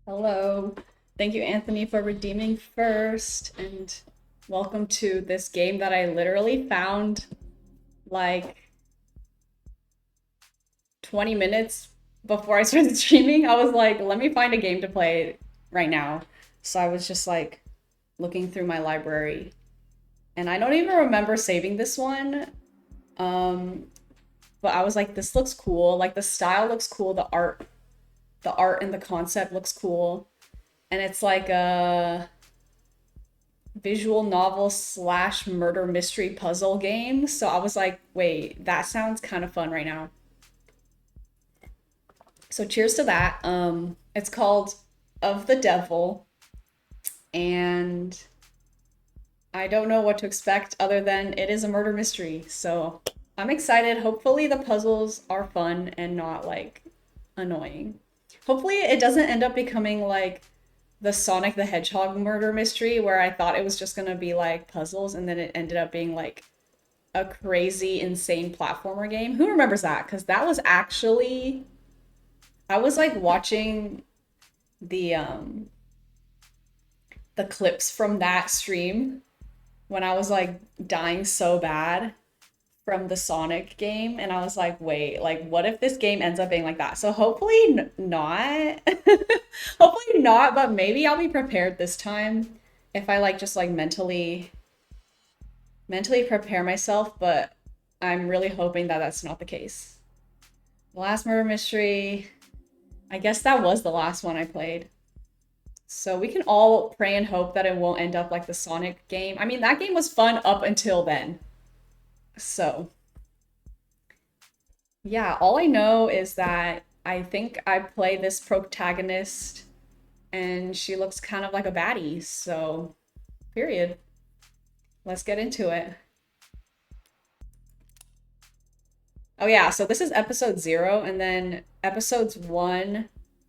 Hello. Thank you, Anthony, for redeeming first. And welcome to this game that I literally found like 20 minutes before I started streaming. I was like, let me find a game to play right now. So I was just like looking through my library. And I don't even remember saving this one. Um, but I was like, this looks cool. Like the style looks cool. The art and the concept looks cool. And it's like a visual novel slash murder mystery puzzle game. So I was like, wait, that sounds kind of fun right now. So cheers to that. It's called Of the Devil, and I don't know what to expect other than it is a murder mystery. So I'm excited. Hopefully the puzzles are fun and not like annoying. Hopefully it doesn't end up becoming like the Sonic the Hedgehog murder mystery where I thought it was just gonna be like puzzles and then it ended up being like a crazy, insane platformer game. Who remembers that? Because that was actually I was like watching the um the clips from that stream when I was like dying so bad from the Sonic game, and I was like, wait, like what if this game ends up being like that? So hopefully not. Hopefully not, but maybe I'll be prepared this time if I like just like mentally prepare myself, but I'm really hoping that that's not the case. The last murder mystery, I guess that was the last one I played. So we can all pray and hope that it won't end up like the Sonic game. I mean, that game was fun up until then. So, yeah, all I know is that I think I play this protagonist and she looks kind of like a baddie. So, period. Let's get into it. Oh yeah, so this is episode 0, and then episodes 1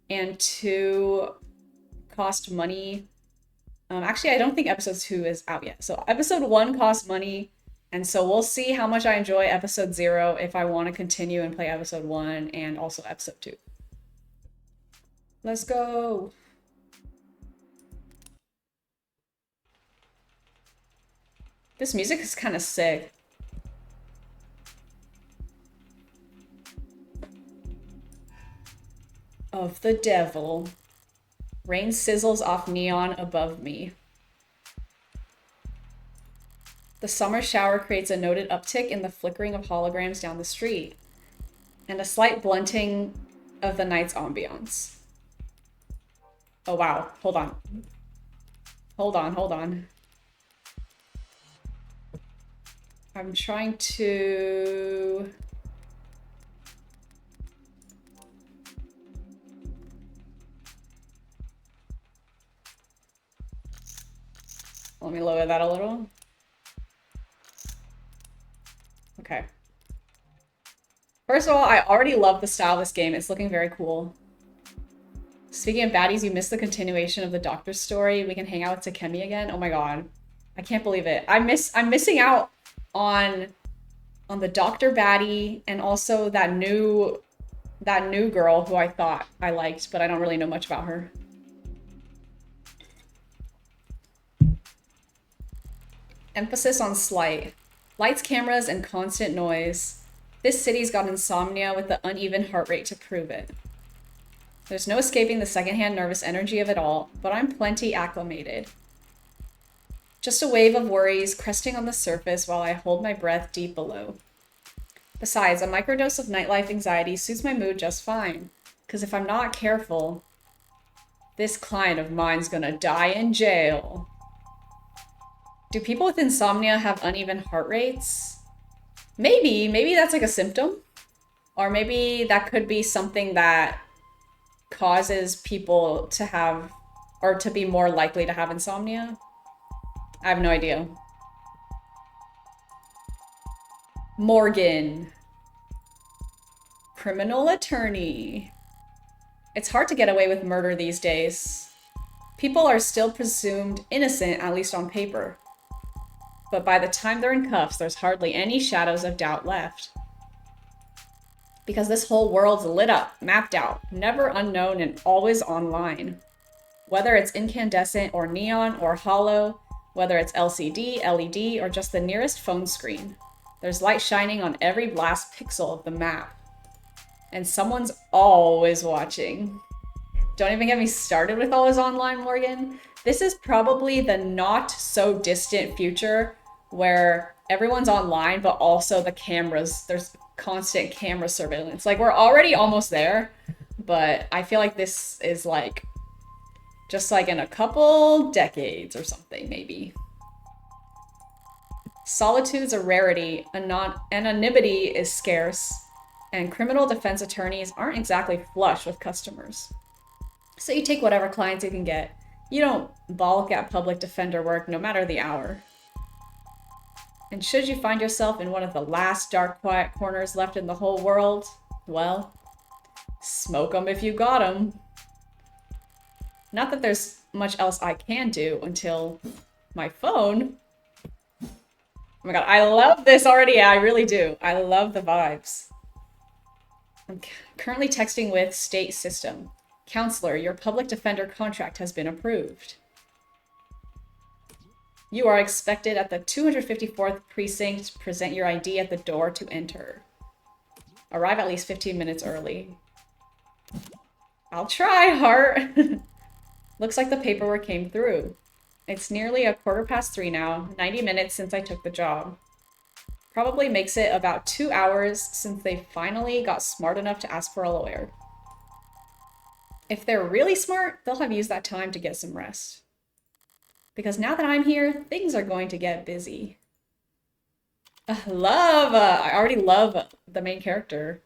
and 2 cost money. Actually, I don't think episode 2 is out yet. So episode 1 cost money, and so we'll see how much I enjoy episode 0 if I want to continue and play episode 1 and also episode 2. Let's go. This music is kind of sick. Of the devil. Rain sizzles off neon above me. The summer shower creates a noted uptick in the flickering of holograms down the street, and a slight blunting of the night's ambiance. Oh wow, hold on. Hold on. I'm trying to... Let me lower that a little. Okay. First of all, I already love the style of this game. It's looking very cool. Speaking of baddies, you missed the continuation of the doctor's story. We can hang out with Takemi again. Oh my god. I can't believe it. I'm missing out on the doctor baddie and also that new girl who I thought I liked, but I don't really know much about her. Emphasis on slight. Lights, cameras, and constant noise. This city's got insomnia with the uneven heart rate to prove it. There's no escaping the secondhand nervous energy of it all, but I'm plenty acclimated. Just a wave of worries cresting on the surface while I hold my breath deep below. Besides, a microdose of nightlife anxiety suits my mood just fine. Because if I'm not careful, this client of mine's gonna die in jail. Do people with insomnia have uneven heart rates? Maybe that's like a symptom. Or maybe that could be something that causes people to have, or to be more likely to have insomnia. I have no idea. Morgan. Criminal attorney. It's hard to get away with murder these days. People are still presumed innocent, at least on paper. But by the time they're in cuffs, there's hardly any shadows of doubt left. Because this whole world's lit up, mapped out, never unknown, and always online. Whether it's incandescent or neon or hollow, whether it's LCD, LED, or just the nearest phone screen, there's light shining on every last pixel of the map. And someone's always watching. Don't even get me started with always online, Morgan. This is probably the not so distant future where everyone's online, but also the cameras, there's constant camera surveillance. Like, we're already almost there, but I feel like this is like, just like in a couple decades or something, maybe. Solitude's a rarity, anonymity is scarce, and criminal defense attorneys aren't exactly flush with customers. So you take whatever clients you can get. You don't balk at public defender work, no matter the hour. And should you find yourself in one of the last dark, quiet corners left in the whole world, well, smoke 'em if you got 'em. Not that there's much else I can do until my phone. Oh my god, I love this already. Yeah, I really do. I love the vibes. I'm currently texting with state system. Counselor, your public defender contract has been approved. You are expected at the 254th precinct. Present your ID at the door to enter. Arrive at least 15 minutes early. I'll try, heart. Looks like the paperwork came through. It's nearly 3:15 now, 90 minutes since I took the job. Probably makes it about 2 hours since they finally got smart enough to ask for a lawyer. If they're really smart, they'll have used that time to get some rest. Because now that I'm here, things are going to get busy. I already love the main character.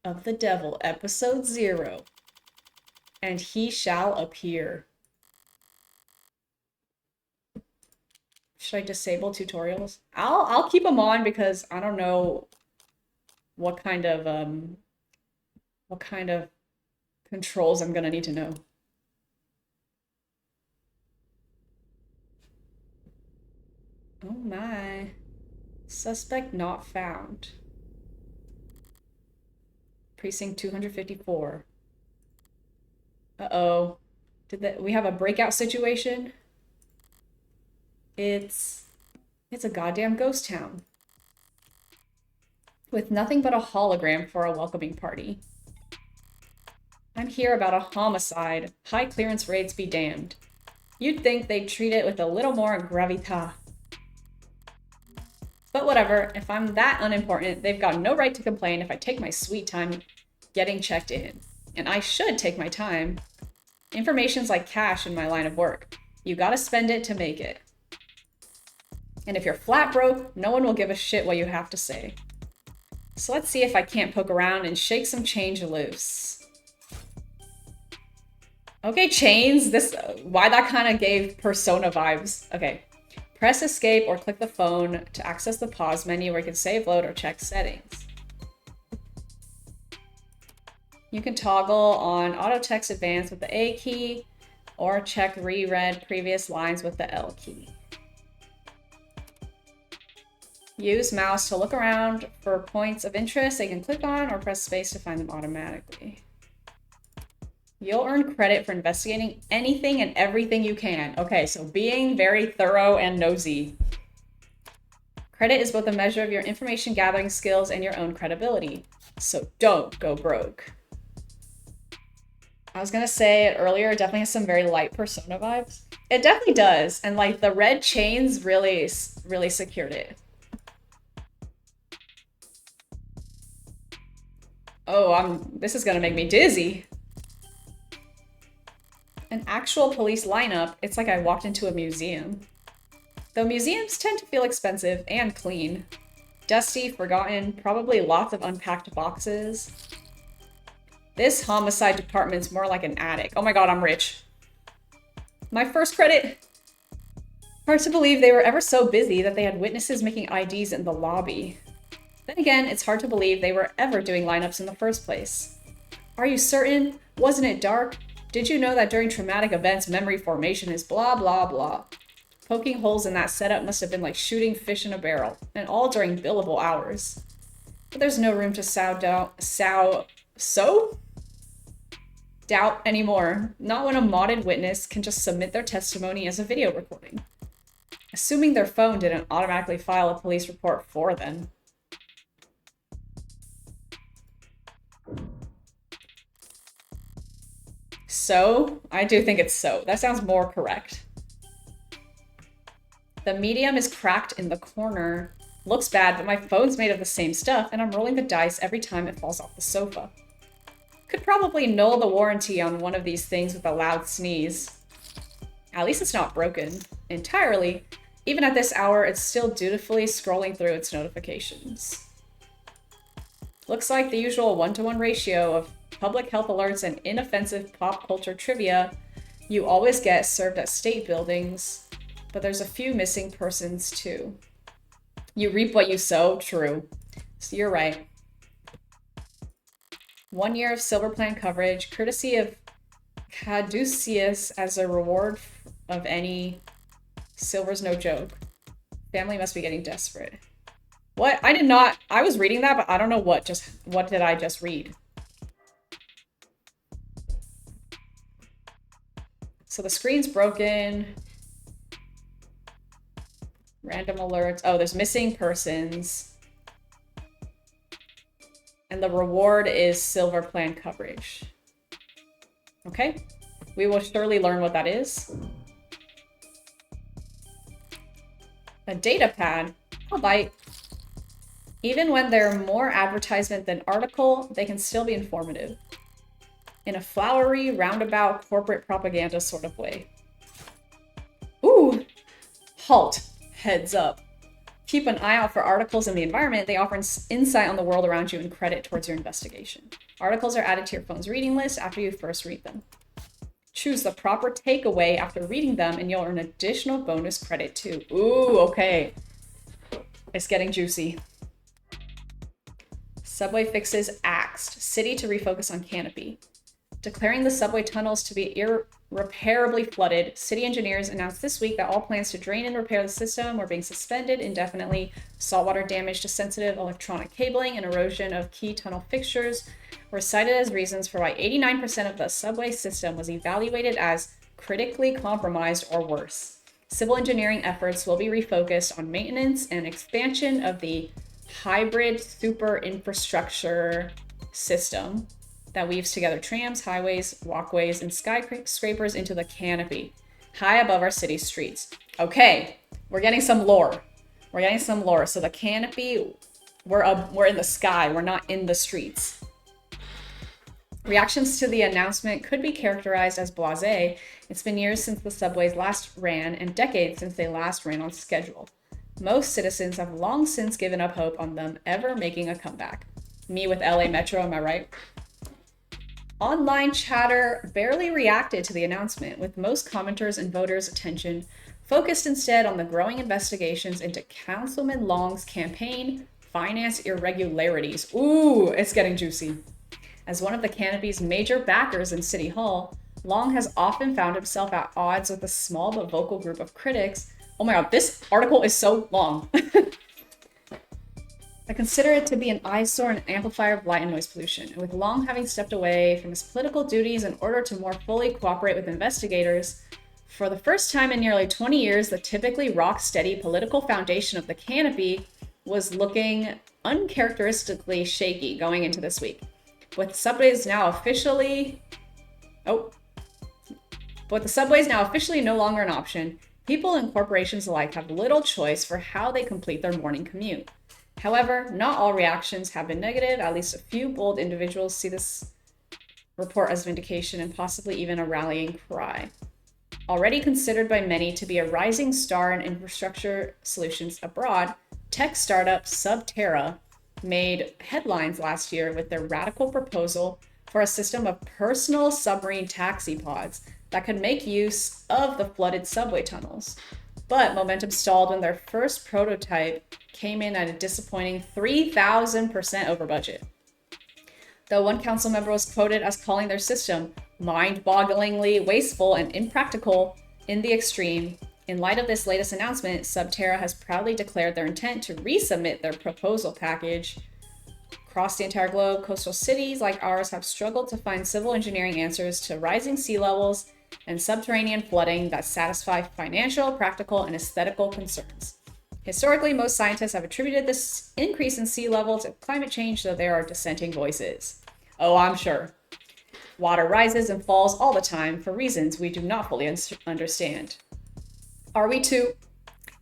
Of the Devil, episode 0. And he shall appear. Should I disable tutorials? I'll keep them on because I don't know what kind of controls I'm gonna need to know. Oh my. Suspect not found. Precinct 254. Uh-oh. We have a breakout situation? It's a goddamn ghost town. With nothing but a hologram for a welcoming party. I'm here about a homicide. High clearance rates be damned. You'd think they'd treat it with a little more gravitas. But whatever, if I'm that unimportant, they've got no right to complain if I take my sweet time getting checked in. And I should take my time. Information's like cash in my line of work. You gotta spend it to make it. And if you're flat broke, no one will give a shit what you have to say. So let's see if I can't poke around and shake some change loose. Okay, chains. Why that kind of gave Persona vibes. Okay. Press escape or click the phone to access the pause menu where you can save, load, or check settings. You can toggle on auto text advance with the A key or check reread previous lines with the L key. Use mouse to look around for points of interest they can click on or press space to find them automatically. You'll earn credit for investigating anything and everything you can. Okay, so being very thorough and nosy. Credit is both a measure of your information gathering skills and your own credibility. So don't go broke. I was gonna say it earlier, it definitely has some very light Persona vibes. It definitely does. And like the red chains really secured it. Oh, this is gonna make me dizzy. An actual police lineup, it's like I walked into a museum. Though museums tend to feel expensive and clean. Dusty, forgotten, probably lots of unpacked boxes. This homicide department's more like an attic. Oh my god, I'm rich. My first credit! Hard to believe they were ever so busy that they had witnesses making IDs in the lobby. Then again, it's hard to believe they were ever doing lineups in the first place. Are you certain? Wasn't it dark? Did you know that during traumatic events, memory formation is blah, blah, blah? Poking holes in that setup must have been like shooting fish in a barrel, and all during billable hours. But there's no room to sow? doubt anymore. Not when a modded witness can just submit their testimony as a video recording. Assuming their phone didn't automatically file a police report for them. So? I do think it's so. That sounds more correct. The medium is cracked in the corner. Looks bad, but my phone's made of the same stuff, and I'm rolling the dice every time it falls off the sofa. Could probably null the warranty on one of these things with a loud sneeze. At least it's not broken entirely. Even at this hour, it's still dutifully scrolling through its notifications. Looks like the usual 1-to-1 ratio of public health alerts and inoffensive pop culture trivia you always get served at state buildings, but there's a few missing persons too. You reap what you sow, true. So you're right. 1 year of Silver Plan coverage, courtesy of Caduceus as a reward of any. Silver's no joke. Family must be getting desperate. What? I did not. I was reading that, but I don't know what did I just read? So the screen's broken. Random alerts. Oh, there's missing persons. And the reward is Silver Plan coverage. Okay. We will surely learn what that is. A data pad. I'll bite. Even when they're more advertisement than article, they can still be informative. In a flowery, roundabout, corporate propaganda sort of way. Ooh! Halt. Heads up. Keep an eye out for articles in the environment. They offer insight on the world around you and credit towards your investigation. Articles are added to your phone's reading list after you first read them. Choose the proper takeaway after reading them, and you'll earn additional bonus credit too. Ooh, okay. It's getting juicy. Subway fixes axed. City to refocus on canopy. Declaring the subway tunnels to be irreparably flooded, city engineers announced this week that all plans to drain and repair the system were being suspended indefinitely. Saltwater damage to sensitive electronic cabling and erosion of key tunnel fixtures were cited as reasons for why 89% of the subway system was evaluated as critically compromised or worse. Civil engineering efforts will be refocused on maintenance and expansion of the hybrid super infrastructure system that weaves together trams, highways, walkways, and skyscrapers into the canopy high above our city streets. Okay, we're getting some lore. We're getting some lore. So the canopy, we're in the sky. We're not in the streets. Reactions to the announcement could be characterized as blasé. It's been years since the subways last ran and decades since they last ran on schedule. Most citizens have long since given up hope on them ever making a comeback. Me with LA Metro, am I right? Online chatter barely reacted to the announcement, with most commenters and voters' attention focused instead on the growing investigations into Councilman Long's campaign finance irregularities. Ooh, it's getting juicy. As one of the canopy's major backers in City Hall, Long has often found himself at odds with a small but vocal group of critics. Oh my god, this article is so long. I consider it to be an eyesore and amplifier of light and noise pollution, and with Long having stepped away from his political duties in order to more fully cooperate with investigators, for the first time in nearly 20 years, the typically rock-steady political foundation of the canopy was looking uncharacteristically shaky going into this week. With the subways now officially no longer an option, people and corporations alike have little choice for how they complete their morning commute. However, not all reactions have been negative. At least a few bold individuals see this report as vindication and possibly even a rallying cry. Already considered by many to be a rising star in infrastructure solutions abroad, tech startup Subterra made headlines last year with their radical proposal for a system of personal submarine taxi pods that could make use of the flooded subway tunnels. But momentum stalled when their first prototype came in at a disappointing 3,000% over budget. Though one council member was quoted as calling their system mind-bogglingly wasteful and impractical in the extreme, in light of this latest announcement, Subterra has proudly declared their intent to resubmit their proposal package, Across the entire globe, coastal cities like ours have struggled to find civil engineering answers to rising sea levels and subterranean flooding that satisfy financial, practical, and aesthetical concerns. Historically, most scientists have attributed this increase in sea level to climate change, though there are dissenting voices. Oh, I'm sure. Water rises and falls all the time for reasons we do not fully understand. Are we too?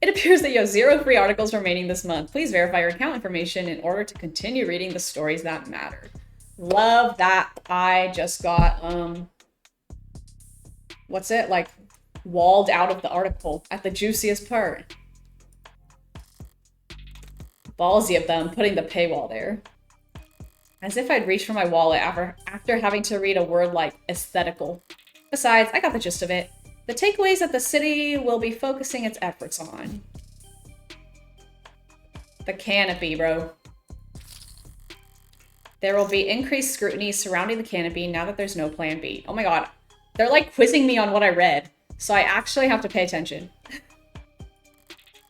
It appears that you have 0 free articles remaining this month. Please verify your account information in order to continue reading the stories that matter. Love that. I just got, what's it? Like, walled out of the article at the juiciest part. Ballsy of them putting the paywall there. As if I'd reach for my wallet after having to read a word like aesthetical. Besides, I got the gist of it. The takeaways that the city will be focusing its efforts on. The canopy, bro. There will be increased scrutiny surrounding the canopy now that there's no plan B. Oh my god. They're like quizzing me on what I read, so I actually have to pay attention.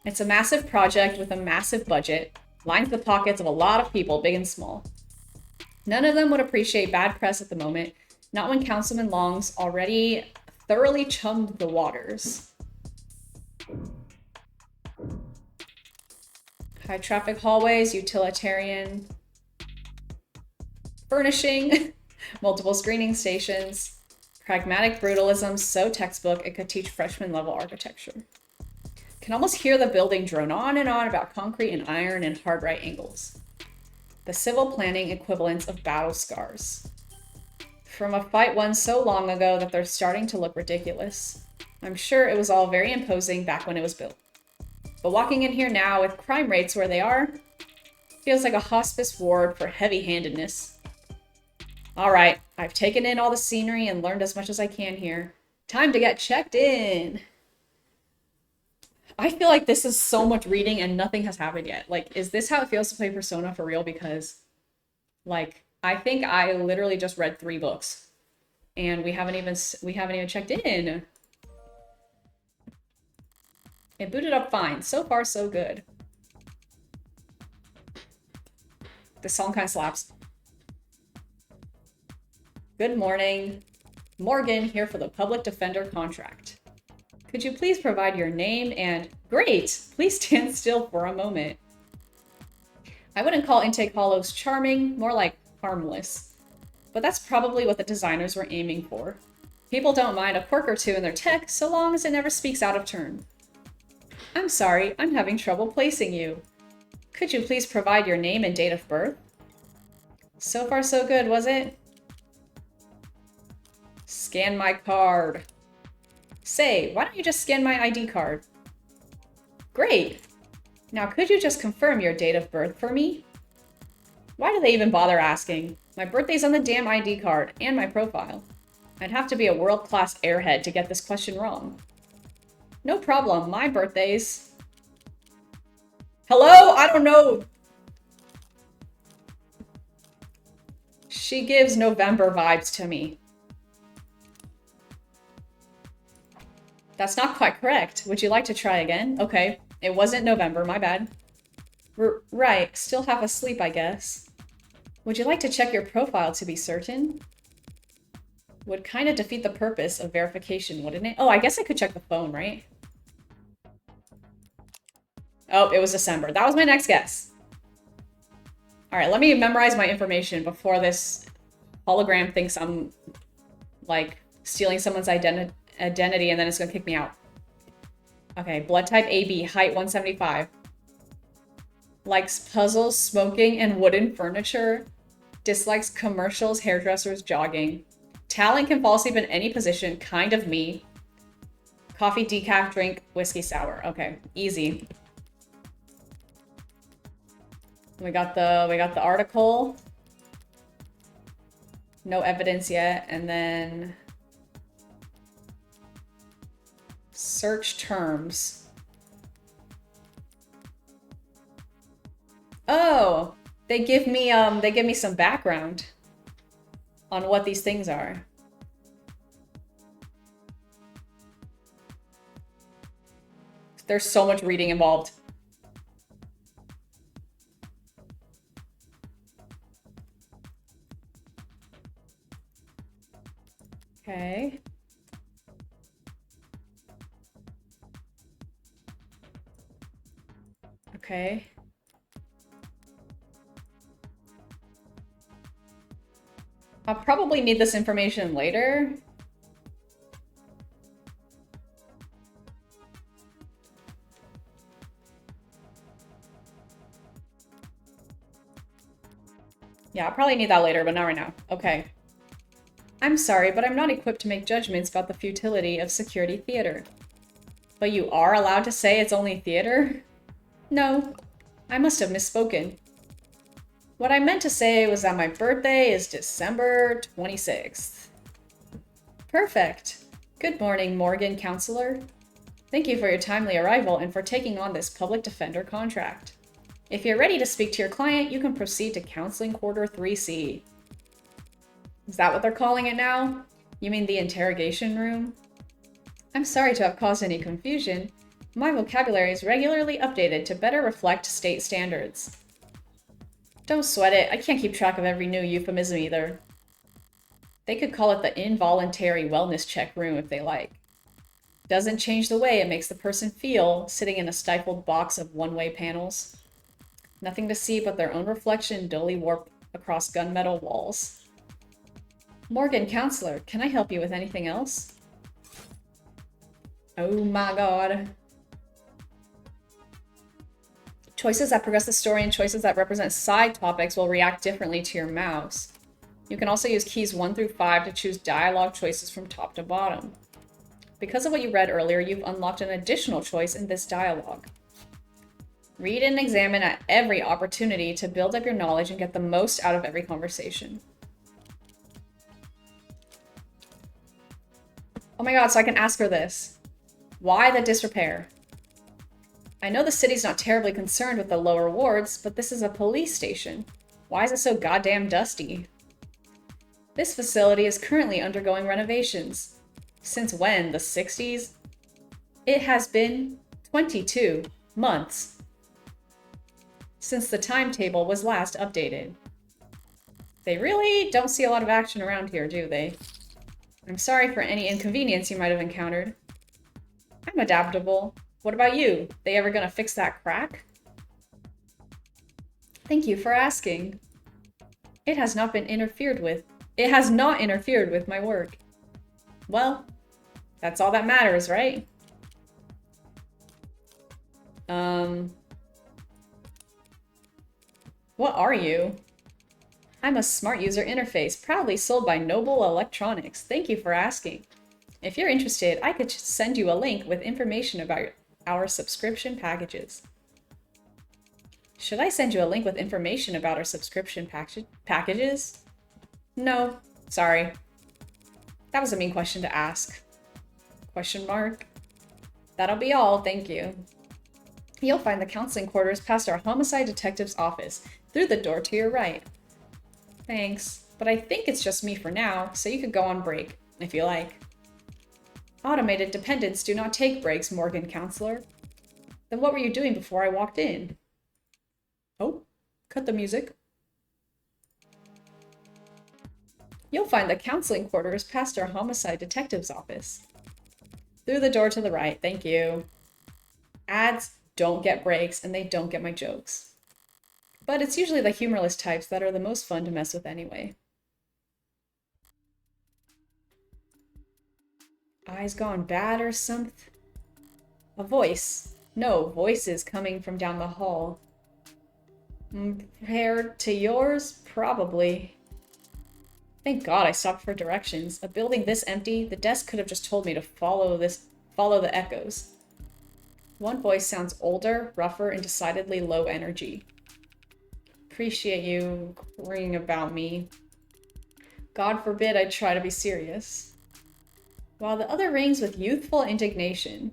It's a massive project with a massive budget. Lines the pockets of a lot of people, big and small. None of them would appreciate bad press at the moment, not when Councilman Long's already thoroughly chummed the waters. High traffic hallways, utilitarian furnishing, multiple screening stations, pragmatic brutalism, so textbook it could teach freshman level architecture. Can almost hear the building drone on and on about concrete and iron and hard right angles. The civil planning equivalents of battle scars. From a fight won so long ago that they're starting to look ridiculous. I'm sure it was all very imposing back when it was built. But walking in here now with crime rates where they are, feels like a hospice ward for heavy-handedness. Alright, I've taken in all the scenery and learned as much as I can here. Time to get checked in! I feel like this is so much reading and nothing has happened yet. Like, is this how it feels to play Persona for real? Because, like, I think I literally just read 3 books, and we haven't even checked in. It booted up fine. So far, so good. This song kind of slaps. Good morning. Morgan here for the public defender contract. Could you please provide your name and... Great! Please stand still for a moment. I wouldn't call Intake Hollows charming, more like harmless. But that's probably what the designers were aiming for. People don't mind a quirk or two in their tech, so long as it never speaks out of turn. I'm sorry, I'm having trouble placing you. Could you please provide your name and date of birth? So far so good, was it? Scan my card. Say, why don't you just scan my ID card? Great! Now could you just confirm your date of birth for me? Why do they even bother asking? My birthday's on the damn ID card, and my profile. I'd have to be a world-class airhead to get this question wrong. No problem, my birthday's... Hello? I don't know! She gives November vibes to me. That's not quite correct. Would you like to try again? Okay, it wasn't November, my bad. Right, still half asleep, I guess. Would you like to check your profile to be certain? Would kind of defeat the purpose of verification, wouldn't it? Oh, I guess I could check the phone, right? Oh, it was December. That was my next guess. All right, let me memorize my information before this hologram thinks I'm, like, stealing someone's identity and then it's gonna kick me out. Okay, blood type AB, height 175. Likes puzzles, smoking, and wooden furniture. Dislikes commercials, hairdressers, jogging. Talent can fall asleep in any position, kind of me. Coffee, decaf, drink, whiskey, sour. Okay, easy. We got the article. No evidence yet, and then search terms. Oh, they give me some background on what these things are. There's so much reading involved. Okay. I'll probably need this information later. Yeah, I'll probably need that later, but not right now. Okay. I'm sorry, but I'm not equipped to make judgments about the futility of security theater. But you are allowed to say it's only theater? No, I must have misspoken. What I meant to say was that my birthday is December 26th. Perfect. Good morning, Morgan Counselor. Thank you for your timely arrival and for taking on this public defender contract. If you're ready to speak to your client, you can proceed to Counseling Quarter 3C. Is that what they're calling it now? You mean the interrogation room? I'm sorry to have caused any confusion. My vocabulary is regularly updated to better reflect state standards. Don't sweat it, I can't keep track of every new euphemism either. They could call it the involuntary wellness check room if they like. Doesn't change the way it makes the person feel sitting in a stifled box of one-way panels. Nothing to see but their own reflection dully warped across gunmetal walls. Morgan Counselor, can I help you with anything else? Oh my god. Choices that progress the story and choices that represent side topics will react differently to your mouse. You can also use keys 1 through 5 to choose dialogue choices from top to bottom. Because of what you read earlier, you've unlocked an additional choice in this dialogue. Read and examine at every opportunity to build up your knowledge and get the most out of every conversation. Oh my god, so I can ask her this. Why the disrepair? I know the city's not terribly concerned with the lower wards, but this is a police station. Why is it so goddamn dusty? This facility is currently undergoing renovations. Since when? The 60s? It has been 22 months since the timetable was last updated. They really don't see a lot of action around here, do they? I'm sorry for any inconvenience you might have encountered. I'm adaptable. What about you? They ever gonna fix that crack? Thank you for asking. It has not interfered with my work. Well, that's all that matters, right? What are you? I'm a smart user interface, proudly sold by Noble Electronics. Thank you for asking. If you're interested, I could send you a link with information about our subscription packages. Should I send you a link with information about our subscription packages? No, sorry. That was a mean question to ask. Question mark. That'll be all, thank you. You'll find the counseling quarters past our homicide detective's office, through the door to your right. Thanks, but I think it's just me for now, so you could go on break, if you like. Automated dependents do not take breaks, Morgan Counselor. Then what were you doing before I walked in? Oh, cut the music. You'll find the counseling quarters past our homicide detective's office. Through the door to the right, thank you. Ads don't get breaks, and they don't get my jokes. But it's usually the humorless types that are the most fun to mess with anyway. Eyes gone bad or something? A voice. No, voices coming from down the hall. Compared to yours? Probably. Thank God I stopped for directions. A building this empty, the desk could have just told me to follow the echoes. One voice sounds older, rougher, and decidedly low energy. Appreciate you worrying about me. God forbid I try to be serious. While the other rings with youthful indignation.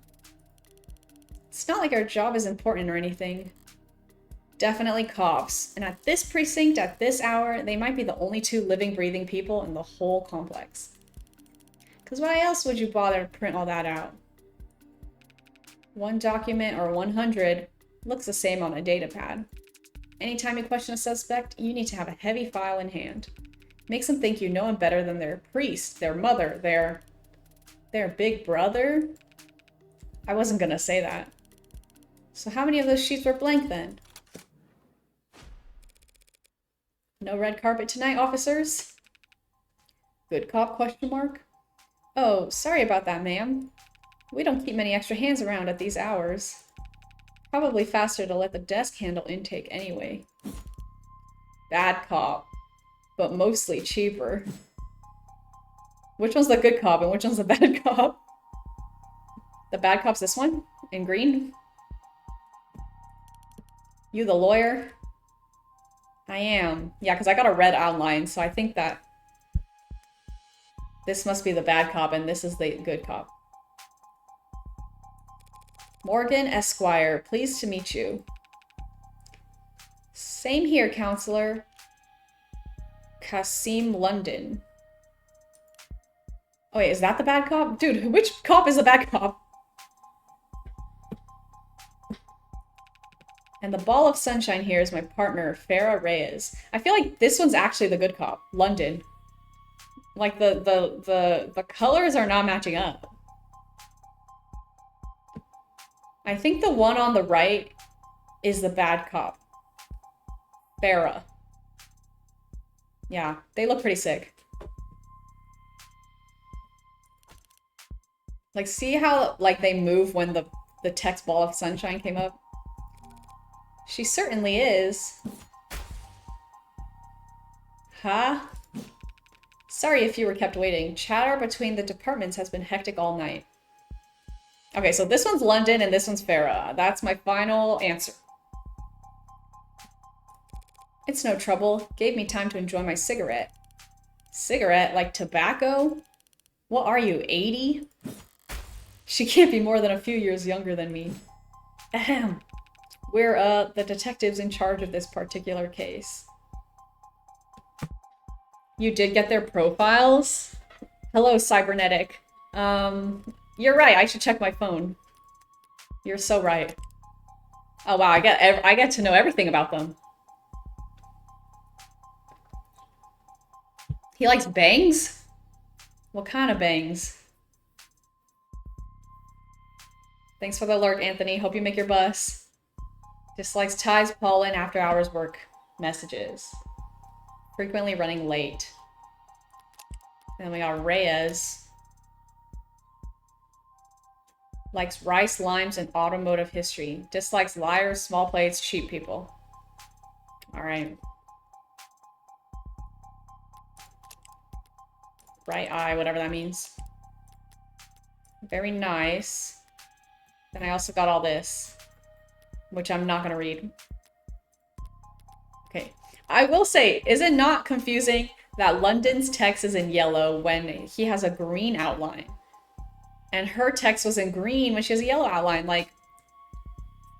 It's not like our job is important or anything. Definitely cops. And at this precinct, at this hour, they might be the only 2 living, breathing people in the whole complex. Because why else would you bother to print all that out? 1 document or 100 looks the same on a data pad. Anytime you question a suspect, you need to have a heavy file in hand. Makes them think you know them better than their priest, their mother, their big brother? I wasn't gonna say that. So how many of those sheets were blank then? No red carpet tonight, officers? Good cop, question mark? Oh, sorry about that, ma'am. We don't keep many extra hands around at these hours. Probably faster to let the desk handle intake anyway. Bad cop, but mostly cheaper. Which one's the good cop and which one's the bad cop? The bad cop's this one? In green? You the lawyer? I am. Yeah, because I got a red outline, so I think that this must be the bad cop and this is the good cop. Morgan Esquire, pleased to meet you. Same here, counselor. Kasim London. Oh wait, is that the bad cop? Dude, which cop is the bad cop? And the ball of sunshine here is my partner, Farah Reyes. I feel like this one's actually the good cop, London. Like the colors are not matching up. I think the one on the right is the bad cop. Farah. Yeah, they look pretty sick. Like, see how, like, they move when the text ball of sunshine came up? She certainly is. Huh? Sorry if you were kept waiting. Chatter between the departments has been hectic all night. Okay, so this one's London and this one's Farah. That's my final answer. It's no trouble. Gave me time to enjoy my cigarette. Cigarette? Like tobacco? What are you, 80? She can't be more than a few years younger than me. Ahem. We're, the detectives in charge of this particular case. You did get their profiles? Hello, cybernetic. You're right, I should check my phone. You're so right. Oh wow, I get to know everything about them. He likes bangs? What kind of bangs? Thanks for the alert, Anthony. Hope you make your bus. Dislikes ties, pollen, after hours work messages. Frequently running late. Then we got Reyes. Likes rice, limes, and automotive history. Dislikes liars, small plates, cheap people. Alright. Right eye, whatever that means. Very nice. Then I also got all this, which I'm not gonna read. Okay. I will say, is it not confusing that London's text is in yellow when he has a green outline? And her text was in green when she has a yellow outline. Like,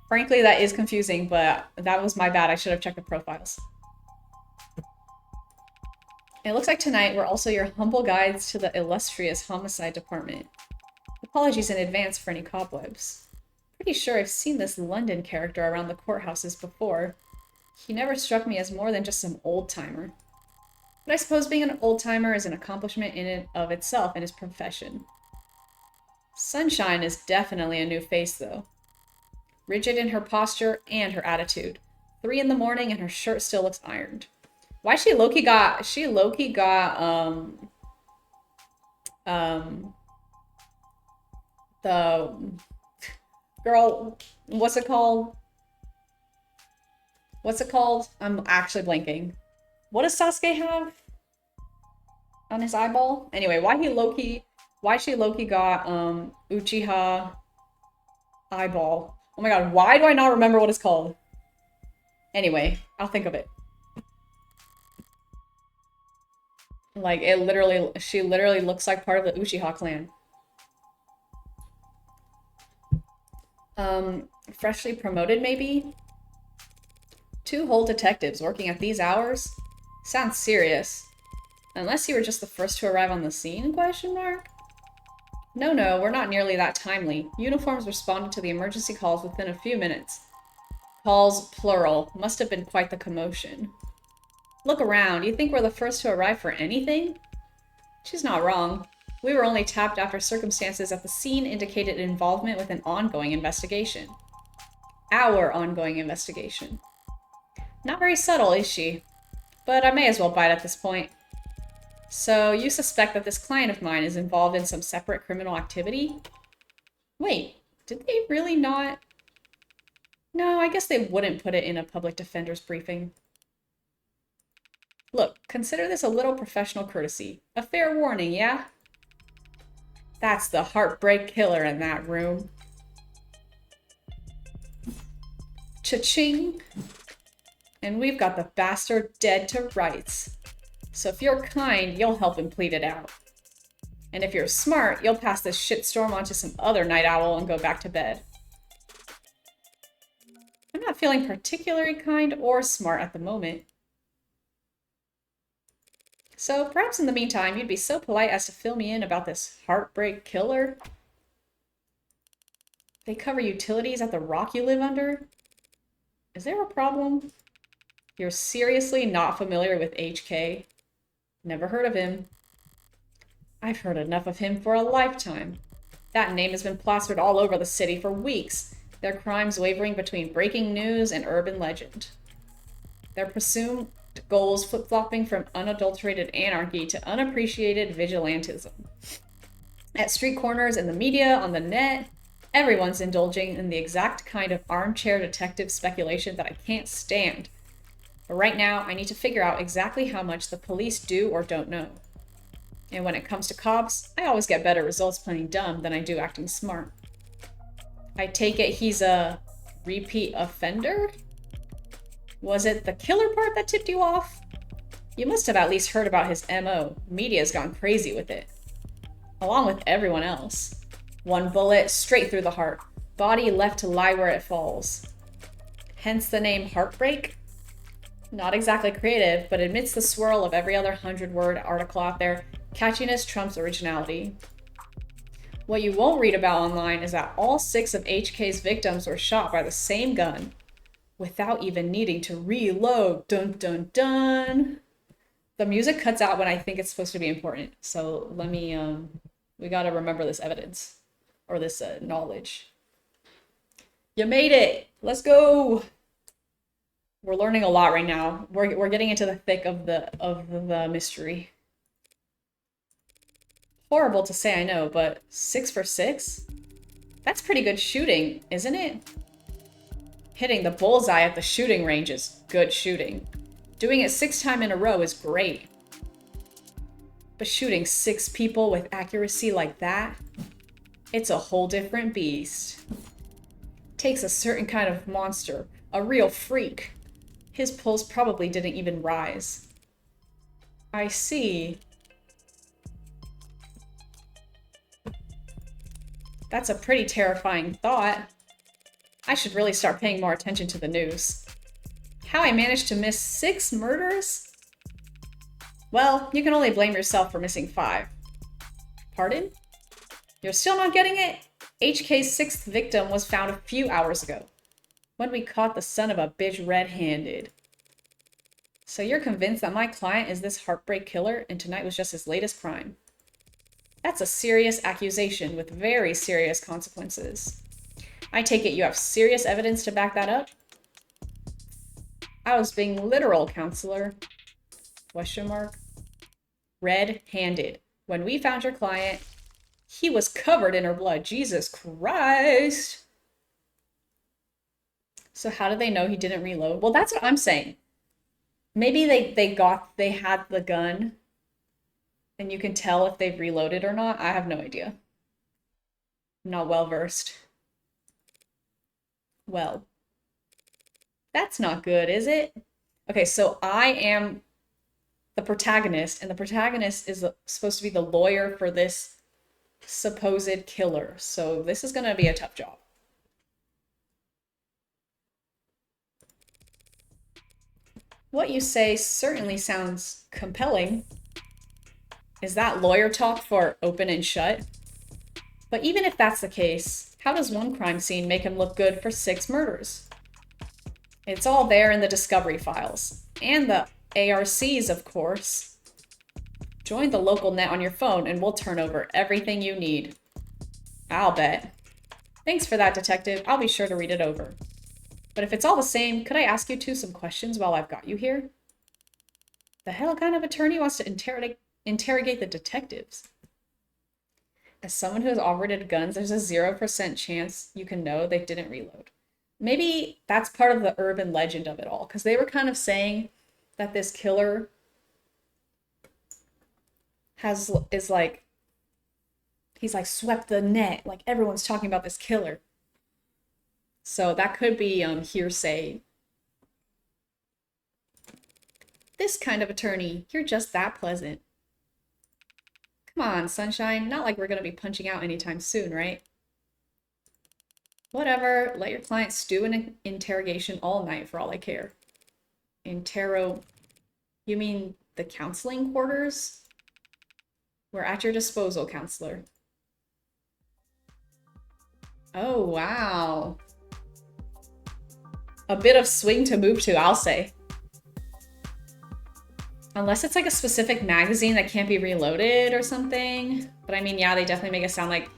frankly, that is confusing, but that was my bad. I should have checked the profiles. It looks like tonight we're also your humble guides to the illustrious homicide department. Apologies in advance for any cobwebs. Pretty sure I've seen this London character around the courthouses before. He never struck me as more than just some old-timer. But I suppose being an old-timer is an accomplishment in and of itself in his profession. Sunshine is definitely a new face, though. Rigid in her posture and her attitude. 3 in the morning and her shirt still looks ironed. Why she low-key got the girl, what's it called? What's it called? I'm actually blanking. What does Sasuke have on his eyeball? Anyway, why she low-key got Uchiha eyeball. Oh my god, why do I not remember what it's called? Anyway, I'll think of it. Like, she literally looks like part of the Uchiha clan. Freshly promoted, maybe? 2 whole detectives working at these hours? Sounds serious. Unless you were just the first to arrive on the scene, question mark? No, we're not nearly that timely. Uniforms responded to the emergency calls within a few minutes. Calls, plural. Must have been quite the commotion. Look around. You think we're the first to arrive for anything? She's not wrong. We were only tapped after circumstances at the scene indicated involvement with an ongoing investigation. our ongoing investigation. Not very subtle, is she? But I may as well bite at this point. So, you suspect that this client of mine is involved in some separate criminal activity? Wait, did they really not? No, I guess they wouldn't put it in a public defender's briefing. Look, consider this a little professional courtesy. A fair warning, yeah? That's the heartbreak killer in that room. Cha-ching! And we've got the bastard dead to rights. So if you're kind, you'll help him plead it out. And if you're smart, you'll pass this shitstorm onto some other night owl and go back to bed. I'm not feeling particularly kind or smart at the moment. So perhaps in the meantime, you'd be so polite as to fill me in about this heartbreak killer. They cover utilities at the rock you live under? Is there a problem? You're seriously not familiar with HK? Never heard of him. I've heard enough of him for a lifetime. That name has been plastered all over the city for weeks, their crimes wavering between breaking news and urban legend. Their presumed goals flip-flopping from unadulterated anarchy to unappreciated vigilantism. At street corners, in the media, on the net, everyone's indulging in the exact kind of armchair detective speculation that I can't stand. But right now, I need to figure out exactly how much the police do or don't know. And when it comes to cops, I always get better results playing dumb than I do acting smart. I take it he's a repeat offender? Was it the killer part that tipped you off? You must have at least heard about his MO. Media's gone crazy with it. Along with everyone else. One bullet straight through the heart. Body left to lie where it falls. Hence the name Heartbreak? Not exactly creative, but amidst the swirl of every other 100-word article out there, catchiness trumps originality. What you won't read about online is that all 6 of HK's victims were shot by the same gun, without even needing to reload. Dun dun dun! The music cuts out when I think it's supposed to be important, so let me, we gotta remember this evidence, or this knowledge. You made it! Let's go! We're learning a lot right now. We're getting into the thick of the mystery. Horrible to say, I know, but 6 for 6? That's pretty good shooting, isn't it? Hitting the bullseye at the shooting range is good shooting. Doing it 6 times in a row is great. But shooting 6 people with accuracy like that, it's a whole different beast. Takes a certain kind of monster, a real freak. His pulse probably didn't even rise. I see. That's a pretty terrifying thought. I should really start paying more attention to the news. How I managed to miss 6 murders? Well, you can only blame yourself for missing 5. Pardon? You're still not getting it? HK's 6th victim was found a few hours ago, when we caught the son of a bitch red-handed. So you're convinced that my client is this heartbreak killer and tonight was just his latest crime? That's a serious accusation with very serious consequences. I take it you have serious evidence to back that up? I was being literal, counselor. Question mark. Red-handed. When we found your client, he was covered in her blood. Jesus Christ. So how did they know he didn't reload? Well, that's what I'm saying. Maybe they had the gun and you can tell if they've reloaded or not. I have no idea. I'm not well versed. Well, that's not good, is it? Okay, so I am the protagonist, and the protagonist is supposed to be the lawyer for this supposed killer. So this is gonna be a tough job. What you say certainly sounds compelling. Is that lawyer talk for open and shut? But even if that's the case, how does one crime scene make him look good for 6 murders? It's all there in the discovery files. And the ARCs, of course. Join the local net on your phone and we'll turn over everything you need. I'll bet. Thanks for that, detective. I'll be sure to read it over. But if it's all the same, could I ask you two some questions while I've got you here? The hell kind of attorney wants to interrogate the detectives? As someone who has operated guns, there's a 0% chance you can know they didn't reload. Maybe that's part of the urban legend of it all, because they were kind of saying that this killer is like, he's like swept the net, like everyone's talking about this killer. So that could be hearsay. This kind of attorney, you're just that pleasant. Come on, sunshine, not like we're gonna be punching out anytime soon, right? Whatever, let your client stew in an interrogation all night for all I care. You mean the counseling quarters? We're at your disposal, counselor. Oh, wow. A bit of swing to move to, I'll say. Unless it's like a specific magazine that can't be reloaded or something. But I mean, yeah, they definitely make it sound like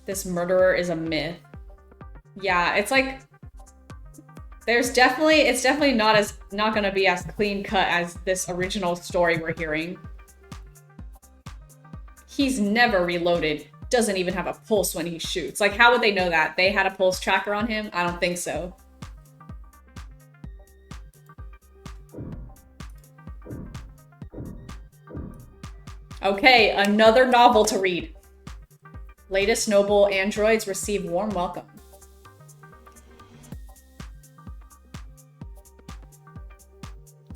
this murderer is a myth. Yeah, it's like it's definitely not gonna be as clean cut as this original story we're hearing. He's never reloaded, doesn't even have a pulse when he shoots. Like, how would they know that? They had a pulse tracker on him? I don't think so. Okay, another novel to read. Latest noble androids receive warm welcome.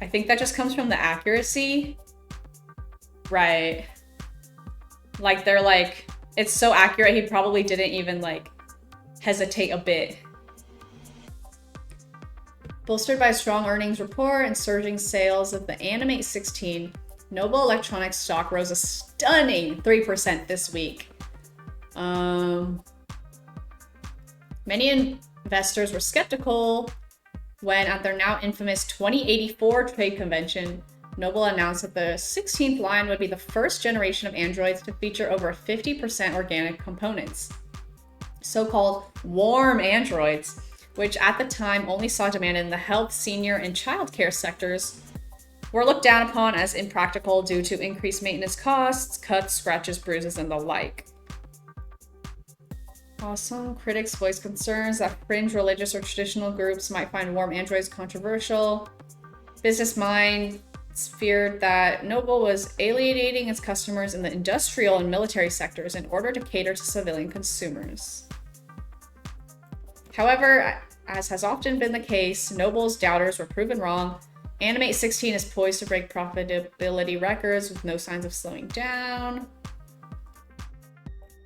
I think that just comes from the accuracy. Right. Like, they're like, it's so accurate he probably didn't even like hesitate a bit. Bolstered by a strong earnings report and surging sales of the Animate 16, Noble Electronics stock rose a stunning 3% this week. Many investors were skeptical when, at their now infamous 2084 trade convention, Noble announced that the 16th line would be the first generation of androids to feature over 50% organic components. So-called warm androids, which at the time only saw demand in the health, senior, and childcare sectors, were looked down upon as impractical due to increased maintenance costs, cuts, scratches, bruises, and the like. While some critics voiced concerns that fringe religious or traditional groups might find warm androids controversial, business minds feared that Noble was alienating its customers in the industrial and military sectors in order to cater to civilian consumers. However, as has often been the case, Noble's doubters were proven wrong. Animate 16 is poised to break profitability records with no signs of slowing down.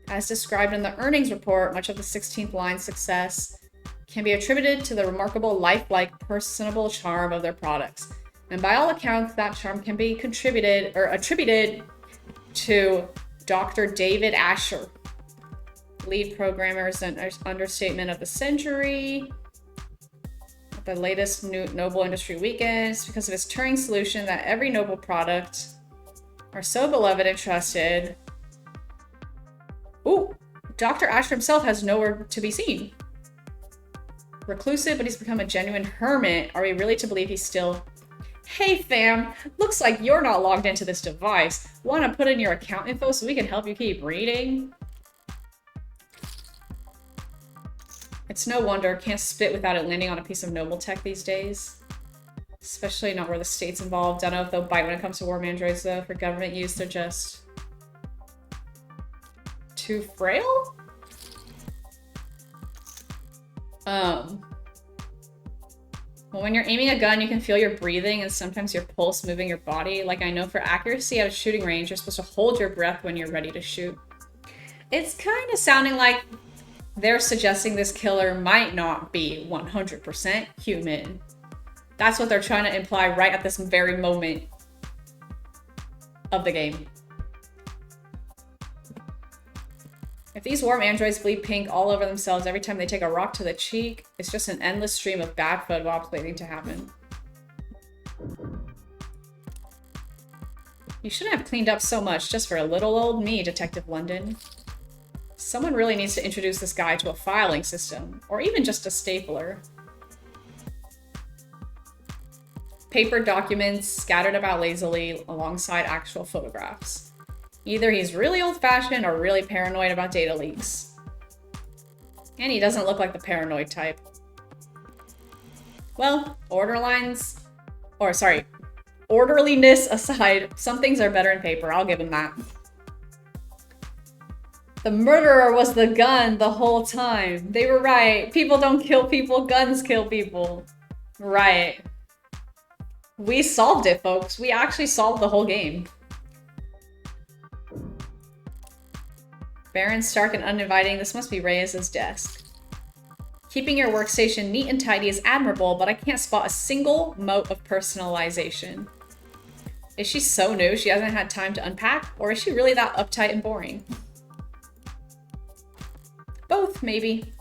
As described in the earnings report, much of the 16th line's success can be attributed to the remarkable lifelike, personable charm of their products. And by all accounts, that charm can be attributed to Dr. David Asher. Lead programmer is an understatement of the century. At the latest Noble Industry Weekends, because of his Turing solution that every Noble product are so beloved and trusted. Ooh, Dr. Asher himself has nowhere to be seen. Reclusive, but he's become a genuine hermit. Are we really to believe he's still... Hey fam, looks like you're not logged into this device. Want to put in your account info so we can help you keep reading? It's no wonder, can't spit without it landing on a piece of Noble tech these days. Especially not where the state's involved. Don't know if they'll bite when it comes to warm androids though. For government use, they're just... too frail? Well, when you're aiming a gun, you can feel your breathing and sometimes your pulse moving your body. Like, I know for accuracy at a shooting range, you're supposed to hold your breath when you're ready to shoot. It's kind of sounding like they're suggesting this killer might not be 100% human. That's what they're trying to imply right at this very moment of the game. If these warm androids bleed pink all over themselves every time they take a rock to the cheek, it's just an endless stream of bad photo ops waiting to happen. You shouldn't have cleaned up so much just for a little old me, Detective London. Someone really needs to introduce this guy to a filing system, or even just a stapler. paper documents scattered about lazily alongside actual photographs. Either he's really old-fashioned or really paranoid about data leaks. And he doesn't look like the paranoid type. Well, orderliness aside, some things are better in paper, I'll give him that. The murderer was the gun the whole time. They were right. People don't kill people, guns kill people. Right. We solved it, folks. We actually solved the whole game. Barren, stark, and uninviting. This must be Reyes' desk. Keeping your workstation neat and tidy is admirable, but I can't spot a single mote of personalization. Is she so new she hasn't had time to unpack? Or is she really that uptight and boring? Both, maybe.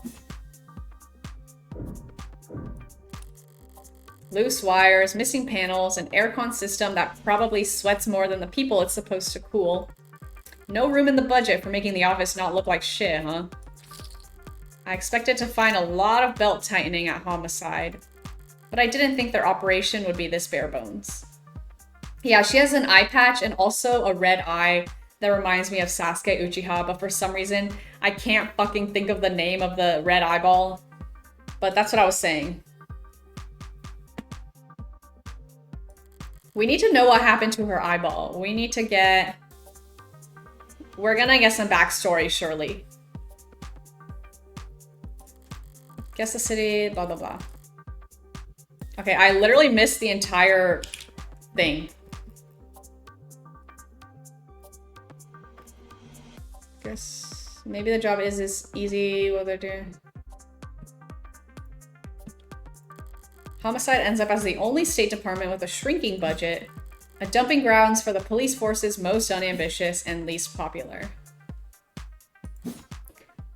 Loose wires, missing panels, an aircon system that probably sweats more than the people it's supposed to cool. No room in the budget for making the office not look like shit, huh? I expected to find a lot of belt tightening at Homicide, but I didn't think their operation would be this bare bones. Yeah, she has an eye patch and also a red eye that reminds me of Sasuke Uchiha, but for some reason, I can't fucking think of the name of the red eyeball. But that's what I was saying. We need to know what happened to her eyeball. We need to get... We're gonna get some backstory, surely. Guess the city, blah, blah, blah. Okay, I literally missed the entire thing. Guess maybe the job is easy what they're doing. Homicide ends up as the only State Department with a shrinking budget, a dumping grounds for the police force's most unambitious and least popular.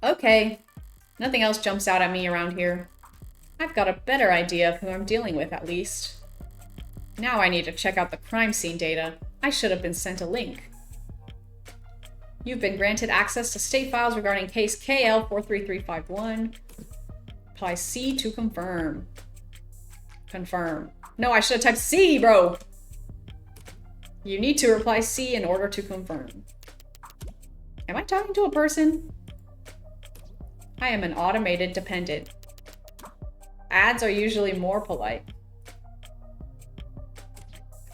Okay, nothing else jumps out at me around here. I've got a better idea of who I'm dealing with, at least. Now I need to check out the crime scene data. I should have been sent a link. You've been granted access to state files regarding case KL43351. Apply C to confirm. Confirm. No, I should have typed C, bro! You need to reply C in order to confirm. Am I talking to a person? I am an automated dependent. Ads are usually more polite.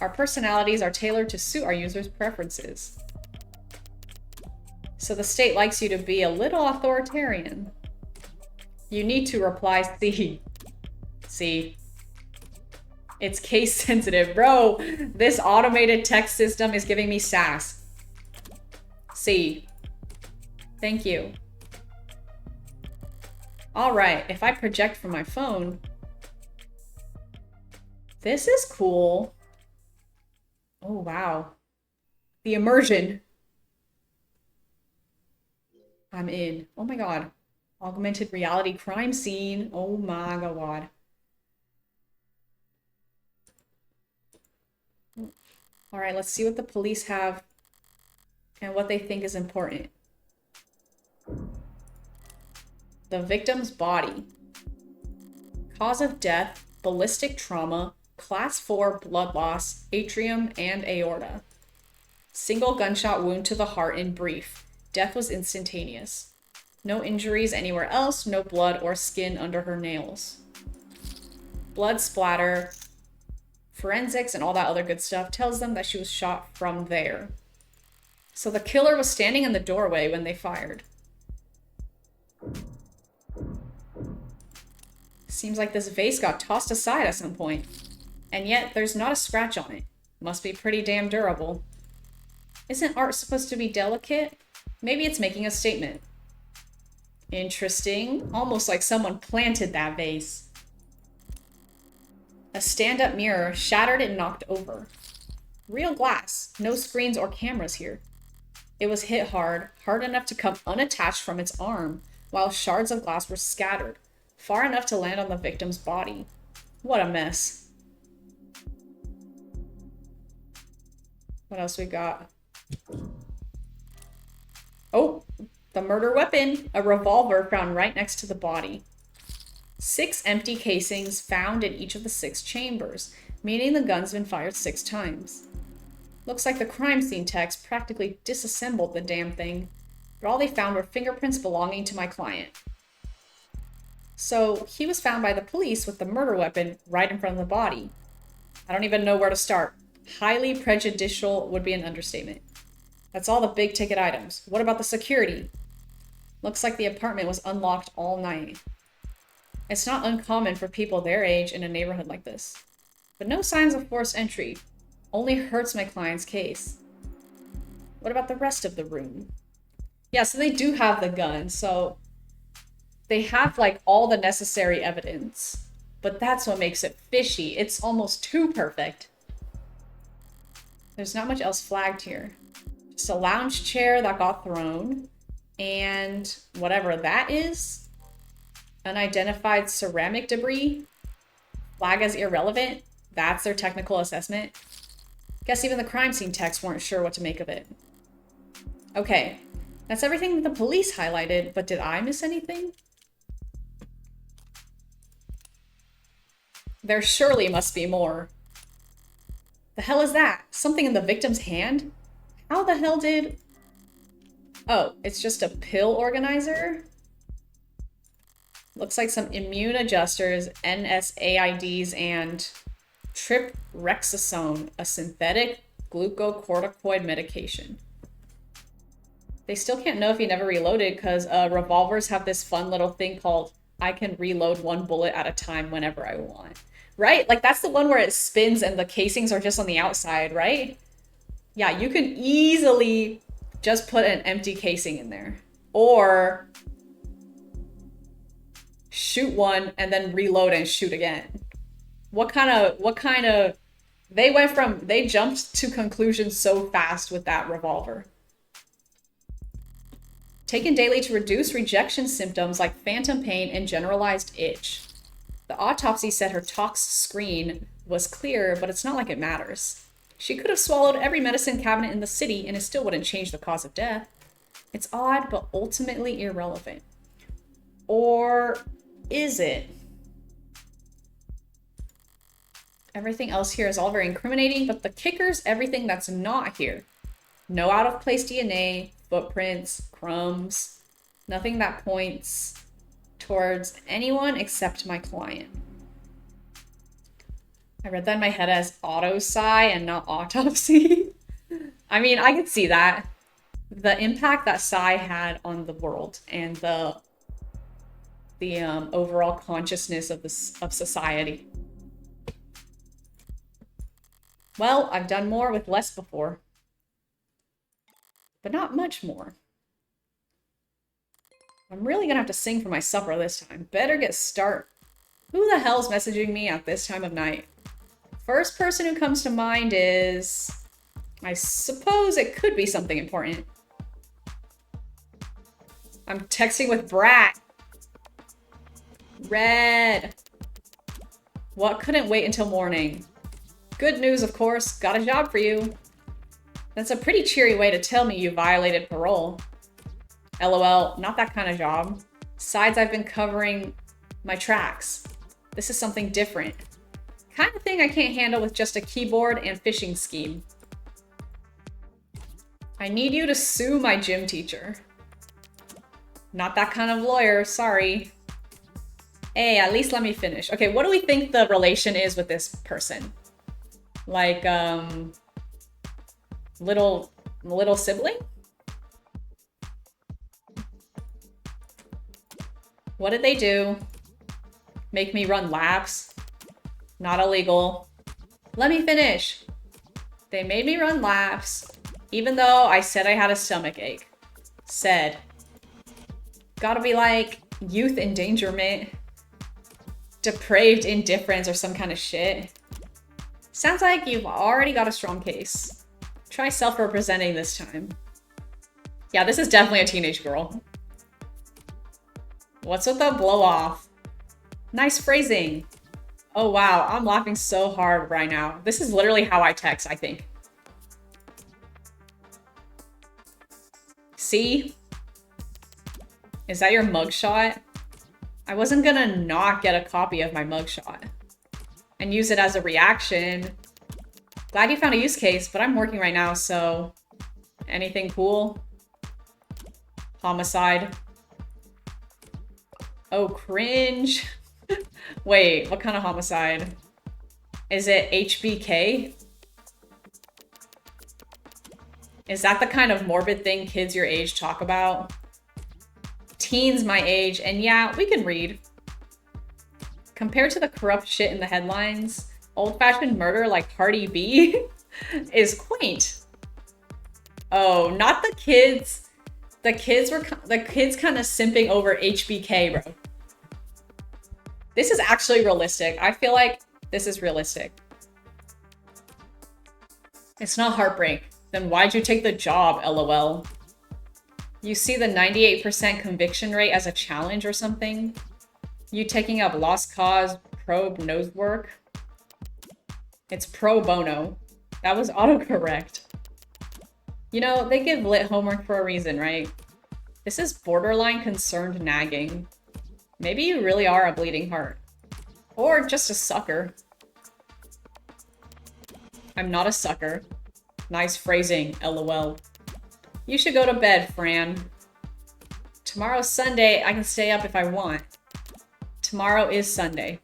Our personalities are tailored to suit our users' preferences. So the state likes you to be a little authoritarian. You need to reply C. C. It's case sensitive. Bro, this automated text system is giving me sass. C. Thank you. Alright, if I project from my phone... This is cool. Oh, wow. The immersion. I'm in. Oh my god. Augmented reality crime scene. Oh my god. Alright, let's see what the police have and what they think is important. The victim's body. Cause of death, ballistic trauma, class 4 blood loss, atrium, and aorta. Single gunshot wound to the heart in brief. Death was instantaneous. No injuries anywhere else, no blood or skin under her nails. Blood splatter, forensics, and all that other good stuff tells them that she was shot from there. So the killer was standing in the doorway when they fired. Seems like this vase got tossed aside at some point. And yet, there's not a scratch on it. Must be pretty damn durable. Isn't art supposed to be delicate? Maybe it's making a statement. Interesting. Almost like someone planted that vase. A stand-up mirror, shattered and knocked over. Real glass. No screens or cameras here. It was hit hard, hard enough to come unattached from its arm, while shards of glass were scattered, far enough to land on the victim's body. What a mess. What else we got? Oh, the murder weapon, a revolver found right next to the body. 6 empty casings found in each of the 6 chambers. meaning the gun's been fired 6 times. Looks like the crime scene techs practically disassembled the damn thing, but all they found were fingerprints belonging to my client. So he was found by the police with the murder weapon right in front of the body. I don't even know where to start. Highly prejudicial would be an understatement. That's all the big ticket items. What about the security? Looks like the apartment was unlocked all night. It's not uncommon for people their age in a neighborhood like this. But no signs of forced entry. Only hurts my client's case. What about the rest of the room? Yeah, so they do have the gun, so they have like all the necessary evidence. But that's what makes it fishy. It's almost too perfect. There's not much else flagged here. Just a lounge chair that got thrown. And whatever that is. Unidentified ceramic debris. Flag as irrelevant. That's their technical assessment. Guess even the crime scene techs weren't sure what to make of it. Okay. That's everything that the police highlighted, but did I miss anything? There surely must be more. The hell is that? Something in the victim's hand? How the hell did... Oh, it's just a pill organizer? Looks like some immune adjusters, NSAIDs, and triptorexosone, a synthetic glucocorticoid medication. They still can't know if he never reloaded because revolvers have this fun little thing called I can reload 1 bullet at a time whenever I want. Right? Like, that's the one where it spins and the casings are just on the outside, right? Yeah, you can easily just put an empty casing in there. Or shoot one and then reload and shoot again. What kind of... They jumped to conclusions so fast with that revolver. Taken daily to reduce rejection symptoms like phantom pain and generalized itch. The autopsy said her tox screen was clear, but it's not like it matters. She could have swallowed every medicine cabinet in the city and it still wouldn't change the cause of death. It's odd, but ultimately irrelevant. Or is it? Everything else here is all very incriminating, but the kicker's everything that's not here. No out-of-place DNA, footprints, crumbs, nothing that points towards anyone except my client. I read that in my head as autopsy and not autopsy. I mean, I could see that. The impact that Psy had on the world and the overall consciousness of society. Well, I've done more with less before. But not much more. I'm really gonna have to sing for my supper this time. Better get start. Who the hell's messaging me at this time of night? First person who comes to mind is... I suppose it could be something important. I'm texting with Brat. Red. What couldn't wait until morning? Good news, of course. Got a job for you. That's a pretty cheery way to tell me you violated parole. LOL, not that kind of job. Besides, I've been covering my tracks. This is something different. Kind of thing I can't handle with just a keyboard and phishing scheme. I need you to sue my gym teacher. Not that kind of lawyer, sorry. Hey, at least let me finish. Okay, what do we think the relation is with this person? Like, little sibling? What did they do? Make me run laps? Not illegal. Let me finish. They made me run laps, even though I said I had a stomach ache. Said. Gotta be like youth endangerment, depraved indifference, or some kind of shit. Sounds like you've already got a strong case. Try self-representing this time. Yeah, this is definitely a teenage girl. What's with the blow off? Nice phrasing. Oh wow, I'm laughing so hard right now. This is literally how I text, I think. See? Is that your mugshot? I wasn't gonna not get a copy of my mugshot. and use it as a reaction. Glad you found a use case, but I'm working right now, so anything cool? Homicide. Oh, cringe. Wait, what kind of homicide? Is it HBK? Is that the kind of morbid thing kids your age talk about? Teens my age, and yeah, we can read. Compared to the corrupt shit in the headlines, old-fashioned murder like Cardi B is quaint. Oh, not the kids. The kids kind of simping over HBK, bro. This is actually realistic. I feel like this is realistic. It's not heartbreak. Then why'd you take the job, LOL? You see the 98% conviction rate as a challenge or something? You taking up lost cause probe nose work? It's pro bono. That was autocorrect. You know, they give lit homework for a reason, right? This is borderline concerned nagging. Maybe you really are a bleeding heart. Or just a sucker. I'm not a sucker. Nice phrasing, LOL. You should go to bed, Fran. Tomorrow's Sunday, I can stay up if I want. Tomorrow is Sunday.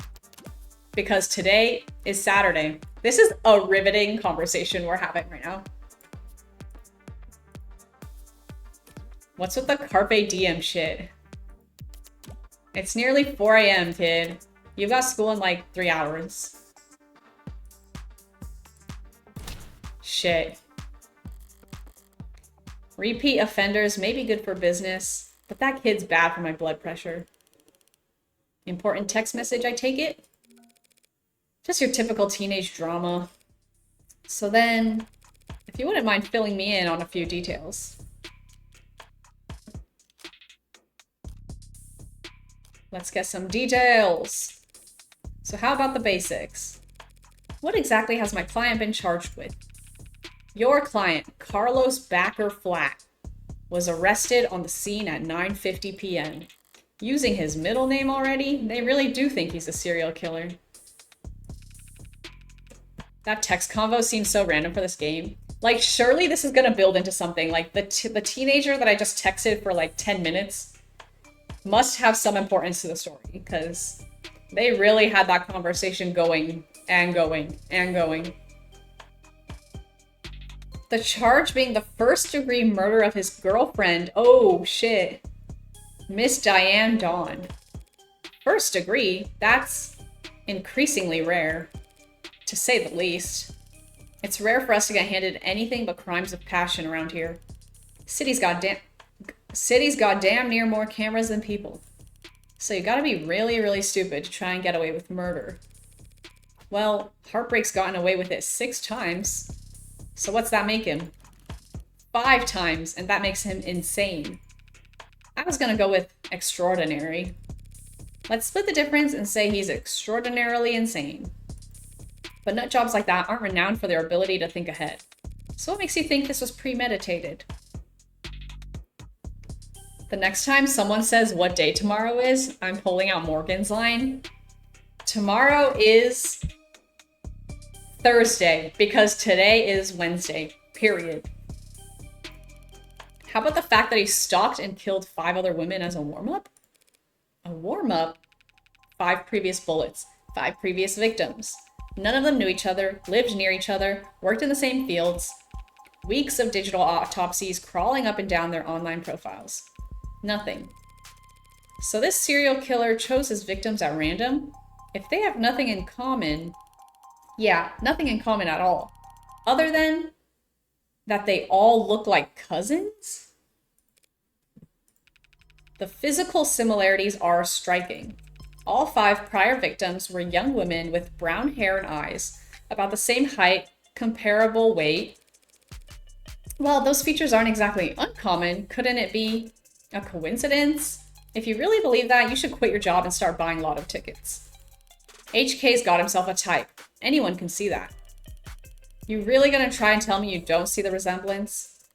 Because today is Saturday. This is a riveting conversation we're having right now. What's with the Carpe Diem shit? It's nearly 4 a.m., kid. You've got school in like 3 hours. Shit. Repeat offenders may be good for business, but that kid's bad for my blood pressure. Important text message, I take it? Just your typical teenage drama. So then, if you wouldn't mind filling me in on a few details. Let's get some details. So how about the basics? What exactly has my client been charged with? Your client, Carlos Backer Flack, was arrested on the scene at 9:50 p.m. Using his middle name already? They really do think he's a serial killer. That text convo seems so random for this game. Like, surely this is gonna build into something. Like, the teenager that I just texted for like 10 minutes must have some importance to the story, because they really had that conversation going and going and going. The charge being the first-degree murder of his girlfriend. Oh, shit. Miss Diane Dawn. First degree? That's increasingly rare, to say the least. It's rare for us to get handed anything but crimes of passion around here. City's got damn near more cameras than people. So you gotta be really, really stupid to try and get away with murder. Well, Heartbreak's gotten away with it 6 times. So what's that make him? 5 times, and that makes him insane. I was gonna go with extraordinary. Let's split the difference and say he's extraordinarily insane. But nut jobs like that aren't renowned for their ability to think ahead. So what makes you think this was premeditated? The next time someone says what day tomorrow is, I'm pulling out Morgan's line. Tomorrow is Thursday, because today is Wednesday, period. How about the fact that he stalked and killed 5 other women as a warm-up? A warm-up? 5 previous bullets, 5 previous victims. None of them knew each other, lived near each other, worked in the same fields. Weeks of digital autopsies crawling up and down their online profiles. Nothing. So this serial killer chose his victims at random? If they have nothing in common... Yeah, nothing in common at all. Other than that they all look like cousins? The physical similarities are striking. All 5 prior victims were young women with brown hair and eyes, about the same height, comparable weight. Well, those features aren't exactly uncommon. Couldn't it be a coincidence? If you really believe that, you should quit your job and start buying lotto tickets. HK's got himself a type. Anyone can see that. You really gonna try and tell me you don't see the resemblance?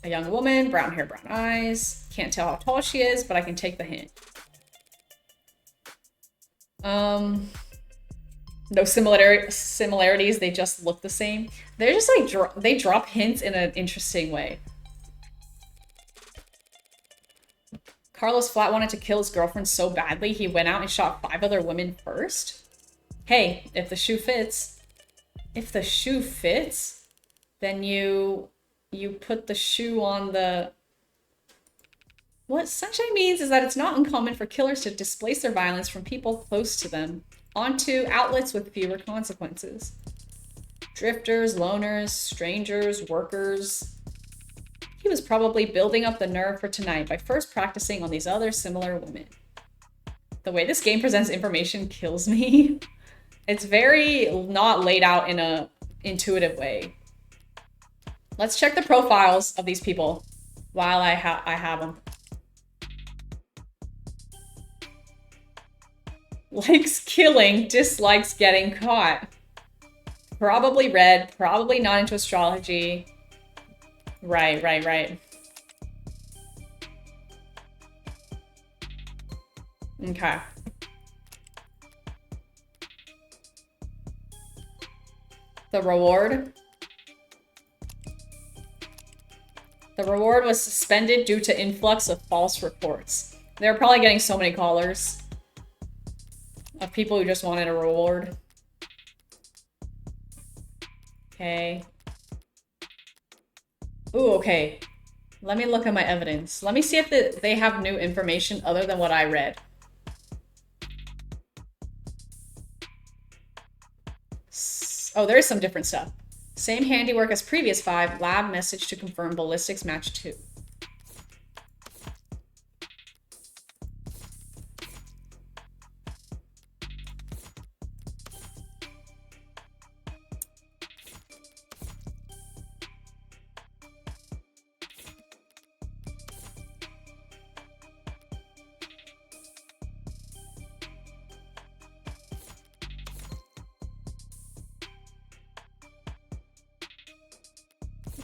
A young woman, brown hair, brown eyes. Can't tell how tall she is, but I can take the hint. No similarities, they just look the same. They're just like, they drop hints in an interesting way. Carlos Flat wanted to kill his girlfriend so badly, he went out and shot 5 other women first? Hey, if the shoe fits. If the shoe fits, then you put the shoe on the... What Sunshine means is that it's not uncommon for killers to displace their violence from people close to them onto outlets with fewer consequences. Drifters, loners, strangers, workers. He was probably building up the nerve for tonight by first practicing on these other similar women. The way this game presents information kills me. It's very not laid out in a intuitive way. Let's check the profiles of these people while I have them. Likes killing, dislikes getting caught. Probably red, probably not into astrology. Right. Okay. The reward. The reward was suspended due to influx of false reports. They're probably getting so many callers of people who just wanted a reward. Okay. Ooh, okay. Let me look at my evidence. Let me see if they have new information other than what I read. Oh, there is some different stuff. Same handiwork as previous 5. Lab message to confirm ballistics match 2.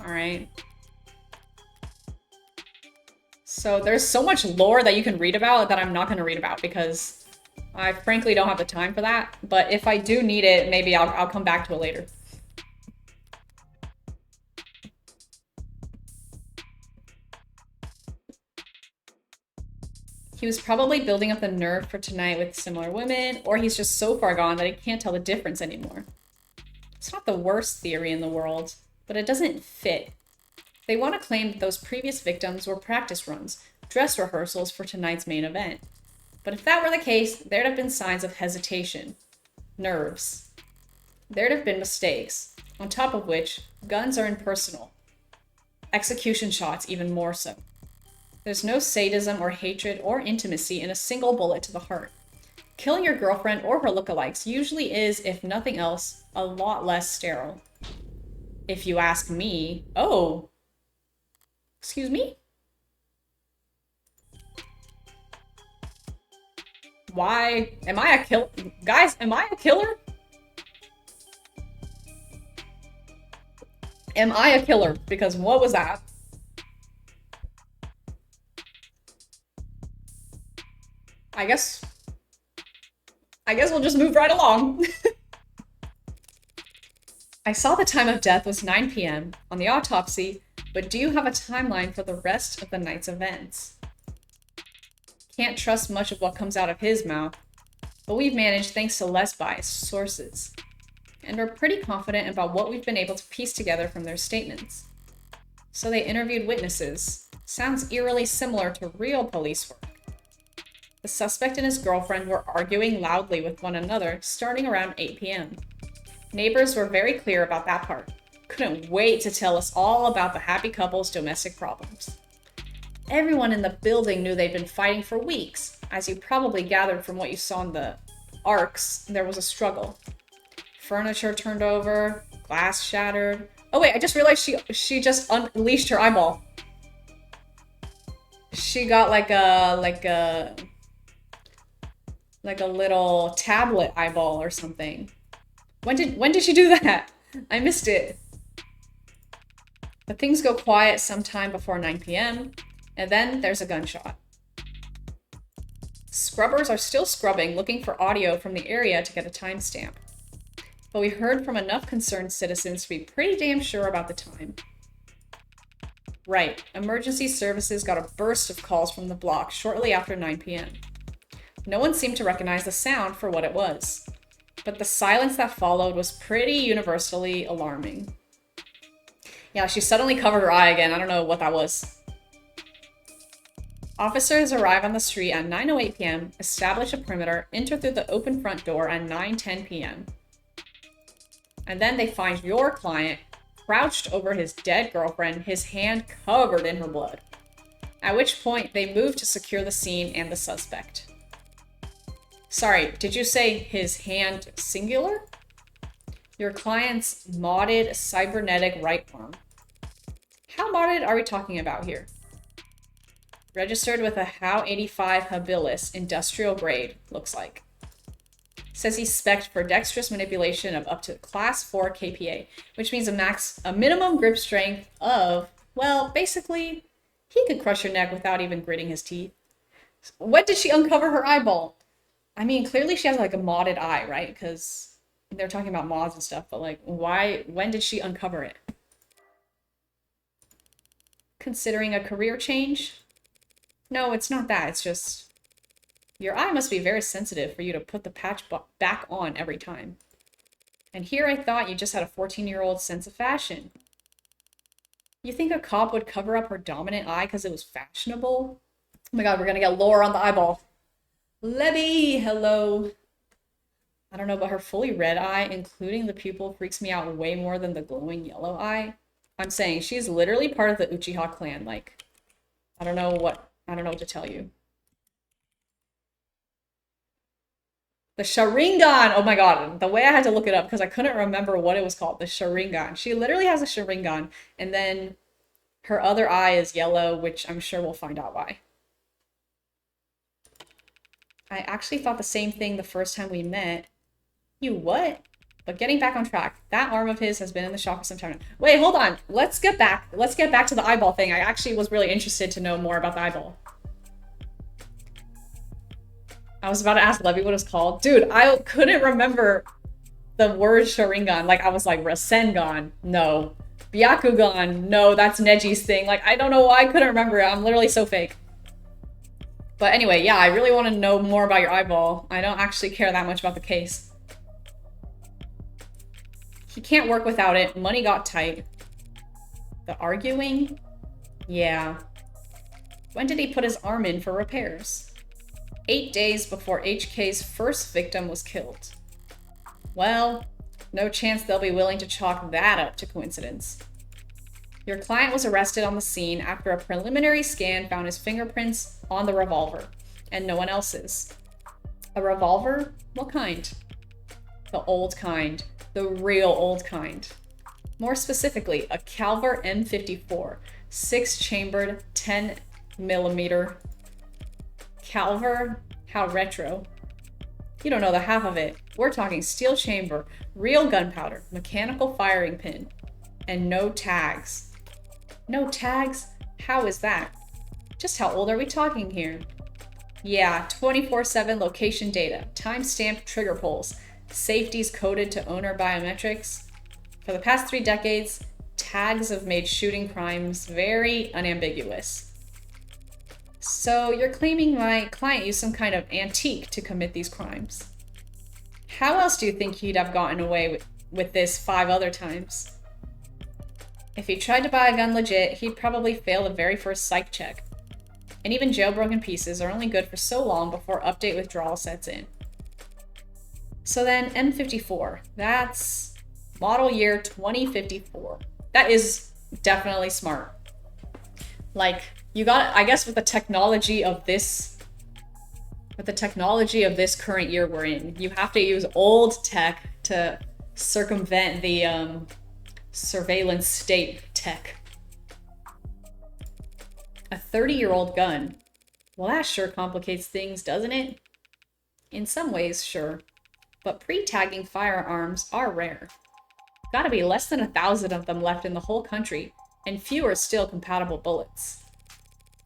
Alright. So there's so much lore that you can read about that I'm not going to read about because I frankly don't have the time for that. But if I do need it, maybe I'll come back to it later. He was probably building up the nerve for tonight with similar women, or he's just so far gone that he can't tell the difference anymore. It's not the worst theory in the world, but it doesn't fit. They want to claim that those previous victims were practice runs, dress rehearsals for tonight's main event. But if that were the case, there'd have been signs of hesitation, nerves. There'd have been mistakes, on top of which, guns are impersonal. Execution shots even more so. There's no sadism or hatred or intimacy in a single bullet to the heart. Killing your girlfriend or her lookalikes usually is, if nothing else, a lot less sterile. If you ask me... Oh! Excuse me? Why? Am I a killer? Guys, am I a killer? Am I a killer? Because what was that? I guess we'll just move right along. I saw the time of death was 9 p.m. on the autopsy, but do you have a timeline for the rest of the night's events? Can't trust much of what comes out of his mouth, but we've managed thanks to less biased sources, and are pretty confident about what we've been able to piece together from their statements. So they interviewed witnesses. Sounds eerily similar to real police work. The suspect and his girlfriend were arguing loudly with one another starting around 8 p.m. Neighbors were very clear about that part. Couldn't wait to tell us all about the happy couple's domestic problems. Everyone in the building knew they'd been fighting for weeks. As you probably gathered from what you saw in the arcs, there was a struggle. Furniture turned over, glass shattered. Oh wait, I just realized she just unleashed her eyeball. She got like a little tablet eyeball or something. When did she do that? I missed it. But things go quiet sometime before 9 p.m. and then there's a gunshot. Scrubbers are still scrubbing, looking for audio from the area to get a timestamp. but we heard from enough concerned citizens to be pretty damn sure about the time. Right, emergency services got a burst of calls from the block shortly after 9 p.m. No one seemed to recognize the sound for what it was, but the silence that followed was pretty universally alarming. Yeah, she suddenly covered her eye again. I don't know what that was. Officers arrive on the street at 9:08 p.m., establish a perimeter, enter through the open front door at 9:10 p.m. And then they find your client crouched over his dead girlfriend, his hand covered in her blood. At which point, they move to secure the scene and the suspect. Sorry, did you say his hand singular? Your client's modded cybernetic right arm. How modded are we talking about here? Registered with a HOW 85 habilis, industrial grade, looks like. Says he's spec'd for dexterous manipulation of up to class 4 kPa, which means a minimum grip strength of, well, basically, he could crush your neck without even gritting his teeth. When did she uncover her eyeball? I mean, clearly she has like a modded eye, right? Because they're talking about mods and stuff, but like, when did she uncover it? Considering a career change? No, it's not that. It's just, your eye must be very sensitive for you to put the patch back on every time. And here I thought you just had a 14-year-old sense of fashion. You think a cop would cover up her dominant eye because it was fashionable? Oh my god, we're gonna get lore on the eyeball. Lebby, hello. I don't know, but her fully red eye, including the pupil, freaks me out way more than the glowing yellow eye. I'm saying she's literally part of the Uchiha clan. Like, I don't know what to tell you. The Sharingan! Oh my god, the way I had to look it up because I couldn't remember what it was called. The Sharingan. She literally has a Sharingan, and then her other eye is yellow, which I'm sure we'll find out why. I actually thought the same thing the first time we met. You what? But getting back on track, that arm of his has been in the shop for some time now. Wait, hold on. Let's get back to the eyeball thing. I actually was really interested to know more about the eyeball. I was about to ask Levy what it was called. Dude, I couldn't remember the word Sharingan. Like, I was like, Rasengan. No. Byakugan. No, that's Neji's thing. Like, I don't know why I couldn't remember it. I'm literally so fake. But anyway, yeah, I really want to know more about your eyeball. I don't actually care that much about the case. He can't work without it. Money got tight. The arguing? Yeah. When did he put his arm in for repairs? 8 days before HK's first victim was killed. Well, no chance they'll be willing to chalk that up to coincidence. Your client was arrested on the scene after a preliminary scan found his fingerprints on the revolver, and no one else's. A revolver? What kind? The old kind. The real old kind. More specifically, a Calver M54, 6-chambered, 10mm. Calver? How retro. You don't know the half of it. We're talking steel chamber, real gunpowder, mechanical firing pin, and no tags. No tags? How is that? Just how old are we talking here? Yeah, 24/7 location data, time-stamped trigger pulls, safeties coded to owner biometrics. For the past 3 decades, tags have made shooting crimes very unambiguous. So you're claiming my client used some kind of antique to commit these crimes. How else do you think he'd have gotten away with this 5 other times? If he tried to buy a gun legit, he'd probably fail the very first psych check. And even jailbroken pieces are only good for so long before update withdrawal sets in. So then M54, that's model year 2054. That is definitely smart. Like, you got, I guess with the technology of this current year we're in, you have to use old tech to circumvent the surveillance state tech. A 30-year-old gun. Well, that sure complicates things, doesn't it? In some ways, sure. But pre-tagging firearms are rare. Gotta be less than 1,000 of them left in the whole country, and fewer still compatible bullets.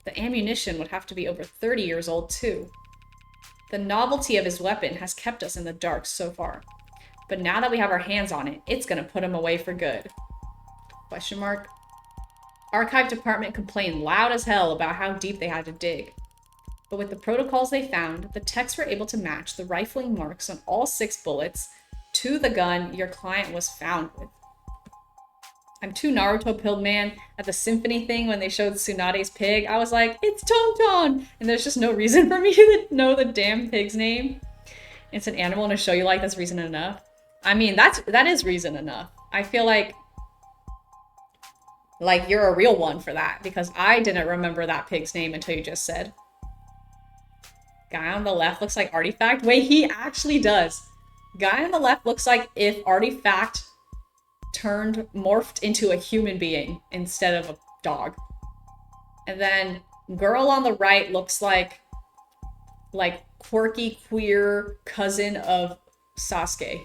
The ammunition would have to be over 30 years old, too. The novelty of his weapon has kept us in the dark so far. But now that we have our hands on it, it's gonna put him away for good. Question mark. Archive department complained loud as hell about how deep they had to dig. But with the protocols they found, the techs were able to match the rifling marks on all 6 bullets to the gun your client was found with. I'm too Naruto pilled, man. At the symphony thing when they showed Tsunade's pig, I was like, it's Tonton! And there's just no reason for me to know the damn pig's name. It's an animal in a show you like, that's reason enough. I mean, that is reason enough. I feel like you're a real one for that, because I didn't remember that pig's name until you just said. Guy on the left looks like Artifact. Wait, he actually does. Guy on the left looks like if Artifact morphed into a human being instead of a dog. And then girl on the right looks like quirky queer cousin of Sasuke.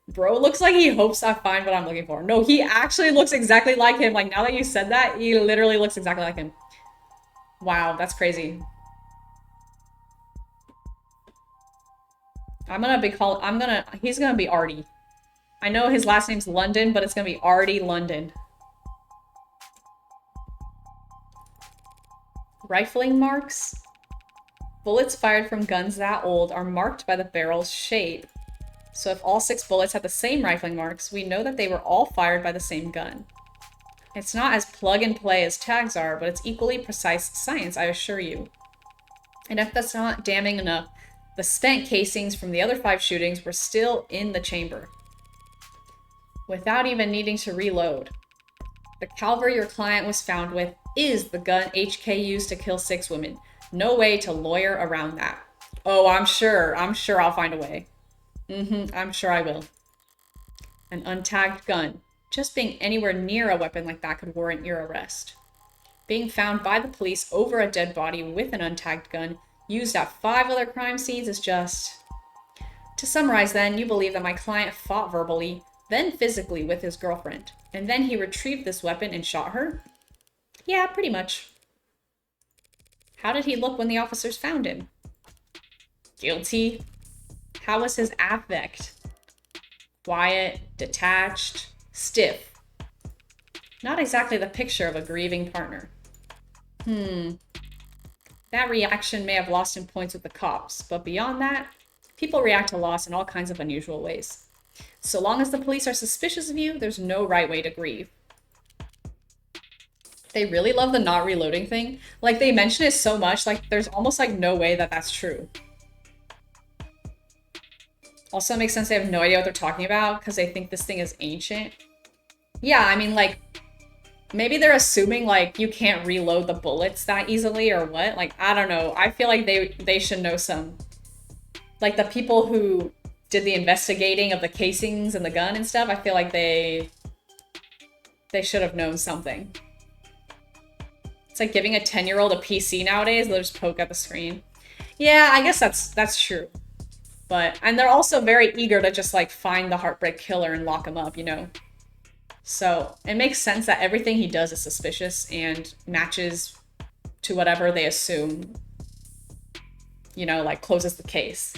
Bro looks like he hopes I find what I'm looking for. No, he actually looks exactly like him. Like, now that you said that, he literally looks exactly like him. Wow, that's crazy. He's gonna be Artie. I know his last name's London, but it's gonna be Artie London. Rifling marks? Bullets fired from guns that old are marked by the barrel's shape. So if all 6 bullets had the same rifling marks, we know that they were all fired by the same gun. It's not as plug and play as tags are, but it's equally precise science, I assure you. And if that's not damning enough, the spent casings from the other 5 shootings were still in the chamber, without even needing to reload. The caliber your client was found with is the gun HK used to kill 6 women. No way to lawyer around that. Oh, I'm sure I'll find a way. I'm sure I will. An untagged gun. Just being anywhere near a weapon like that could warrant your arrest. Being found by the police over a dead body with an untagged gun used at 5 other crime scenes is just... To summarize then, you believe that my client fought verbally, then physically with his girlfriend, and then he retrieved this weapon and shot her? Yeah, pretty much. How did he look when the officers found him? Guilty. How was his affect? Quiet, detached, stiff. Not exactly the picture of a grieving partner. That reaction may have lost him points with the cops, but beyond that, people react to loss in all kinds of unusual ways. So long as the police are suspicious of you, there's no right way to grieve. They really love the not reloading thing. Like, they mention it so much, like, there's almost, like, no way that that's true. Also, it makes sense they have no idea what they're talking about, because they think this thing is ancient. Yeah, I mean, like, maybe they're assuming, like, you can't reload the bullets that easily, or what? Like, I don't know. I feel like they should know some. Like, the people who did the investigating of the casings and the gun and stuff, I feel like they should have known something. It's like giving a 10-year-old a PC nowadays, they'll just poke at the screen. Yeah, I guess that's true. And they're also very eager to just, like, find the heartbreak killer and lock him up, you know? So it makes sense that everything he does is suspicious and matches to whatever they assume, you know, like, closes the case.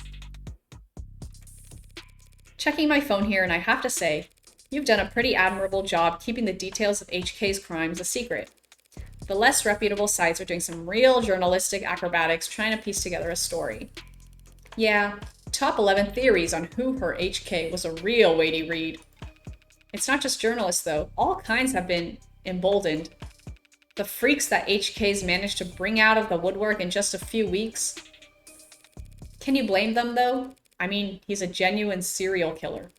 Checking my phone here, and I have to say, you've done a pretty admirable job keeping the details of HK's crimes a secret. The less reputable sites are doing some real journalistic acrobatics trying to piece together a story. Yeah, top 11 theories on who hurt HK was a real weighty read. It's not just journalists, though. All kinds have been emboldened. The freaks that HK's managed to bring out of the woodwork in just a few weeks. Can you blame them, though? I mean, he's a genuine serial killer.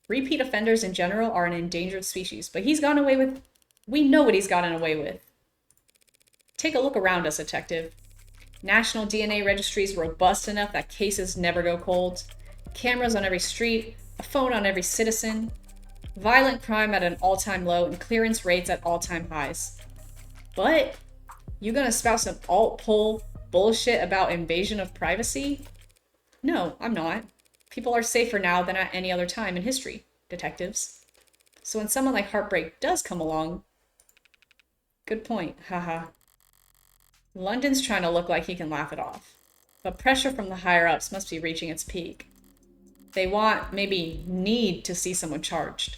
Repeat offenders in general are an endangered species, but he's gotten away with... We know what he's gotten away with. Take a look around us, detective. National DNA registry is robust enough that cases never go cold. Cameras on every street, a phone on every citizen. Violent crime at an all-time low and clearance rates at all-time highs. But you gonna spout some alt-pol bullshit about invasion of privacy? No, I'm not. People are safer now than at any other time in history, detectives. So when someone like Heartbreak does come along... Good point, haha. London's trying to look like he can laugh it off. but pressure from the higher-ups must be reaching its peak. They want, maybe need to see someone charged.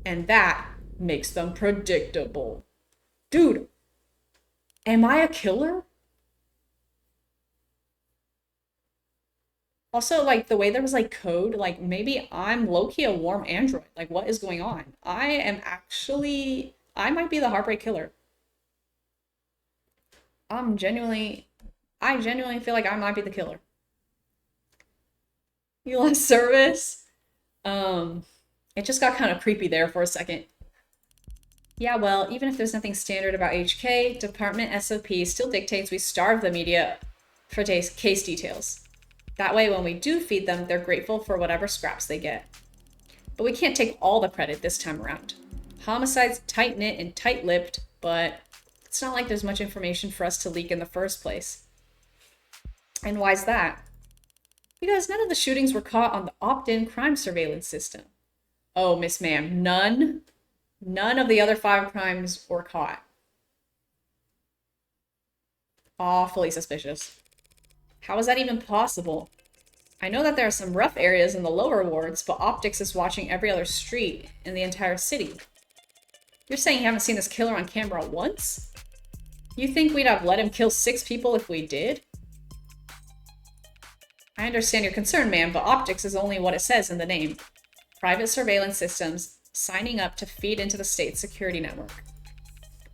And that makes them predictable. Dude, am I a killer? Also, like, the way there was, like, code, like, maybe I'm low-key a warm android. Like, what is going on? I might be the heartbreak killer. I genuinely feel like I might be the killer. You lost service? Um, it just got kind of creepy there for a second. Yeah, well, even if there's nothing standard about HK, department SOP still dictates we starve the media for case details. That way, when we do feed them, they're grateful for whatever scraps they get. But we can't take all the credit this time around. Homicide's tight-knit and tight-lipped, but it's not like there's much information for us to leak in the first place. And why's that? Because none of the shootings were caught on the opt-in crime surveillance system. Oh, Miss Ma'am, none? None of the other 5 crimes were caught. Awfully suspicious. How is that even possible? I know that there are some rough areas in the lower wards, but optics is watching every other street in the entire city. You're saying you haven't seen this killer on camera once? You think we'd have let him kill 6 people if we did? I understand your concern, ma'am, but optics is only what it says in the name. Private surveillance systems signing up to feed into the state's security network.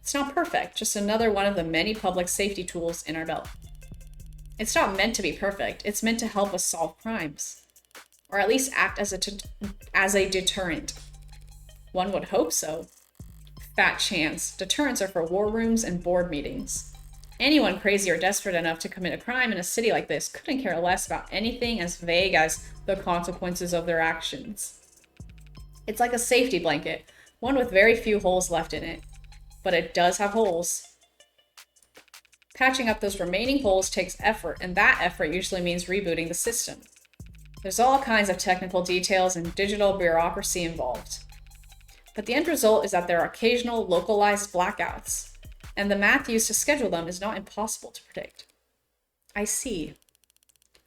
It's not perfect, just another one of the many public safety tools in our belt. It's not meant to be perfect, it's meant to help us solve crimes. Or at least act as a deterrent. One would hope so. Fat chance. Deterrents are for war rooms and board meetings. Anyone crazy or desperate enough to commit a crime in a city like this couldn't care less about anything as vague as the consequences of their actions. It's like a safety blanket, one with very few holes left in it. But it does have holes. Patching up those remaining holes takes effort, and that effort usually means rebooting the system. There's all kinds of technical details and digital bureaucracy involved. But the end result is that there are occasional localized blackouts, and the math used to schedule them is not impossible to predict. I see.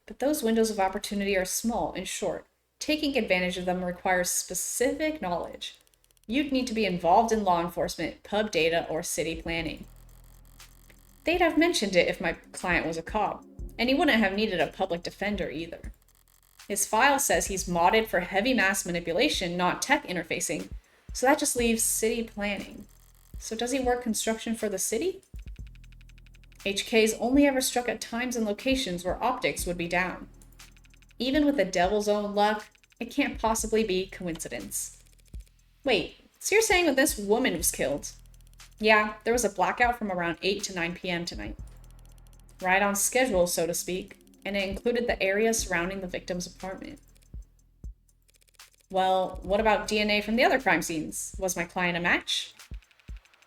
But those windows of opportunity are small and short. Taking advantage of them requires specific knowledge. You'd need to be involved in law enforcement, pub data, or city planning. They'd have mentioned it if my client was a cop, and he wouldn't have needed a public defender either. His file says he's modded for heavy mass manipulation, not tech interfacing, so that just leaves city planning. So does he work construction for the city? HK's only ever struck at times and locations where optics would be down. Even with the devil's own luck, it can't possibly be coincidence. Wait, so you're saying that this woman was killed? Yeah, there was a blackout from around 8 to 9 p.m. tonight. Right on schedule, so to speak, and it included the area surrounding the victim's apartment. Well, what about DNA from the other crime scenes? Was my client a match?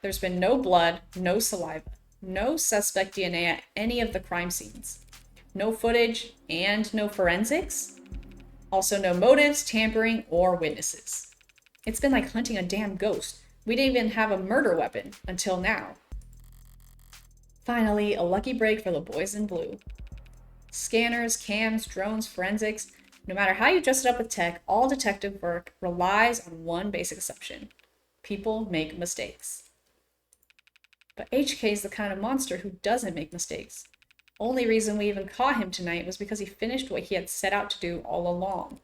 There's been no blood, no saliva, no suspect DNA at any of the crime scenes. No footage and no forensics. Also no motives, tampering, or witnesses. It's been like hunting a damn ghost. We didn't even have a murder weapon until now. Finally, a lucky break for the boys in blue. Scanners, cams, drones, forensics. No matter how you dress it up with tech, all detective work relies on one basic assumption. People make mistakes. But HK is the kind of monster who doesn't make mistakes. Only reason we even caught him tonight was because he finished what he had set out to do all along.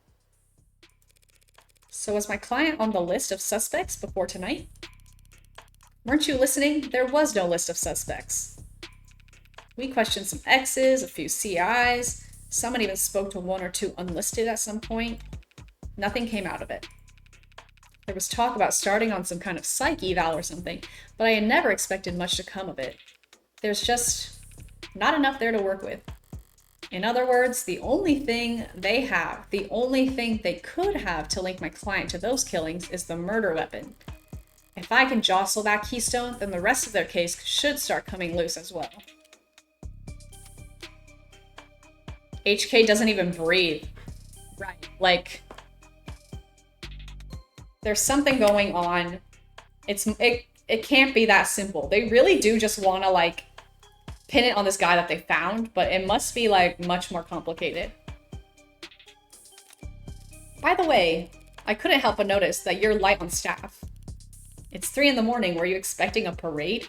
So was my client on the list of suspects before tonight? Weren't you listening? There was no list of suspects. We questioned some X's, a few CIs. Someone even spoke to 1 or 2 unlisted at some point. Nothing came out of it. There was talk about starting on some kind of psych eval or something, but I had never expected much to come of it. There's just not enough there to work with. In other words, the only thing they have, the only thing they could have to link my client to those killings is the murder weapon. If I can jostle that keystone, then the rest of their case should start coming loose as well. HK doesn't even breathe. Right. Like, there's something going on. It can't be that simple. They really do just want to, like, pin it on this guy that they found, but it must be like much more complicated. By the way, I couldn't help but notice that you're light on staff. It's 3 in the morning. Were you expecting a parade?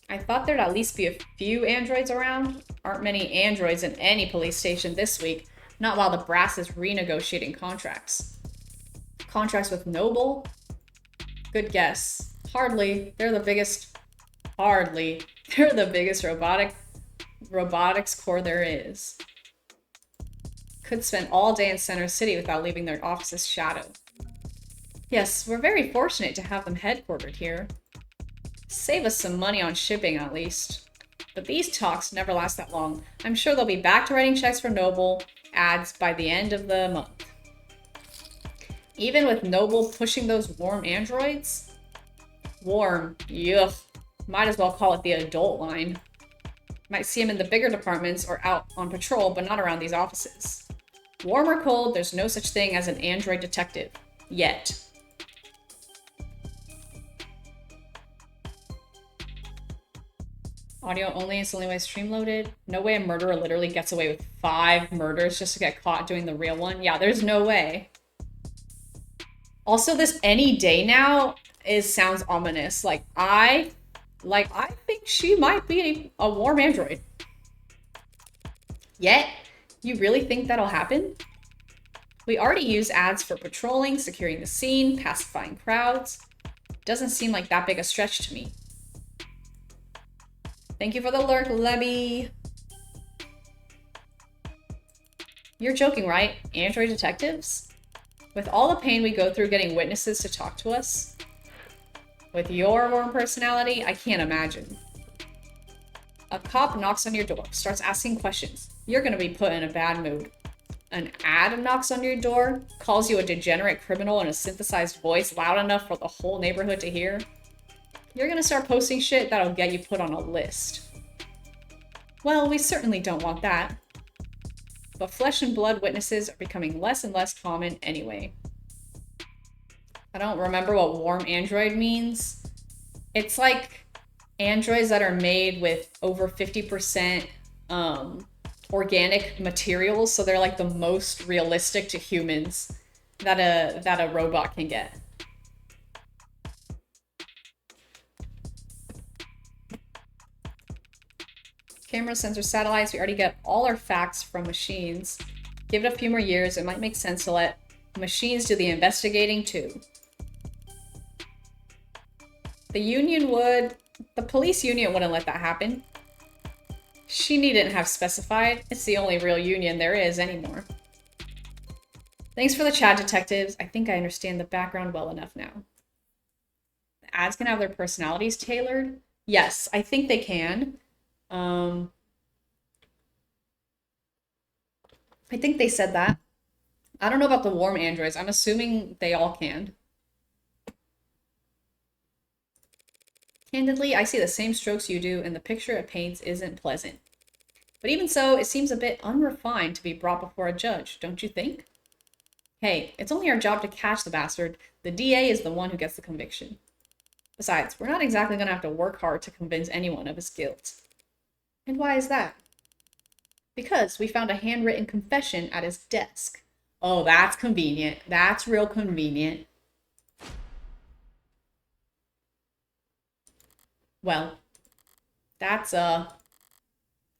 I thought there'd at least be a few androids around. Aren't many androids in any police station this week, not while the brass is renegotiating contracts. Contracts with Noble? Good guess. Hardly. They're the biggest robotics core there is. Could spend all day in Center City without leaving their office's shadow. Yes, we're very fortunate to have them headquartered here. Save us some money on shipping, at least. But these talks never last that long. I'm sure they'll be back to writing checks for Noble ads by the end of the month. Even with Noble pushing those warm androids? Warm. Yuck. Might as well call it the adult line. Might see him in the bigger departments or out on patrol, but not around these offices. Warm or cold, there's no such thing as an android detective. Yet. Audio only, it's the only way stream loaded. No way a murderer literally gets away with 5 murders just to get caught doing the real one. Yeah, there's no way. Also, this any day now sounds ominous. Like I think she might be a warm android. Yet, you really think that'll happen? We already use ads for patrolling, securing the scene, pacifying crowds. Doesn't seem like that big a stretch to me. Thank you for the lurk, Lebby. You're joking, right? Android detectives? With all the pain we go through getting witnesses to talk to us? With your warm personality, I can't imagine. A cop knocks on your door, starts asking questions. You're gonna be put in a bad mood. An ad knocks on your door, calls you a degenerate criminal in a synthesized voice loud enough for the whole neighborhood to hear. You're gonna start posting shit that'll get you put on a list. Well, we certainly don't want that. But flesh and blood witnesses are becoming less and less common anyway. I don't remember what warm android means. It's like androids that are made with over 50% organic materials, so they're like the most realistic to humans that a robot can get. Camera, sensor, satellites, we already get all our facts from machines. Give it a few more years, it might make sense to let machines do the investigating too. The police union wouldn't let that happen. She needn't have specified. It's the only real union there is anymore. Thanks for the chat, detectives. I think I understand the background well enough now. The ads can have their personalities tailored? Yes, I think they can. I think they said that. I don't know about the warm androids. I'm assuming they all can. Candidly, I see the same strokes you do, and the picture it paints isn't pleasant. But even so, it seems a bit unrefined to be brought before a judge, don't you think? Hey, it's only our job to catch the bastard. The DA is the one who gets the conviction. Besides, we're not exactly going to have to work hard to convince anyone of his guilt. And why is that? Because we found a handwritten confession at his desk. Oh, that's convenient. That's real convenient. Well, that's,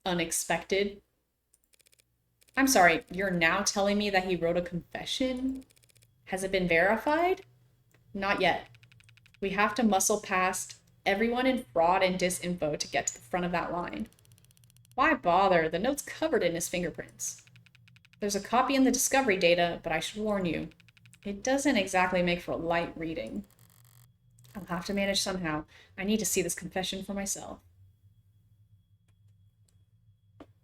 unexpected. I'm sorry, you're now telling me that he wrote a confession? Has it been verified? Not yet. We have to muscle past everyone in fraud and disinfo to get to the front of that line. Why bother? The note's covered in his fingerprints. There's a copy in the discovery data, but I should warn you, it doesn't exactly make for light reading. I'll have to manage somehow. I need to see this confession for myself.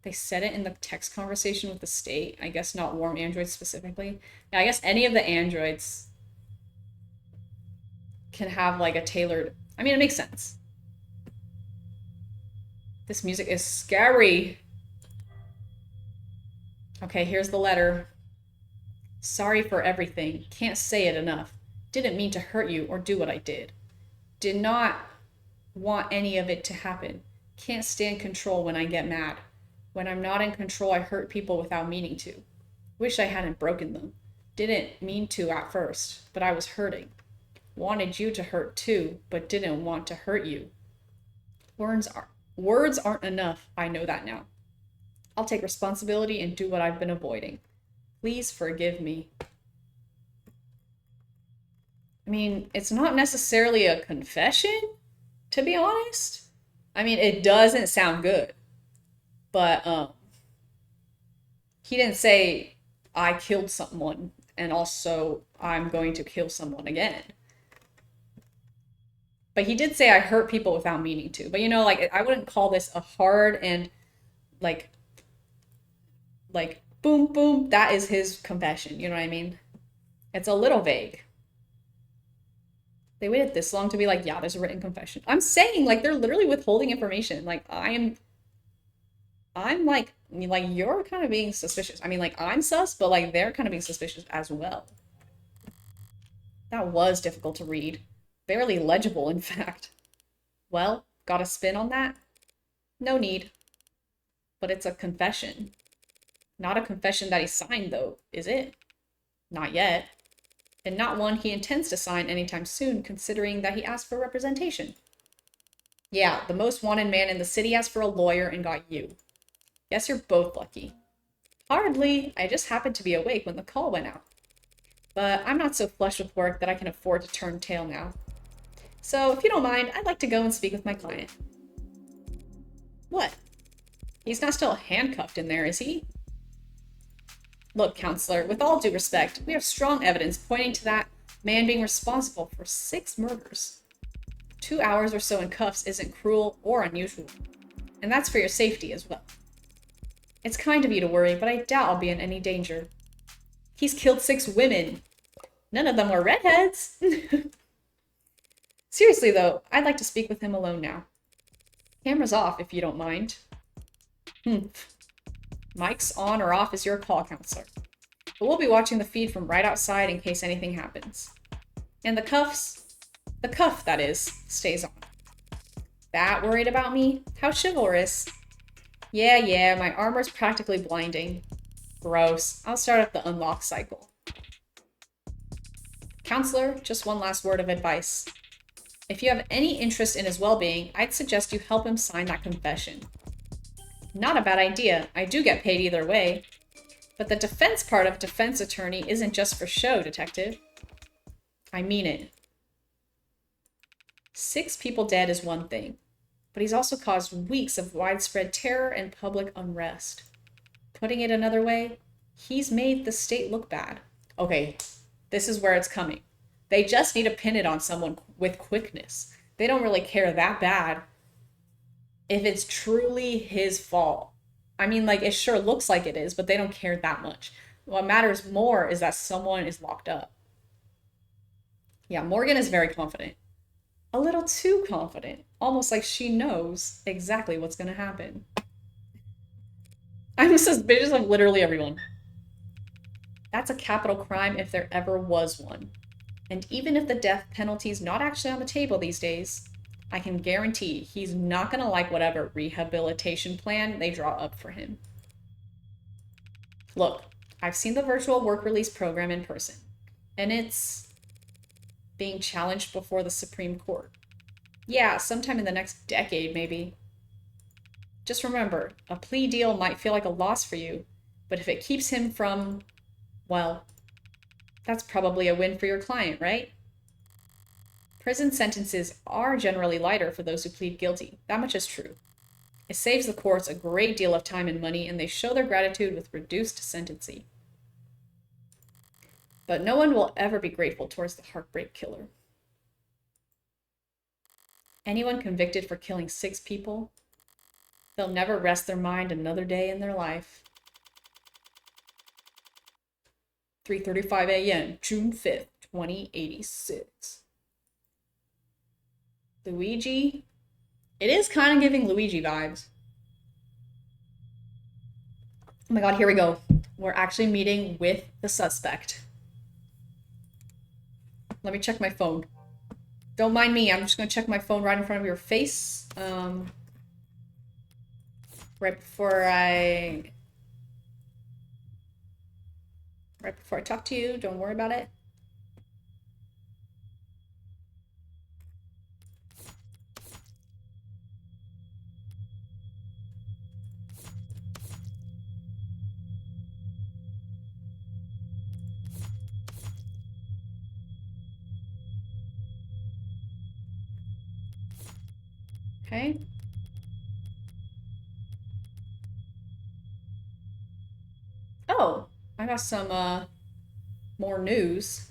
They said it in the text conversation with the state. I guess not warm androids specifically. Yeah, I guess any of the androids can have like a tailored... I mean, it makes sense. This music is scary. Okay, here's the letter. Sorry for everything. Can't say it enough. Didn't mean to hurt you or do what I did. Did not want any of it to happen. Can't stand control when I get mad. When I'm not in control, I hurt people without meaning to. Wish I hadn't broken them. Didn't mean to at first, but I was hurting. Wanted you to hurt too, but didn't want to hurt you. Words aren't enough. I know that now. I'll take responsibility and do what I've been avoiding. Please forgive me. I mean, it's not necessarily a confession, to be honest. I mean, it doesn't sound good. But he didn't say I killed someone and also I'm going to kill someone again. But he did say I hurt people without meaning to. But you know, like I wouldn't call this a hard and like boom boom, that is his confession, you know what I mean? It's a little vague. They waited this long to be like, yeah, there's a written confession. I'm saying like they're literally withholding information. Like I'm like you're kind of being suspicious. I mean, like I'm sus, but like they're kind of being suspicious as well. That was difficult to read. Barely legible, in fact. Well, got a spin on that? No need. But it's a confession. Not a confession that he signed, though, is it? Not yet. And not one he intends to sign anytime soon, considering that he asked for representation. Yeah, the most wanted man in the city asked for a lawyer and got you. Guess you're both lucky. Hardly. I just happened to be awake when the call went out. But I'm not so flush with work that I can afford to turn tail now. So, if you don't mind, I'd like to go and speak with my client. What? He's not still handcuffed in there, is he? Look, counselor, with all due respect, we have strong evidence pointing to that man being responsible for 6 murders. 2 hours or so in cuffs isn't cruel or unusual. And that's for your safety as well. It's kind of you to worry, but I doubt I'll be in any danger. He's killed 6 women. None of them were redheads. Seriously, though, I'd like to speak with him alone now. Camera's off, if you don't mind. Mic's on or off is your call, counselor. But we'll be watching the feed from right outside in case anything happens. And the cuff, that is, stays on. That worried about me? How chivalrous. Yeah, my armor's practically blinding. Gross. I'll start up the unlock cycle. Counselor, just one last word of advice. If you have any interest in his well-being, I'd suggest you help him sign that confession. Not a bad idea. I do get paid either way. But the defense part of defense attorney isn't just for show, detective. I mean it. 6 people dead is one thing, but he's also caused weeks of widespread terror and public unrest. Putting it another way, he's made the state look bad. Okay, this is where it's coming. They just need to pin it on someone with quickness. They don't really care that bad if it's truly his fault. I mean, like, it sure looks like it is, but they don't care that much. What matters more is that someone is locked up. Yeah, Morgan is very confident. A little too confident. Almost like she knows exactly what's going to happen. I'm suspicious of literally everyone. That's a capital crime if there ever was one. And even if the death penalty's not actually on the table these days, I can guarantee he's not going to like whatever rehabilitation plan they draw up for him. Look, I've seen the virtual work release program in person, and it's being challenged before the Supreme Court. Yeah, sometime in the next decade, maybe. Just remember, a plea deal might feel like a loss for you, but if it keeps him from, well, that's probably a win for your client, right? Prison sentences are generally lighter for those who plead guilty. That much is true. It saves the courts a great deal of time and money, and they show their gratitude with reduced sentencing. But no one will ever be grateful towards the heartbreak killer. Anyone convicted for killing 6 people, they'll never rest their mind another day in their life. 3:35 a.m., June 5th, 2086. Luigi? It is kind of giving Luigi vibes. Oh my god, here we go. We're actually meeting with the suspect. Let me check my phone. Don't mind me, I'm just gonna check my phone right in front of your face. Right before I talk to you, don't worry about it. Okay. Oh, I got some more news.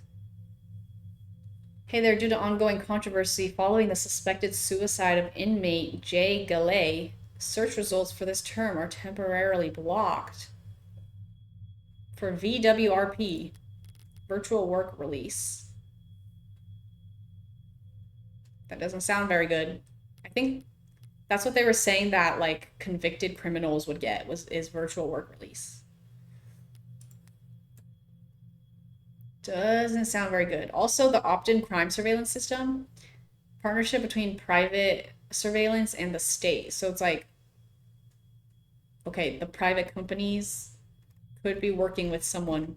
Hey there, due to ongoing controversy following the suspected suicide of inmate Jay Gallet, search results for this term are temporarily blocked for VWRP, virtual work release. That doesn't sound very good. I think that's what they were saying that like convicted criminals would get is virtual work release. Doesn't sound very good. Also, the opt-in crime surveillance system, partnership between private surveillance and the state. So it's like, okay, the private companies could be working with someone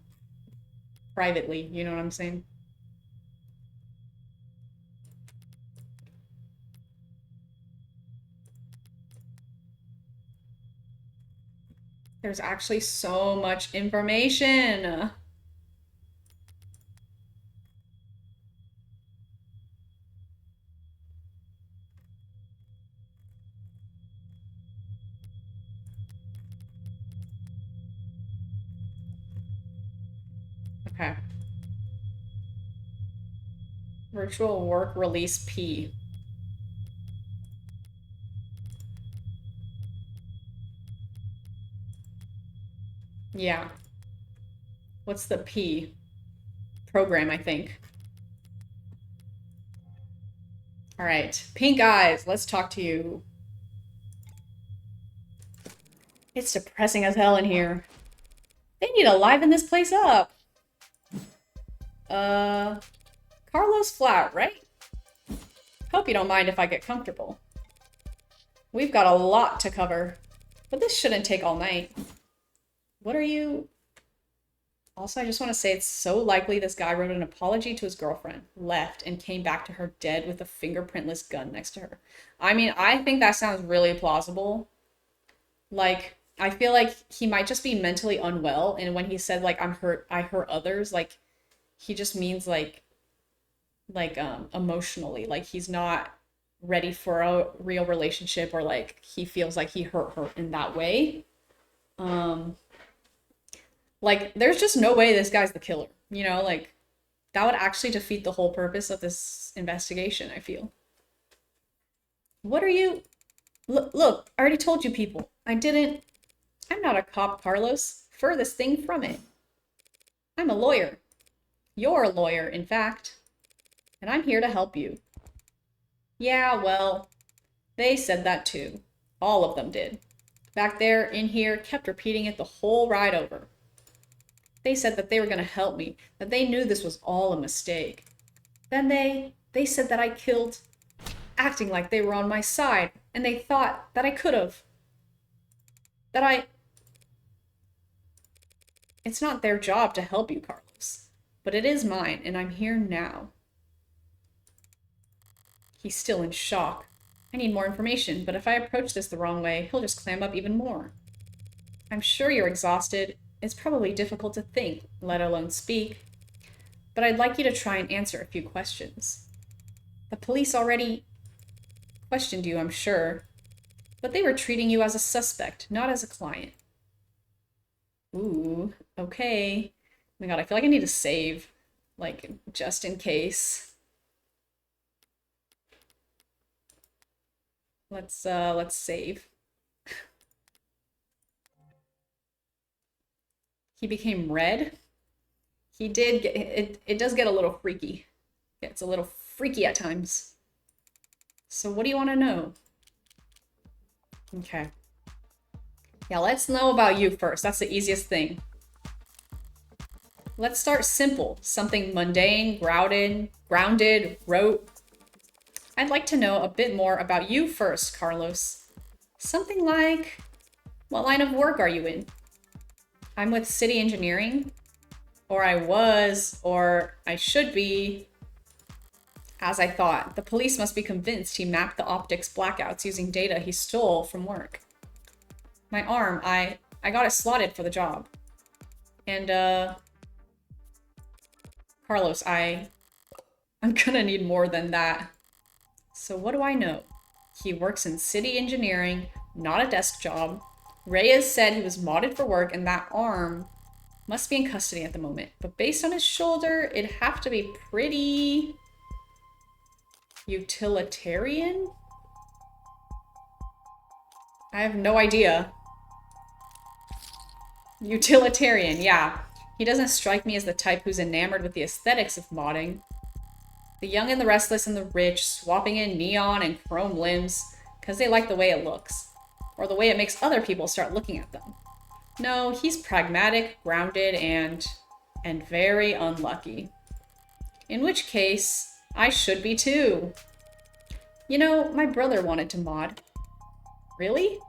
privately. You know what I'm saying? There's actually so much information. Okay. Virtual work release P. Yeah. What's the P? Program, I think. All right. Pink eyes, let's talk to you. It's depressing as hell in here. They need to liven this place up. Uh, Carlos flat, right? Hope you don't mind if I get comfortable. We've got a lot to cover, but this shouldn't take all night. What are you... Also, I just want to say it's so likely this guy wrote an apology to his girlfriend, left, and came back to her dead with a fingerprintless gun next to her. I mean, I think that sounds really plausible. Like, I feel like he might just be mentally unwell, and when he said, like, I'm hurt, I hurt others, like, he just means, emotionally. Like, he's not ready for a real relationship, or, like, he feels like he hurt her in that way. Um... Like, there's just no way this guy's the killer, you know? Like, that would actually defeat the whole purpose of this investigation, I feel. What are you... Look, I already told you people. I'm not a cop, Carlos. Furthest thing from it. I'm a lawyer. You're a lawyer, in fact. And I'm here to help you. Yeah, well, they said that too. All of them did. Back there, in here, kept repeating it the whole ride over. They said that they were going to help me, that they knew this was all a mistake. Then they said that I killed, acting like they were on my side, and they thought that I could have. It's not their job to help you, Carlos, but it is mine, and I'm here now. He's still in shock. I need more information, but if I approach this the wrong way, he'll just clam up even more. I'm sure you're exhausted. It's probably difficult to think, let alone speak, but I'd like you to try and answer a few questions. The police already questioned you, I'm sure, but they were treating you as a suspect, not as a client. Ooh, okay. Oh my god, I feel like I need to save, like, just in case. Let's save. He became red. He did get it does get a little freaky. It's a little freaky at times. So what do you want to know? Okay. Yeah, let's know about you first. That's the easiest thing. Let's start simple. Something mundane, grounded, rote. I'd like to know a bit more about you first, Carlos. Something like, What line of work are you in? I'm with city engineering. Or I was, or I should be. As I thought, the police must be convinced he mapped the optics blackouts using data he stole from work. My arm, I got it slotted for the job. And, Carlos, I'm gonna need more than that. So what do I know? He works in city engineering, not a desk job. Reyes said he was modded for work, and that arm must be in custody at the moment. But based on his shoulder, it'd have to be pretty utilitarian? I have no idea. Utilitarian, yeah. He doesn't strike me as the type who's enamored with the aesthetics of modding. The young and the restless and the rich, swapping in neon and chrome limbs, because they like the way it looks. Or the way it makes other people start looking at them. No, he's pragmatic, grounded, and very unlucky. In which case, I should be too. You know, my brother wanted to mod. Really?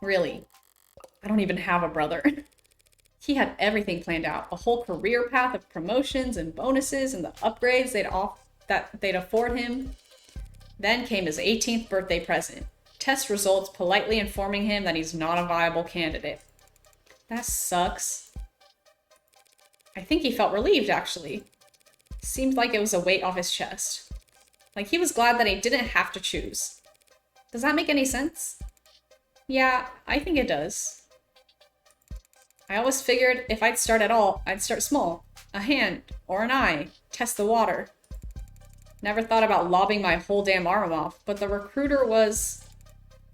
Really. I don't even have a brother. He had everything planned out. A whole career path of promotions and bonuses and the upgrades they'd afford him. Then came his 18th birthday present. Test results politely informing him that he's not a viable candidate. That sucks. I think he felt relieved, actually. Seemed like it was a weight off his chest. Like he was glad that he didn't have to choose. Does that make any sense? Yeah, I think it does. I always figured if I'd start at all, I'd start small. A hand or an eye. Test the water. Never thought about lobbing my whole damn arm off, but the recruiter was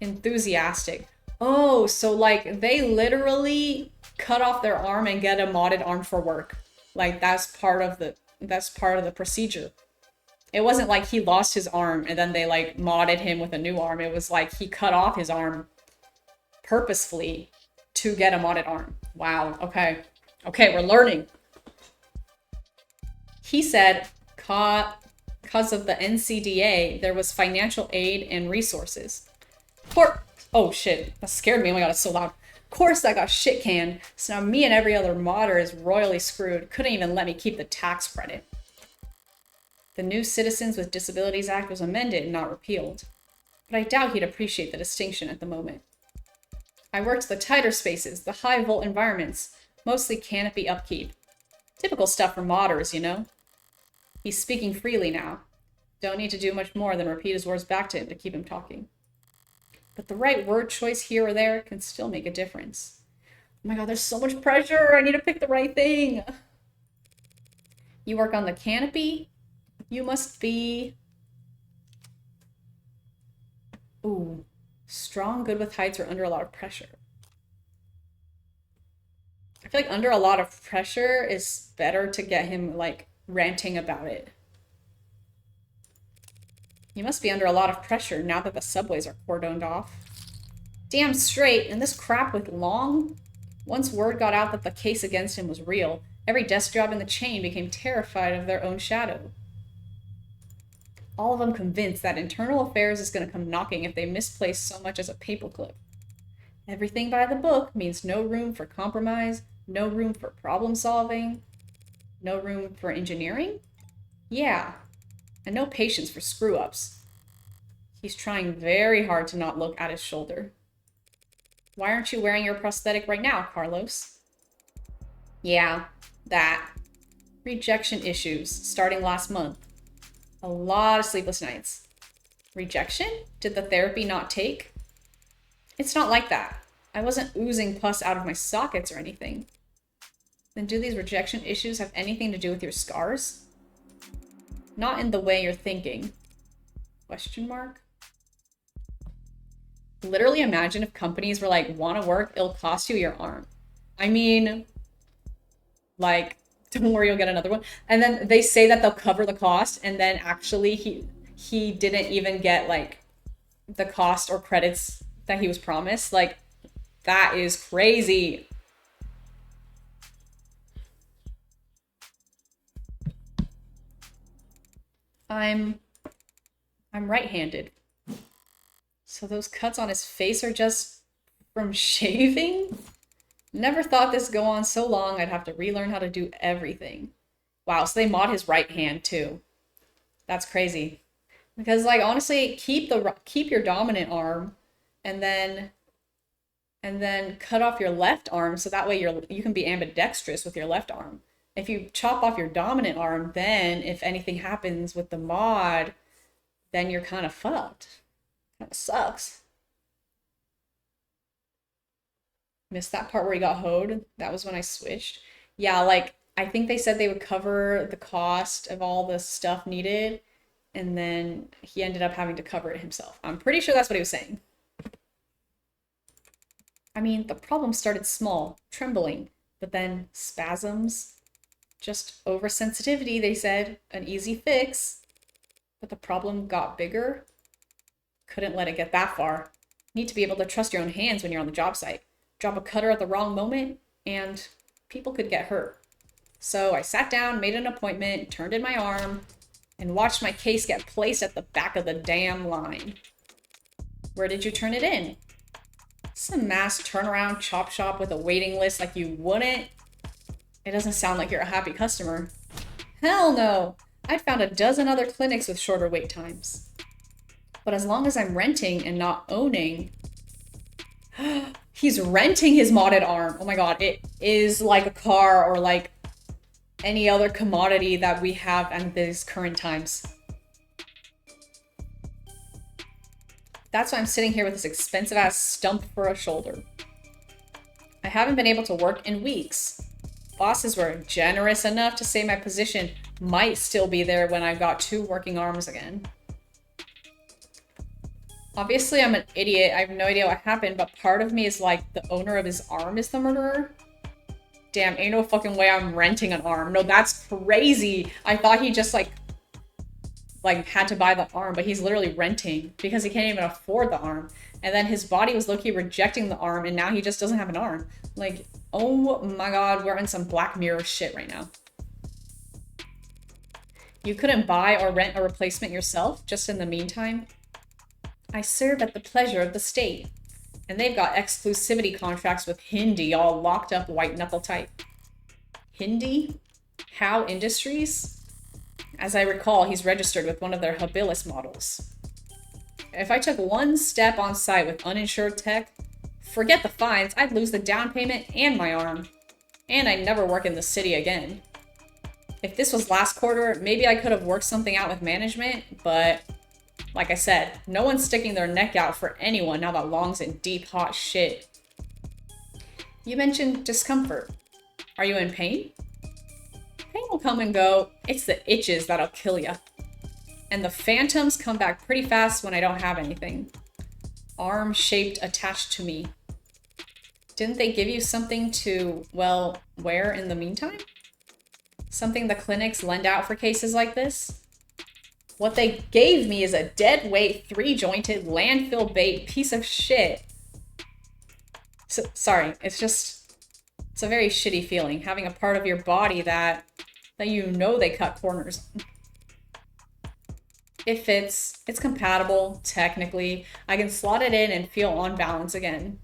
enthusiastic. Oh, so like they literally cut off their arm and get a modded arm for work. Like that's part of the procedure. It wasn't like he lost his arm and then they like modded him with a new arm. It was like he cut off his arm purposefully to get a modded arm. Wow, okay. Okay, we're learning. He said, because of the NCDA, there was financial aid and resources. Oh shit, that scared me. Oh my god, it's so loud. Of course I got shit canned, so now me and every other modder is royally screwed. Couldn't even let me keep the tax credit. The new Citizens with Disabilities Act was amended, not repealed. But I doubt he'd appreciate the distinction at the moment. I worked the tighter spaces, the high-volt environments, mostly canopy upkeep. Typical stuff for modders, you know? He's speaking freely now. Don't need to do much more than repeat his words back to him to keep him talking. But the right word choice here or there can still make a difference. Oh my god, there's so much pressure! I need to pick the right thing! You work on the canopy? You must be... Ooh. Strong, good with heights, or under a lot of pressure. I feel like under a lot of pressure is better to get him, like, ranting about it. You must be under a lot of pressure now that the subways are cordoned off. Damn straight, and this crap with Long? Once word got out that the case against him was real, every desk job in the chain became terrified of their own shadow. All of them convinced that internal affairs is going to come knocking if they misplace so much as a paperclip. Everything by the book means no room for compromise, no room for problem solving, no room for engineering? Yeah, and no patience for screw-ups. He's trying very hard to not look at his shoulder. Why aren't you wearing your prosthetic right now, Carlos? Yeah, that. Rejection issues, starting last month. A lot of sleepless nights. Rejection? Did the therapy not take? It's not like that. I wasn't oozing pus out of my sockets or anything. Then do these rejection issues have anything to do with your scars? Not in the way you're thinking. Question mark? Literally imagine if companies were like, want to work, it'll cost you your arm. I mean, like, don't worry, you'll get another one. And then they say that they'll cover the cost, and then actually he didn't even get like the cost or credits that he was promised. Like, that is crazy. I'm right-handed. So those cuts on his face are just From shaving? Never thought this go on so long I'd have to relearn how to do everything. Wow, so they mod his right hand too. That's crazy. Because like honestly, keep your dominant arm and then cut off your left arm so that way you can be ambidextrous with your left arm. If you chop off your dominant arm, then if anything happens with the mod, then you're kind of fucked. Kind of sucks. Missed that part where he got hoed. That was when I switched. Yeah, like I think they said they would cover the cost of all the stuff needed, and then he ended up having to cover it himself. I'm pretty sure that's what he was saying. I mean, the problem started small, trembling, but then spasms. Just oversensitivity, they said. An easy fix. But the problem got bigger. Couldn't let it get that far. Need to be able to trust your own hands when you're on the job site. Drop a cutter at the wrong moment, and people could get hurt. So I sat down, made an appointment, turned in my arm, and watched my case get placed at the back of the damn line. Where did you turn it in? Some mass turnaround chop shop with a waiting list like you wouldn't. It doesn't sound like you're a happy customer. Hell no! I'd found a dozen other clinics with shorter wait times. But as long as I'm renting and not owning... He's renting his modded arm. Oh my god, it is like a car or like any other commodity that we have in these current times. That's why I'm sitting here with this expensive ass stump for a shoulder. I haven't been able to work in weeks. Bosses were generous enough to say my position might still be there when I've got 2 working arms again. Obviously, I'm an idiot. I have no idea what happened, but part of me is like, the owner of his arm is the murderer? Damn, ain't no fucking way I'm renting an arm. No, that's crazy. I thought he just like had to buy the arm, but he's literally renting because he can't even afford the arm. And then his body was low-key rejecting the arm, and now he just doesn't have an arm. Like, oh my god, we're in some Black Mirror shit right now. You couldn't buy or rent a replacement yourself, just in the meantime? I serve at the pleasure of the state. And they've got exclusivity contracts with Hindi all locked up white knuckle tight. Hindi? How Industries? As I recall, he's registered with one of their Habilis models. If I took one step on site with uninsured tech, forget the fines, I'd lose the down payment and my arm. And I'd never work in the city again. If this was last quarter, maybe I could have worked something out with management, but like I said, no one's sticking their neck out for anyone now that Long's in deep hot shit. You mentioned discomfort. Are you in pain? Pain will come and go. It's the itches that'll kill ya. And the phantoms come back pretty fast when I don't have anything. Arm shaped attached to me. Didn't they give you something to, well, wear in the meantime? Something the clinics lend out for cases like this? What they gave me is a dead weight, 3-jointed, landfill bait piece of shit. So, sorry, it's a very shitty feeling, having a part of your body that you know they cut corners. It fits, it's compatible, technically. I can slot it in and feel on balance again.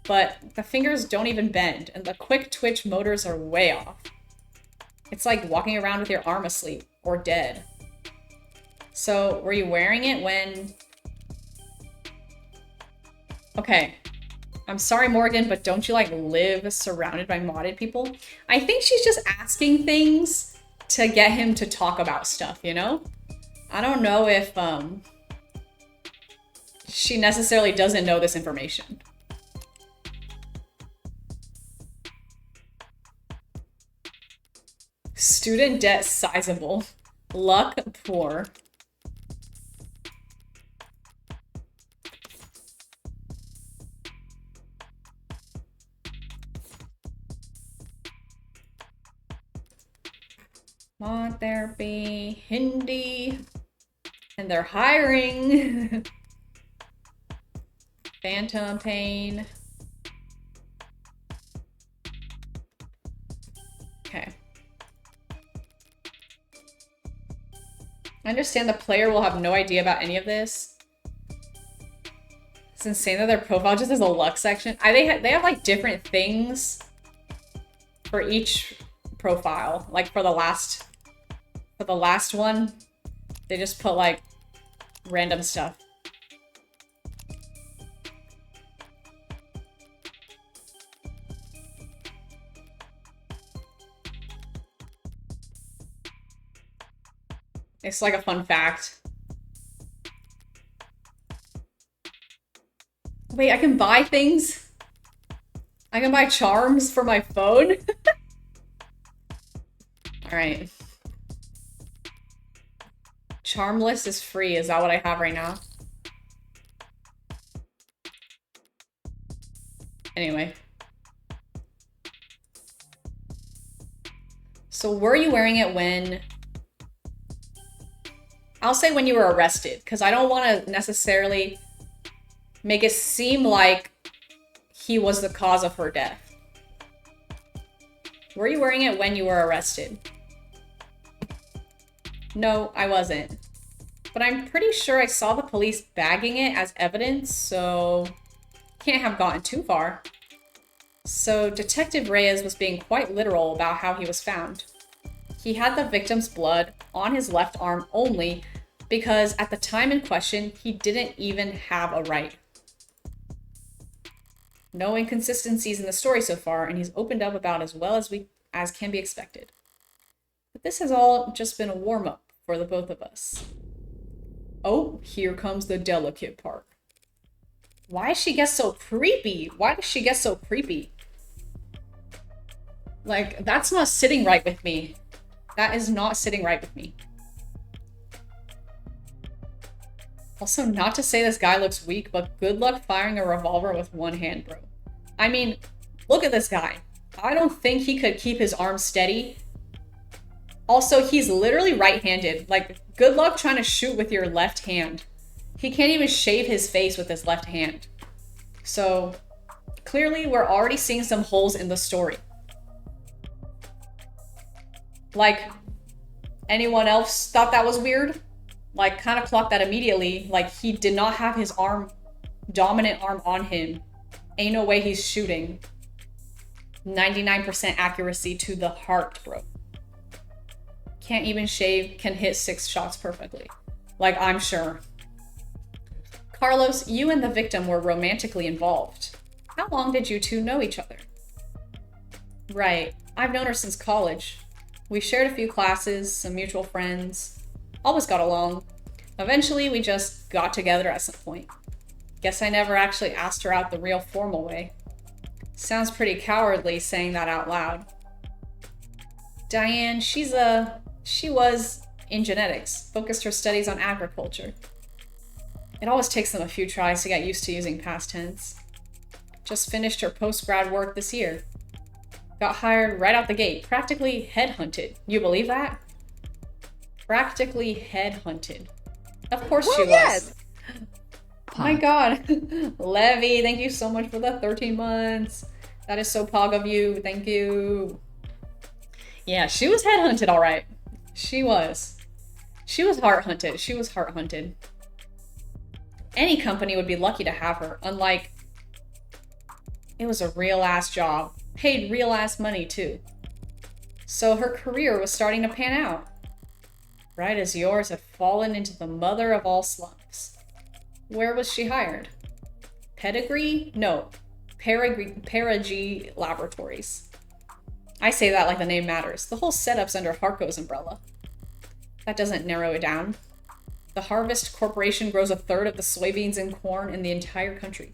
But the fingers don't even bend, and the quick twitch motors are way off. It's like walking around with your arm asleep, or dead. So, were you wearing it when... Okay. I'm sorry, Morgan, but don't you, like, live surrounded by modded people? I think she's just asking things to get him to talk about stuff, you know? I don't know if, she necessarily doesn't know this information. Student debt sizable. Luck poor. Mod therapy, Hindi, and they're hiring. Phantom pain. Okay. I understand the player will have no idea about any of this. It's insane that their profile just has a luck section. They have like different things for each profile. Like for the last one, they just put like random stuff. It's like a fun fact. Wait, I can buy things? I can buy charms for my phone? Alright. Charm list is free. Is that what I have right now? Anyway. So were you wearing it when... I'll say when you were arrested, because I don't want to necessarily make it seem like he was the cause of her death. Were you wearing it when you were arrested? No, I wasn't. But I'm pretty sure I saw the police bagging it as evidence, so can't have gotten too far. So Detective Reyes was being quite literal about how he was found. He had the victim's blood on his left arm only because at the time in question, he didn't even have a right. No inconsistencies in the story so far, and he's opened up about as well as can be expected. But this has all just been a warm-up for the both of us. Oh, here comes the delicate part. Why does she get so creepy? Why does she get so creepy? Like, that's not sitting right with me. That is not sitting right with me. Also, not to say this guy looks weak, but good luck firing a revolver with one hand, bro. I mean, look at this guy. I don't think he could keep his arm steady. Also, he's literally right-handed. Like, good luck trying to shoot with your left hand. He can't even shave his face with his left hand. So, clearly, we're already seeing some holes in the story. Like, anyone else thought that was weird? Like, kind of clocked that immediately. Like, he did not have his dominant arm on him. Ain't no way he's shooting. 99% accuracy to the heart, bro. Can't even shave, can hit 6 shots perfectly. Like, I'm sure. Carlos, you and the victim were romantically involved. How long did you two know each other? Right. I've known her since college. We shared a few classes, some mutual friends. Always got along. Eventually, we just got together at some point. Guess I never actually asked her out the real formal way. Sounds pretty cowardly saying that out loud. Diane, she was in genetics, focused her studies on agriculture. It always takes them a few tries to get used to using past tense. Just finished her post-grad work this year. Got hired right out the gate, practically headhunted. You believe that? Practically headhunted. Of course she was. Yes. Oh my god. Levy, thank you so much for the 13 months. That is so pog of you. Thank you. Yeah, she was headhunted, all right. She was. She was heart hunted. She was heart hunted. Any company would be lucky to have her, unlike... It was a real-ass job. Paid real-ass money, too. So her career was starting to pan out. Right as yours had fallen into the mother of all slumps. Where was she hired? Pedigree? No. Perigee Laboratories. I say that like the name matters. The whole setup's under Harco's umbrella. That doesn't narrow it down. The Harvest Corporation grows 1/3 of the soybeans and corn in the entire country.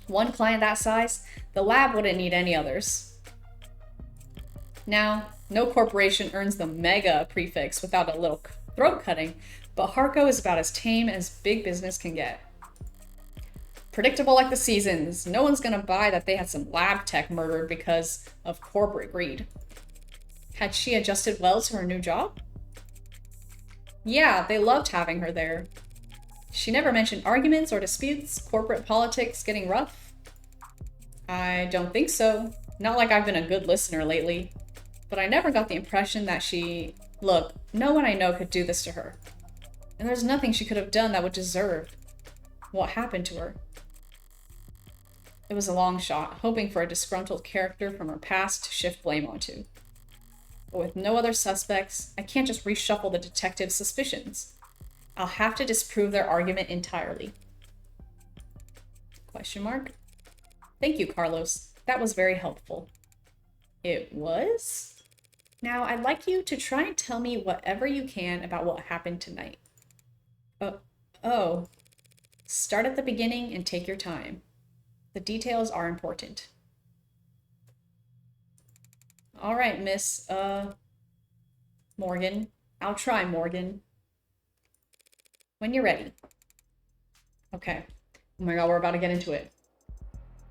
One client that size, the lab wouldn't need any others. Now, no corporation earns the mega prefix without a little throat cutting, but Harco is about as tame as big business can get. Predictable like the seasons. No one's gonna buy that they had some lab tech murdered because of corporate greed. Had she adjusted well to her new job? Yeah, they loved having her there. She never mentioned arguments or disputes, corporate politics getting rough. I don't think so. Not like I've been a good listener lately. But I never got the impression that she... Look, no one I know could do this to her. And there's nothing she could have done that would deserve what happened to her. It was a long shot, hoping for a disgruntled character from her past to shift blame onto. But with no other suspects, I can't just reshuffle the detective's suspicions. I'll have to disprove their argument entirely. Question mark? Thank you, Carlos. That was very helpful. It was? Now, I'd like you to try and tell me whatever you can about what happened tonight. Oh. Start at the beginning and take your time. The details are important. All right, Miss, Morgan. I'll try, Morgan. When you're ready. Okay. Oh my god, we're about to get into it.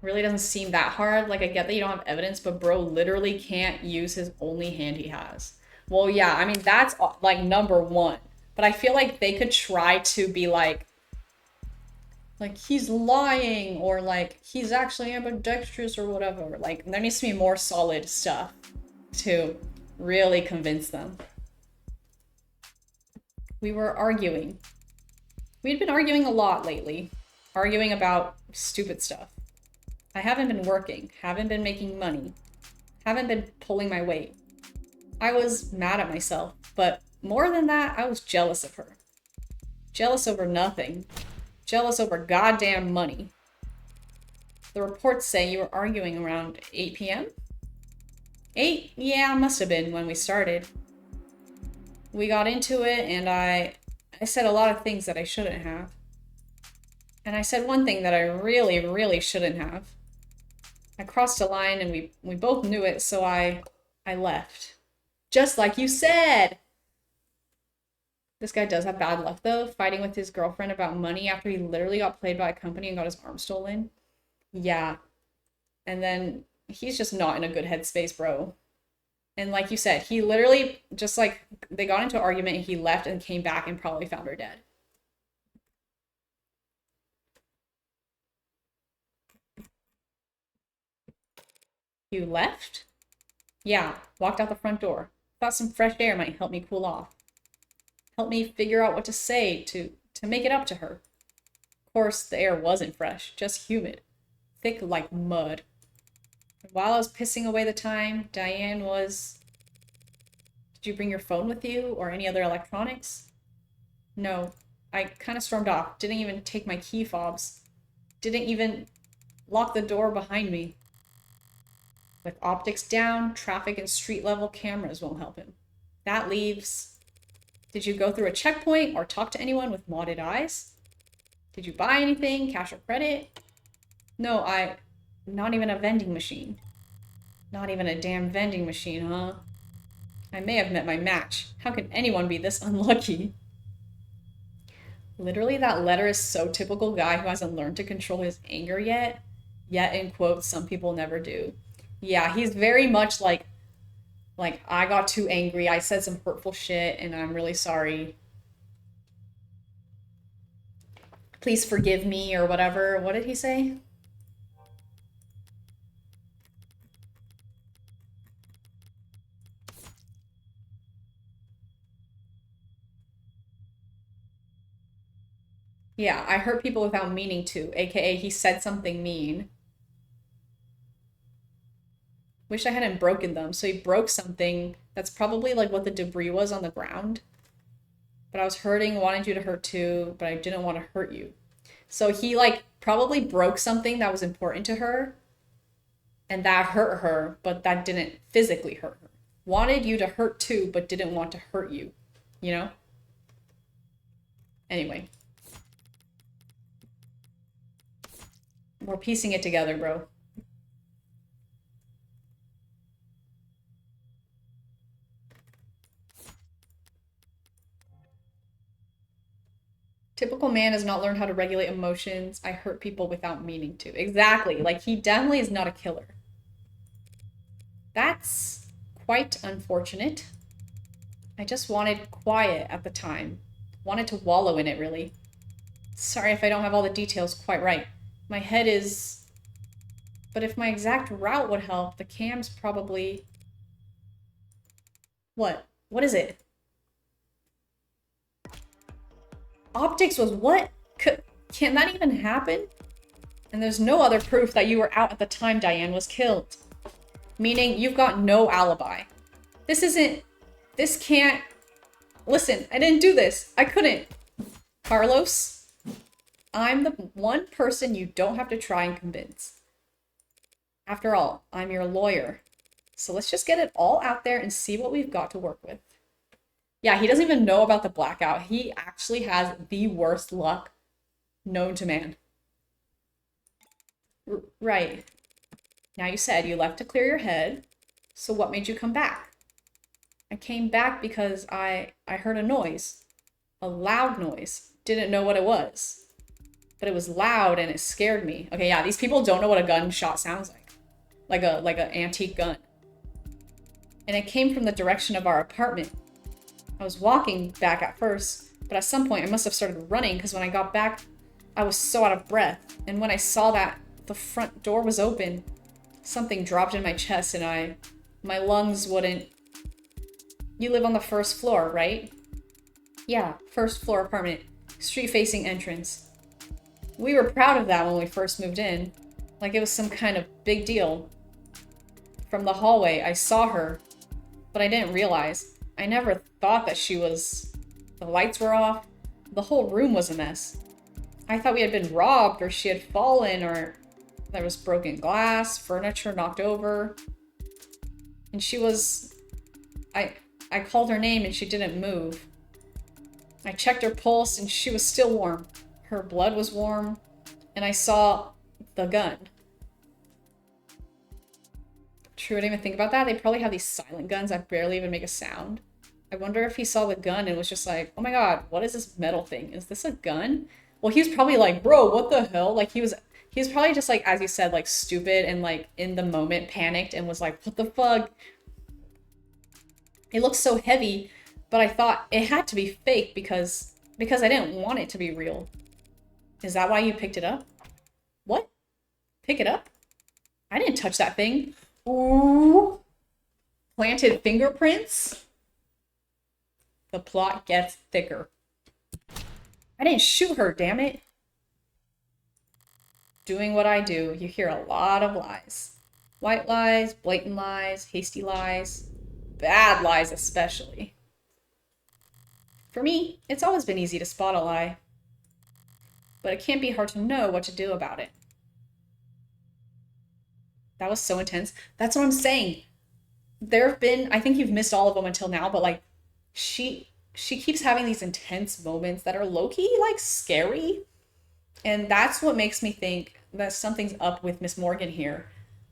Really doesn't seem that hard. Like, I get that you don't have evidence, but bro literally can't use his only hand he has. Well, yeah, I mean, that's, like, number one. But I feel like they could try to be like, he's lying, or, like, he's actually ambidextrous, or whatever. Like, there needs to be more solid stuff to really convince them. We were arguing. We'd been arguing a lot lately. Arguing about stupid stuff. I haven't been working, haven't been making money, haven't been pulling my weight. I was mad at myself, but more than that, I was jealous of her. Jealous over nothing. Jealous over goddamn money. The reports say you were arguing around 8 p.m.? 8? Yeah, must have been when we started. We got into it, and I said a lot of things that I shouldn't have. And I said one thing that I really, really shouldn't have. I crossed a line, and we both knew it, so I left. Just like you said! This guy does have bad luck, though, fighting with his girlfriend about money after he literally got played by a company and got his arm stolen. Yeah. And then he's just not in a good headspace, bro. And like you said, he literally just, like, they got into an argument and he left and came back and probably found her dead. You left? Yeah, walked out the front door. Thought some fresh air might help me cool off. Help me figure out what to say to make it up to her. Of course, the air wasn't fresh, just humid. Thick like mud. And while I was pissing away the time, Diane was... Did you bring your phone with you or any other electronics? No. I kind of stormed off. Didn't even take my key fobs. Didn't even lock the door behind me. With optics down, traffic and street level cameras won't help him. That leaves... Did you go through a checkpoint or talk to anyone with modded eyes? Did you buy anything, cash or credit? No, not even a vending machine. Not even a damn vending machine, huh? I may have met my match. How can anyone be this unlucky? Literally, that letter is so typical guy who hasn't learned to control his anger yet. Yet, in quotes, some people never do. Yeah, he's very much like, I got too angry, I said some hurtful shit, and I'm really sorry. Please forgive me, or whatever. What did he say? Yeah, I hurt people without meaning to, aka he said something mean. Wish I hadn't broken them. So he broke something that's probably like what the debris was on the ground. But I was hurting, wanted you to hurt too, but I didn't want to hurt you. So he like probably broke something that was important to her, and that hurt her, but that didn't physically hurt her. Wanted you to hurt too, but didn't want to hurt you. You know? Anyway. We're piecing it together, bro. Typical man has not learned how to regulate emotions. I hurt people without meaning to. Exactly. Like, he definitely is not a killer. That's quite unfortunate. I just wanted quiet at the time. Wanted to wallow in it, really. Sorry if I don't have all the details quite right. My head is... But if my exact route would help, the cam's probably... What? What is it? Optics was what? Can that even happen? And there's no other proof that you were out at the time Diane was killed. Meaning you've got no alibi. This can't... Listen, I didn't do this. I couldn't. Carlos, I'm the one person you don't have to try and convince. After all, I'm your lawyer. So let's just get it all out there and see what we've got to work with. Yeah, he doesn't even know about the blackout. He actually has the worst luck known to man. Right. Now you said you left to clear your head. So what made you come back? I came back because I heard a noise. A loud noise. Didn't know what it was. But it was loud and it scared me. Okay, yeah, these people don't know what a gunshot sounds like. Like an antique gun. And it came from the direction of our apartment. I was walking back at first, but at some point I must have started running because when I got back, I was so out of breath. And when I saw that the front door was open, something dropped in my chest and my lungs wouldn't... You live on the first floor, right? Yeah, first floor apartment, street facing entrance. We were proud of that when we first moved in, like it was some kind of big deal. From the hallway, I saw her, but I didn't realize. I never thought that she was... The lights were off. The whole room was a mess. I thought we had been robbed or she had fallen or there was broken glass, furniture knocked over. And she was... I called her name and she didn't move. I checked her pulse and she was still warm. Her blood was warm. And I saw the gun. True, I didn't even think about that. They probably have these silent guns that barely even make a sound. I wonder if he saw the gun and was just like, oh my god, what is this metal thing? Is this a gun? Well, he was probably like, bro, what the hell? Like, he was probably just like, as you said, like, stupid and like, in the moment, panicked and was like, what the fuck? It looks so heavy, but I thought it had to be fake because I didn't want it to be real. Is that why you picked it up? What? Pick it up? I didn't touch that thing. Ooh. Planted fingerprints? The plot gets thicker. I didn't shoot her, damn it. Doing what I do, you hear a lot of lies. White lies, blatant lies, hasty lies, bad lies especially. For me, it's always been easy to spot a lie. But it can be hard to know what to do about it. That was so intense. That's what I'm saying. There have been, I think you've missed all of them until now, but like, she keeps having these intense moments that are low-key, like, scary. And that's what makes me think that something's up with Miss Morgan here.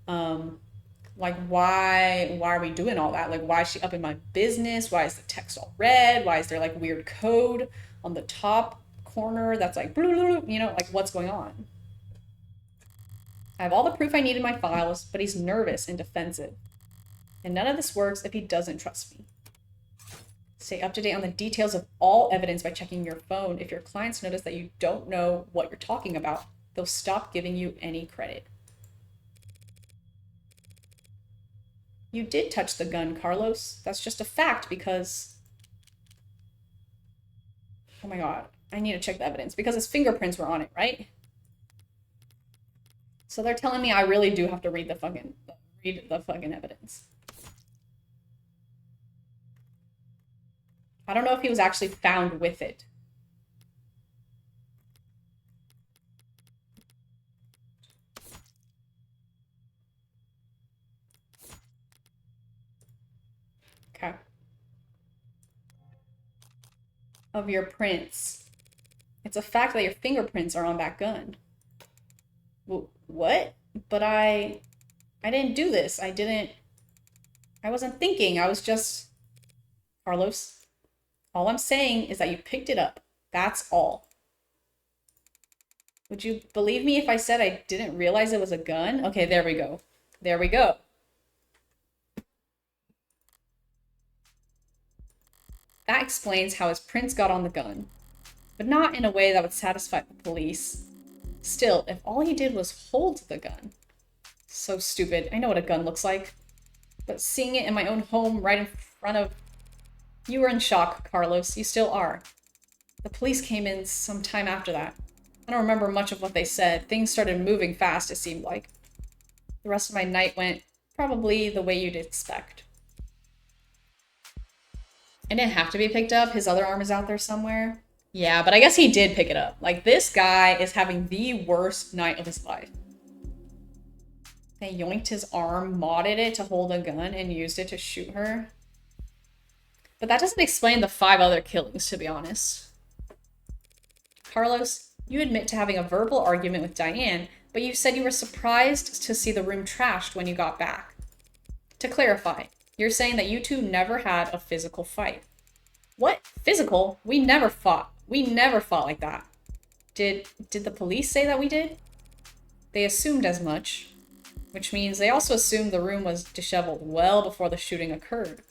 Like, why are we doing all that? Like, why is she up in my business? Why is the text all red? Why is there, like, weird code on the top corner that's like, you know, like, what's going on? I have all the proof I need in my files, but he's nervous and defensive. And none of this works if he doesn't trust me. Stay up to date on the details of all evidence by checking your phone. If your clients notice that you don't know what you're talking about, they'll stop giving you any credit. You did touch the gun, Carlos. That's just a fact because... Oh my god. I need to check the evidence because his fingerprints were on it, right? So they're telling me I really do have to read the fucking evidence. I don't know if he was actually found with it. Okay. Of your prints. It's a fact that your fingerprints are on that gun. What? But I didn't do this. I wasn't thinking. I was just... Carlos, all I'm saying is that you picked it up. That's all. Would you believe me if I said I didn't realize it was a gun? Okay, there we go. There we go. That explains how his prints got on the gun, but not in a way that would satisfy the police. Still, if all he did was hold the gun. So stupid. I know what a gun looks like. But seeing it in my own home right in front of... You were in shock, Carlos. You still are. The police came in some time after that. I don't remember much of what they said. Things started moving fast, it seemed like. The rest of my night went probably the way you'd expect. It didn't have to be picked up. His other arm is out there somewhere. Yeah, but I guess he did pick it up. Like, this guy is having the worst night of his life. They yoinked his arm, modded it to hold a gun, and used it to shoot her. But that doesn't explain the 5 other killings, to be honest. Carlos, you admit to having a verbal argument with Diane, but you said you were surprised to see the room trashed when you got back. To clarify, you're saying that you two never had a physical fight. What? Physical? We never fought. We never fought like that. Did the police say that we did? They assumed as much, which means they also assumed the room was disheveled well before the shooting occurred.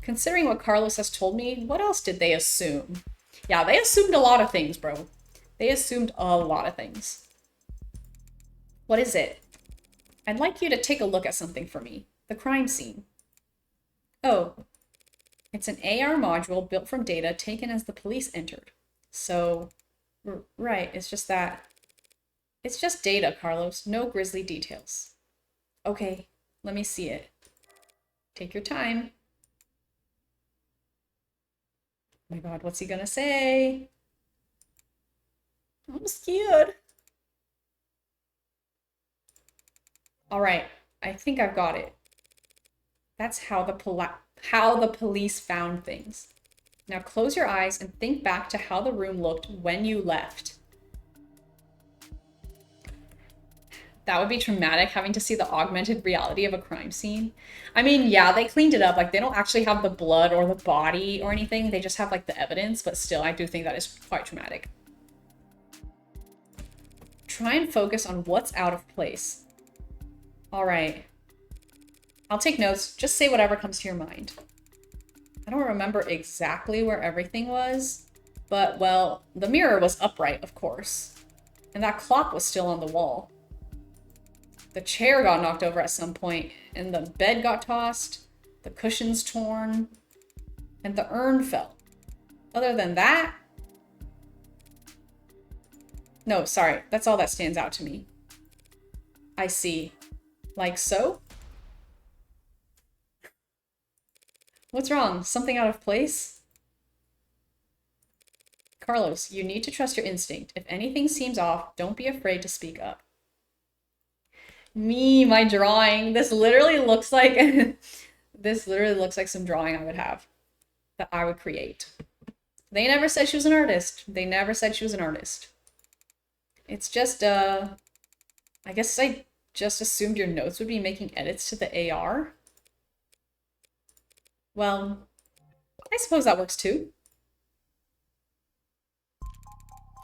Considering what Carlos has told me, what else did they assume? Yeah, they assumed a lot of things, bro. They assumed a lot of things. What is it? I'd like you to take a look at something for me. The crime scene. Oh. It's an AR module built from data taken as the police entered. So, right, it's just that. It's just data, Carlos. No grisly details. Okay, let me see it. Take your time. Oh my god, what's he gonna say? I'm scared. Alright, I think I've got it. That's how the police found things. Now close your eyes and think back to how the room looked when you left. That would be traumatic, having to see the augmented reality of a crime scene. I mean, yeah, they cleaned it up. Like, they don't actually have the blood or the body or anything. They just have, like, the evidence. But still, I do think that is quite traumatic. Try and focus on what's out of place. All right. I'll take notes. Just say whatever comes to your mind. I don't remember exactly where everything was. But, well, the mirror was upright, of course. And that clock was still on the wall. The chair got knocked over at some point, and the bed got tossed, the cushions torn, and the urn fell. Other than that... No, sorry, that's all that stands out to me. I see. Like so? What's wrong? Something out of place? Carlos, you need to trust your instinct. If anything seems off, don't be afraid to speak up. Me, my drawing. This literally looks like some drawing I would have. That I would create. They never said she was an artist. They never said she was an artist. It's just, I guess I just assumed your notes would be making edits to the AR. Well, I suppose that works too.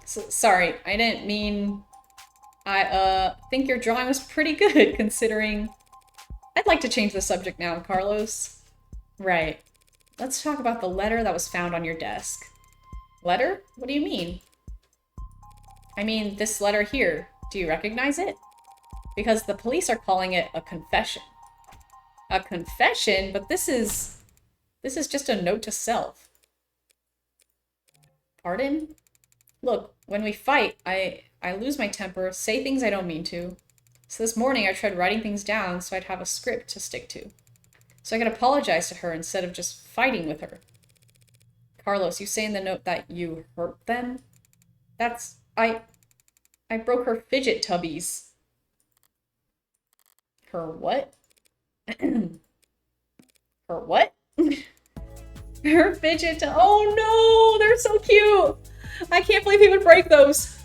So, sorry, I didn't mean... I think your drawing was pretty good, considering... I'd like to change the subject now, Carlos. Right. Let's talk about the letter that was found on your desk. Letter? What do you mean? I mean, this letter here. Do you recognize it? Because the police are calling it a confession. A confession? But this is just a note to self. Pardon? Look, when we fight, I lose my temper, say things I don't mean to. So this morning I tried writing things down so I'd have a script to stick to. So I could apologize to her instead of just fighting with her. Carlos, you say in the note that you hurt them? That's... I broke her fidget tubbies. Her what? Her what? Her fidget oh no! They're so cute! I can't believe he would break those.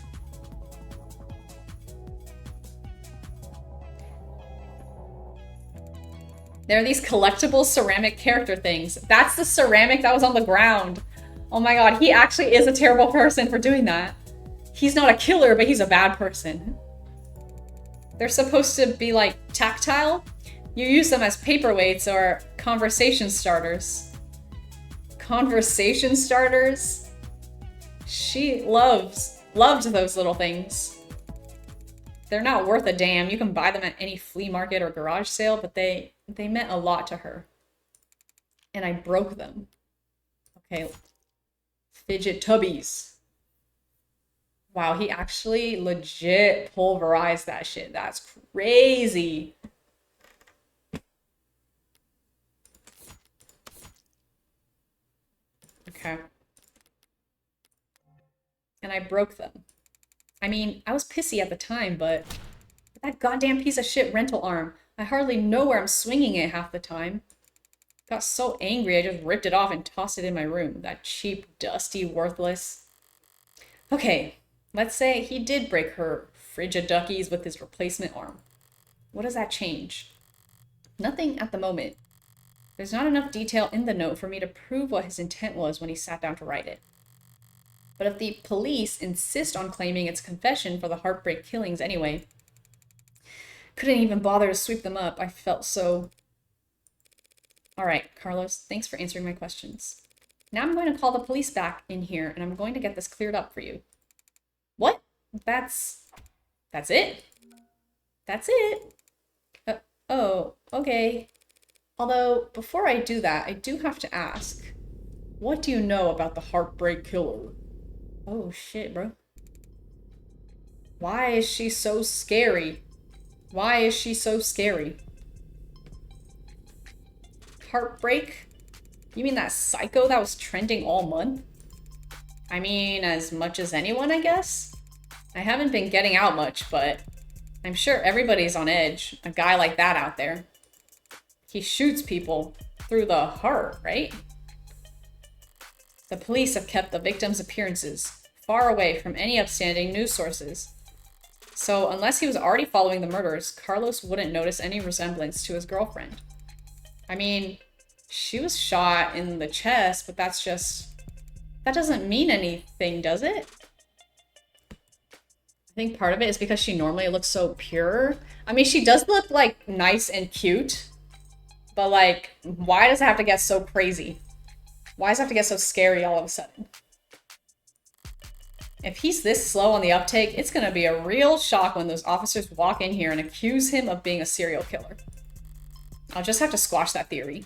There are these collectible ceramic character things. That's the ceramic that was on the ground. Oh my god, he actually is a terrible person for doing that. He's not a killer, but he's a bad person. They're supposed to be like tactile. You use them as paperweights or conversation starters. Conversation starters? She loved those little things. They're not worth a damn. You can buy them at any flea market or garage sale, but they meant a lot to her. And I broke them. Okay. Fidget tubbies. Wow, he actually legit pulverized that shit. That's crazy. Okay. And I broke them. I mean, I was pissy at the time, but that goddamn piece of shit rental arm. I hardly know where I'm swinging it half the time. Got so angry, I just ripped it off and tossed it in my room. That cheap, dusty, worthless. Okay, let's say he did break her frigid duckies with his replacement arm. What does that change? Nothing at the moment. There's not enough detail in the note for me to prove what his intent was when he sat down to write it. But if the police insist on claiming it's confession for the heartbreak killings anyway, couldn't even bother to sweep them up. I felt so... All right, Carlos, thanks for answering my questions. Now I'm going to call the police back in here, and I'm going to get this cleared up for you. What? That's it? That's it? Oh, okay. Although, before I do that, I do have to ask, what do you know about the heartbreak killer? Oh, shit, bro. Why is she so scary? Why is she so scary? Heartbreak? You mean that psycho that was trending all month? I mean, as much as anyone, I guess? I haven't been getting out much, but I'm sure everybody's on edge. A guy like that out there. He shoots people through the heart, right? The police have kept the victim's appearances far away from any upstanding news sources. So unless he was already following the murders, Carlos wouldn't notice any resemblance to his girlfriend. I mean, she was shot in the chest, but that's just... That doesn't mean anything, does it? I think part of it is because she normally looks so pure. I mean, she does look, like, nice and cute. But, like, why does it have to get so crazy? Why does it have to get so scary all of a sudden? If he's this slow on the uptake, it's gonna be a real shock when those officers walk in here and accuse him of being a serial killer. I'll just have to squash that theory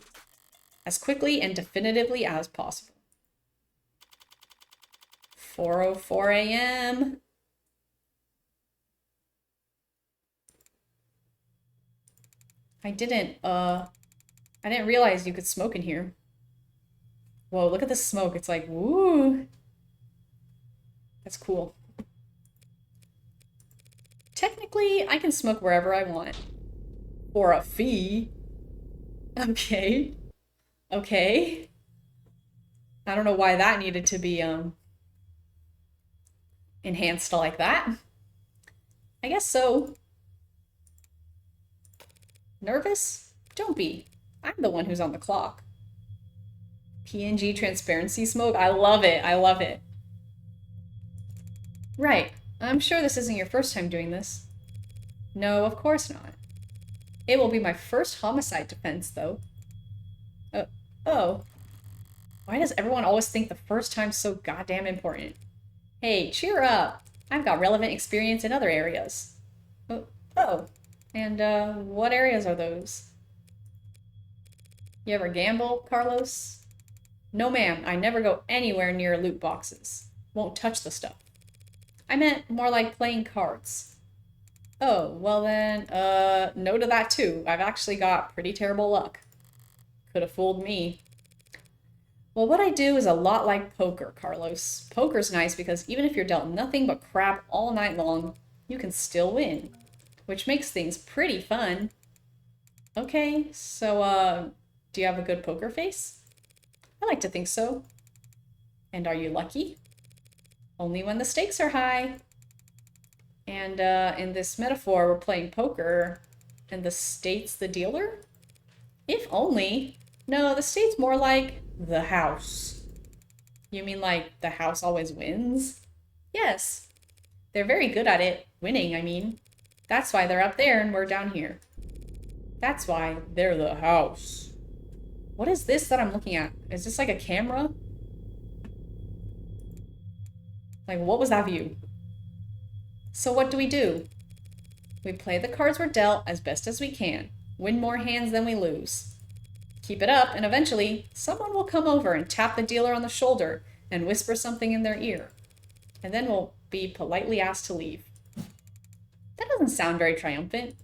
as quickly and definitively as possible. 4:04 a.m. I didn't realize you could smoke in here. Whoa, look at the smoke. It's like, woo. That's cool. Technically, I can smoke wherever I want. For a fee. Okay. Okay. I don't know why that needed to be, enhanced like that. I guess so. Nervous? Don't be. I'm the one who's on the clock. PNG transparency smoke? I love it. I love it. Right. I'm sure this isn't your first time doing this. No, of course not. It will be my first homicide defense, though. Oh. Why does everyone always think the first time's so goddamn important? Hey, cheer up. I've got relevant experience in other areas. Oh. And, what areas are those? You ever gamble, Carlos? No, ma'am. I never go anywhere near loot boxes. Won't touch the stuff. I meant more like playing cards. Oh, well then, no to that too. I've actually got pretty terrible luck. Could have fooled me. Well, what I do is a lot like poker, Carlos. Poker's nice because even if you're dealt nothing but crap all night long, you can still win. Which makes things pretty fun. Okay, so, do you have a good poker face? I like to think so. And are you lucky? Only when the stakes are high. And, in this metaphor, we're playing poker, and the state's the dealer? If only. No, the state's more like the house. You mean like the house always wins? Yes. They're very good at it. Winning, I mean. That's why they're up there and we're down here. That's why they're the house. What is this that I'm looking at? Is this like a camera? Like, what was that view? So what do? We play the cards we're dealt as best as we can. Win more hands than we lose. Keep it up, and eventually, someone will come over and tap the dealer on the shoulder and whisper something in their ear. And then we'll be politely asked to leave. That doesn't sound very triumphant.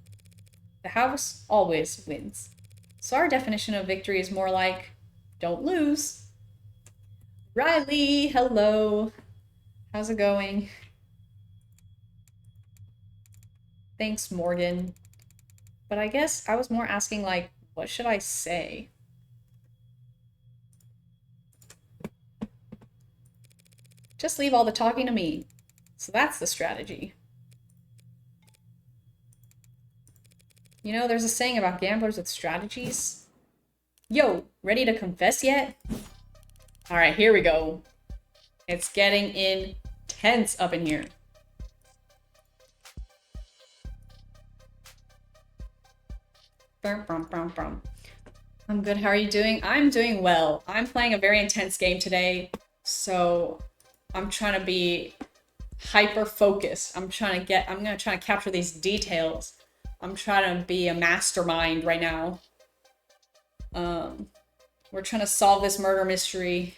The house always wins. So our definition of victory is more like, don't lose. Riley, hello. How's it going? Thanks, Morgan. But I guess I was more asking, like, what should I say? Just leave all the talking to me. So that's the strategy. You know, there's a saying about gamblers with strategies. Yo, ready to confess yet? All right, here we go. It's getting intense up in here. I'm good. How are you doing? I'm doing well. I'm playing a very intense game today, so I'm trying to be hyper focused. I'm gonna try to capture these details. I'm trying to be a mastermind right now. We're trying to solve this murder mystery.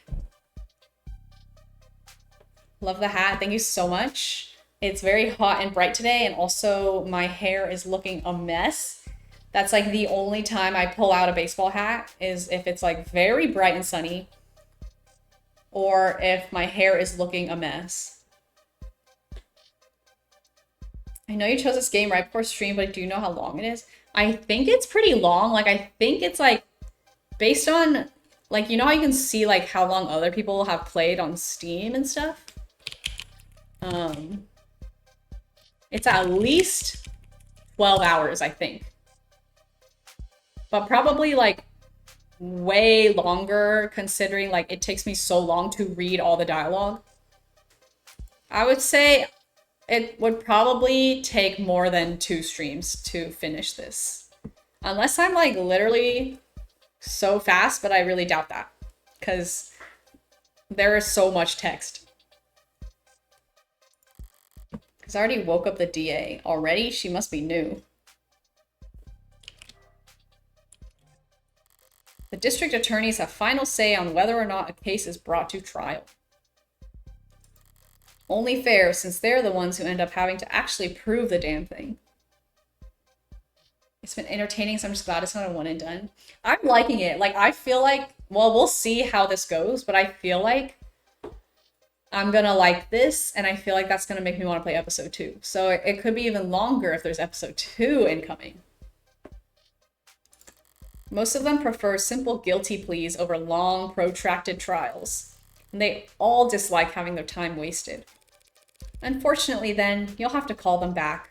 Love the hat. Thank you so much. It's very hot and bright today, and also my hair is looking a mess. That's like the only time I pull out a baseball hat is if it's like very bright and sunny, or if my hair is looking a mess. I know you chose this game right before stream, but do you know how long it is? I think it's pretty long. Like, I think it's like based on, like, you know how you can see like how long other people have played on Steam and stuff? It's at least 12 hours, I think. But probably like way longer considering like it takes me so long to read all the dialogue. I would say it would probably take more than 2 streams to finish this. Unless I'm like literally so fast, but I really doubt that. Because there is so much text. Because I already woke up the DA. Already? She must be new. The district attorneys have final say on whether or not a case is brought to trial. Only fair, since they're the ones who end up having to actually prove the damn thing. It's been entertaining, so I'm just glad it's not a one and done. I'm liking it. Like, I feel like, well, we'll see how this goes, but I feel like I'm gonna like this, and I feel like that's gonna make me want to play episode 2. So it could be even longer if there's episode 2 incoming. Most of them prefer simple guilty pleas over long, protracted trials. And they all dislike having their time wasted. Unfortunately, then, you'll have to call them back.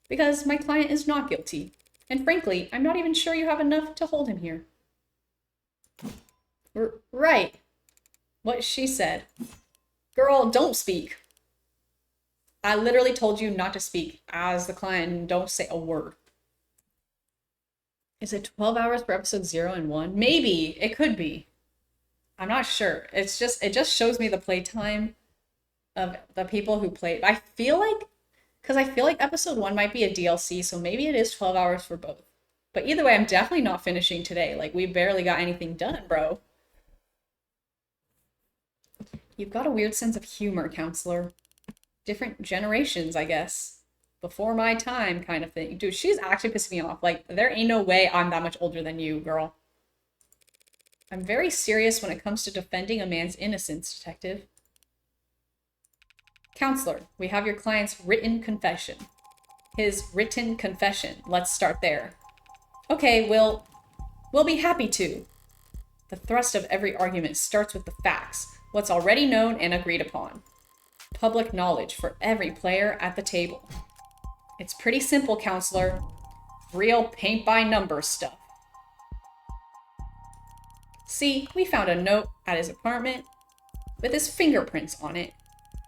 Because my client is not guilty. And frankly, I'm not even sure you have enough to hold him here. Right. What she said. Girl, don't speak. I literally told you not to speak as the client and don't say a word. Is it 12 hours for episode 0 and 1? Maybe. It could be. I'm not sure. It just shows me the playtime of the people who played. I feel like, because I feel like episode 1 might be a DLC, so maybe it is 12 hours for both. But either way, I'm definitely not finishing today. Like, we barely got anything done, bro. You've got a weird sense of humor, counselor. Different generations, I guess. Before my time kind of thing. Dude, she's actually pissing me off. Like, there ain't no way I'm that much older than you, girl. I'm very serious when it comes to defending a man's innocence, detective. Counselor, we have your client's written confession. His written confession. Let's start there. Okay, we'll be happy to. The thrust of every argument starts with the facts. What's already known and agreed upon. Public knowledge for every player at the table. It's pretty simple, counselor. Real paint-by-number stuff. See, we found a note at his apartment with his fingerprints on it,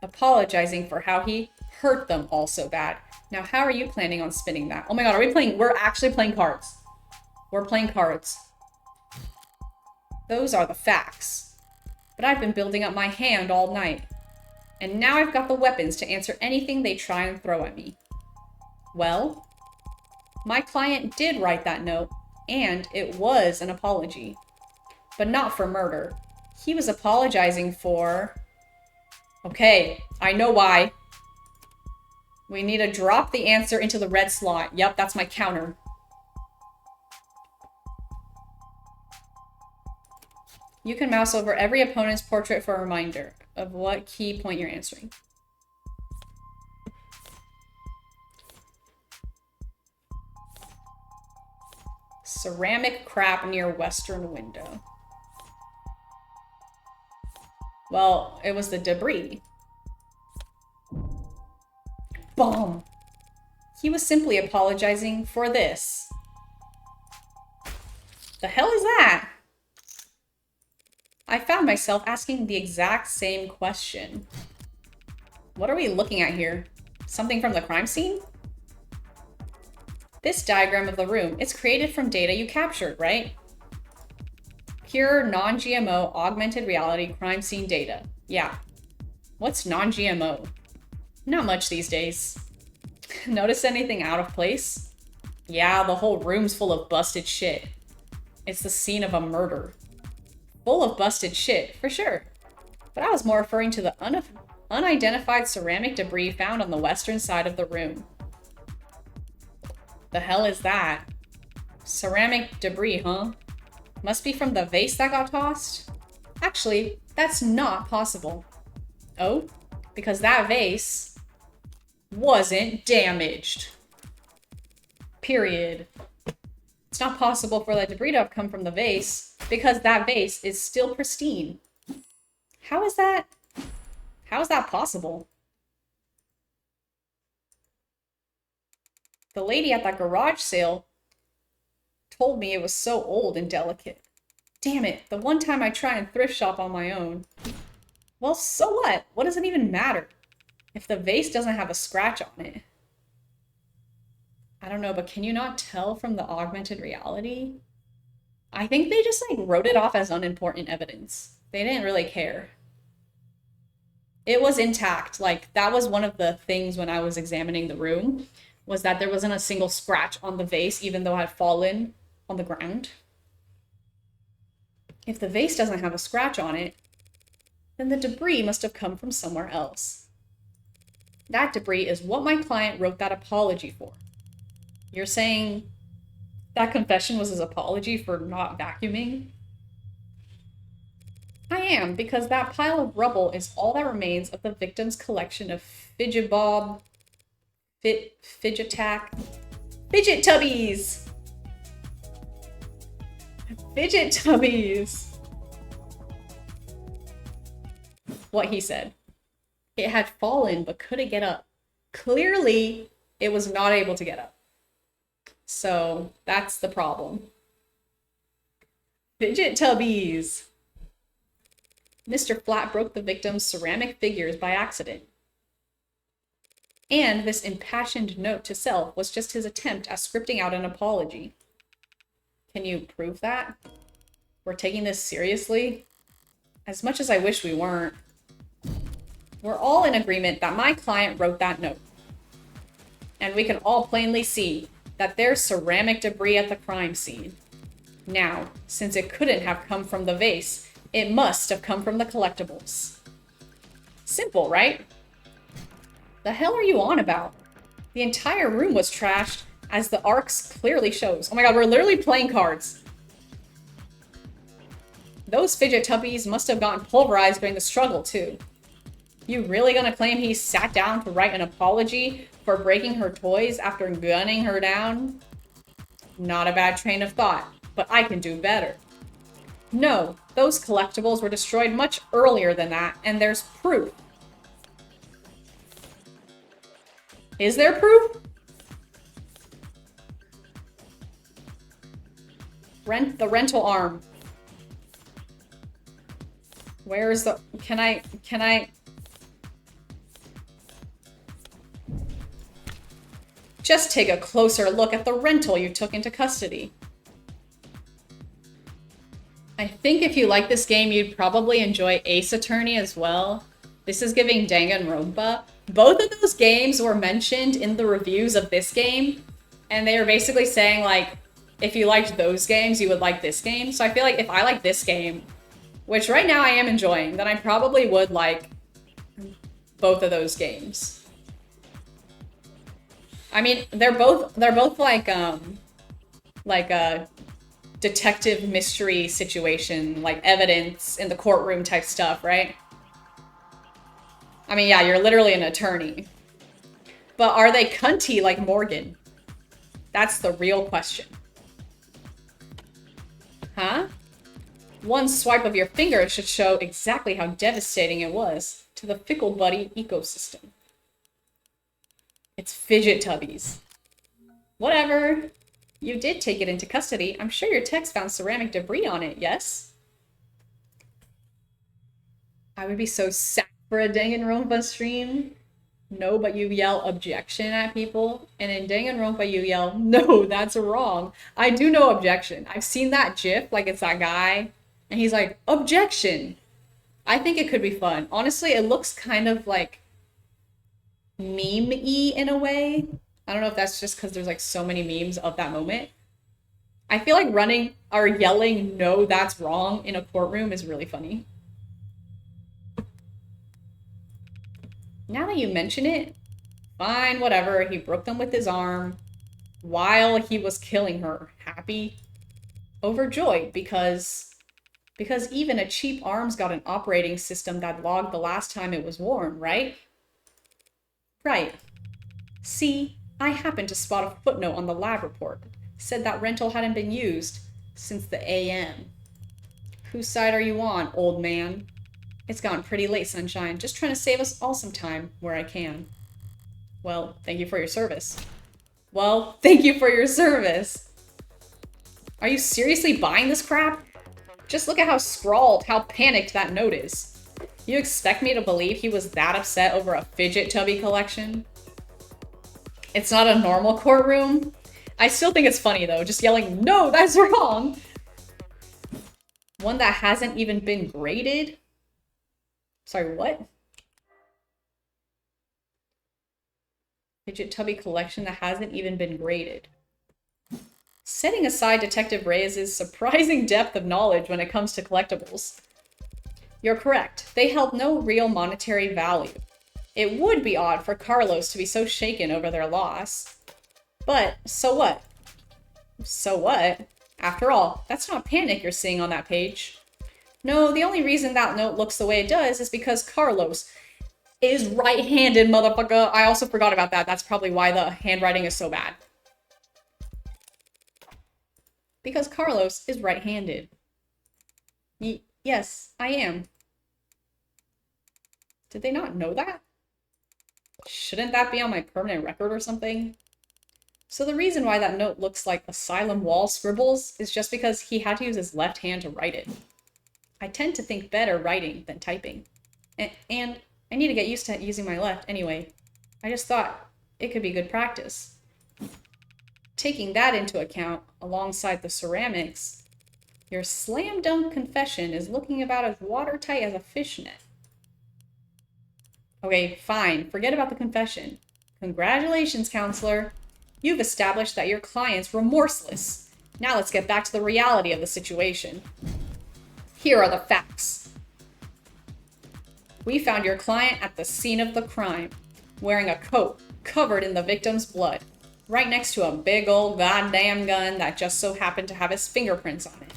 apologizing for how he hurt them all so bad. Now, how are you planning on spinning that? Oh my god, we're actually playing cards. We're playing cards. Those are the facts. But I've been building up my hand all night. And now I've got the weapons to answer anything they try and throw at me. Well, my client did write that note, and it was an apology. But not for murder. He was apologizing for... Okay, I know why. We need to drop the answer into the red slot. Yep, that's my counter. You can mouse over every opponent's portrait for a reminder of what key point you're answering. Ceramic crap near western window. Well, it was the debris. Boom! He was simply apologizing for this. The hell is that? I found myself asking the exact same question. What are we looking at here? Something from the crime scene? This diagram of the room, it's created from data you captured, right? Pure non-GMO augmented reality crime scene data. Yeah. What's non-GMO? Not much these days. Notice anything out of place? Yeah, the whole room's full of busted shit. It's the scene of a murder. Full of busted shit, for sure. But I was more referring to the unidentified ceramic debris found on the western side of the room. The hell is that? Ceramic debris, huh? Must be from the vase that got tossed? Actually, that's not possible. Oh? Because that vase wasn't damaged. Period. It's not possible for that debris to have come from the vase because that vase is still pristine. How is that possible? The lady at that garage sale told me it was so old and delicate. Damn it, the one time I try and thrift shop on my own. Well, so what? What does it even matter if the vase doesn't have a scratch on it? I don't know, but can you not tell from the augmented reality? I think they just like wrote it off as unimportant evidence. They didn't really care. It was intact. Like that was one of the things when I was examining the room, was that there wasn't a single scratch on the vase, even though it had fallen on the ground. If the vase doesn't have a scratch on it, then the debris must have come from somewhere else. That debris is what my client wrote that apology for. You're saying that confession was his apology for not vacuuming? I am, because that pile of rubble is all that remains of the victim's collection of fidget tubbies! Fidget tubbies! What he said. It had fallen but couldn't get up. Clearly, it was not able to get up. So that's the problem. Fidget tubbies! Mr. Flat broke the victim's ceramic figures by accident. And this impassioned note to self was just his attempt at scripting out an apology. Can you prove that? We're taking this seriously? As much as I wish we weren't. We're all in agreement that my client wrote that note. And we can all plainly see that there's ceramic debris at the crime scene. Now, since it couldn't have come from the vase, it must have come from the collectibles. Simple, right? The hell are you on about? The entire room was trashed, as the arcs clearly shows. Oh my god, we're literally playing cards. Those fidget tubbies must have gotten pulverized during the struggle, too. You really gonna claim he sat down to write an apology for breaking her toys after gunning her down? Not a bad train of thought, but I can do better. No, those collectibles were destroyed much earlier than that, and there's proof. Is there proof? The rental arm. Where's the... Can I... Just take a closer look at the rental you took into custody. I think if you like this game, you'd probably enjoy Ace Attorney as well. This is giving Danganronpa. Both of those games were mentioned in the reviews of this game, and they were basically saying, like, if you liked those games, you would like this game. So I feel like if I like this game, which right now I am enjoying, then I probably would like both of those games. I mean, they're both like a detective mystery situation, like evidence in the courtroom type stuff, right? I mean, yeah, you're literally an attorney. But are they cunty like Morgan? That's the real question. Huh? One swipe of your finger should show exactly how devastating it was to the Fickle Buddy ecosystem. It's fidget tubbies. Whatever. You did take it into custody. I'm sure your text found ceramic debris on it, yes? I would be so sad for a Danganronpa stream. No, but you yell objection at people. And in Danganronpa you yell, no, that's wrong. I do know objection. I've seen that gif, like it's that guy. And he's like, objection. I think it could be fun. Honestly, it looks kind of like meme-y in a way. I don't know if that's just because there's like so many memes of that moment. I feel like running or yelling, no, that's wrong in a courtroom is really funny. Now that you mention it, fine, whatever. He broke them with his arm while he was killing her. Happy? Overjoyed because even a cheap arm's got an operating system that logged the last time it was worn, right? Right. See, I happened to spot a footnote on the lab report. Said that rental hadn't been used since the AM. Whose side are you on, old man? It's gotten pretty late, Sunshine. Just trying to save us all some time where I can. Well, thank you for your service. Well, thank you for your service. Are you seriously buying this crap? Just look at how scrawled, how panicked that note is. You expect me to believe he was that upset over a fidget tubby collection? It's not a normal courtroom. I still think it's funny though, just yelling, no, that's wrong. One that hasn't even been graded? Sorry, what? Fidget tubby collection that hasn't even been graded. Setting aside Detective Reyes' surprising depth of knowledge when it comes to collectibles. You're correct. They held no real monetary value. It would be odd for Carlos to be so shaken over their loss. But, so what? So what? After all, that's not panic you're seeing on that page. No, the only reason that note looks the way it does is because Carlos is right-handed, motherfucker. I also forgot about that. That's probably why the handwriting is so bad. Because Carlos is right-handed. Yes, I am. Did they not know that? Shouldn't that be on my permanent record or something? So the reason why that note looks like asylum wall scribbles is just because he had to use his left hand to write it. I tend to think better writing than typing. And I need to get used to using my left anyway. I just thought it could be good practice. Taking that into account, alongside the ceramics, your slam dunk confession is looking about as watertight as a fishnet. Okay, fine. Forget about the confession. Congratulations, counselor. You've established that your client's remorseless. Now let's get back to the reality of the situation. Here are the facts. We found your client at the scene of the crime, wearing a coat covered in the victim's blood, right next to a big old goddamn gun that just so happened to have his fingerprints on it.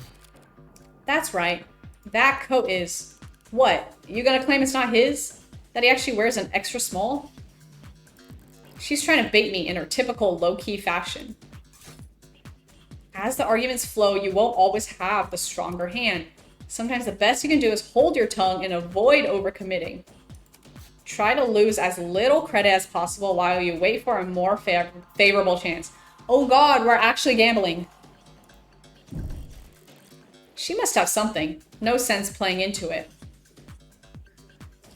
That's right. That coat is... What? You gonna claim it's not his? That he actually wears an extra small? She's trying to bait me in her typical low-key fashion. As the arguments flow, you won't always have the stronger hand. Sometimes the best you can do is hold your tongue and avoid overcommitting. Try to lose as little credit as possible while you wait for a more favorable chance. Oh god, we're actually gambling. She must have something. No sense playing into it.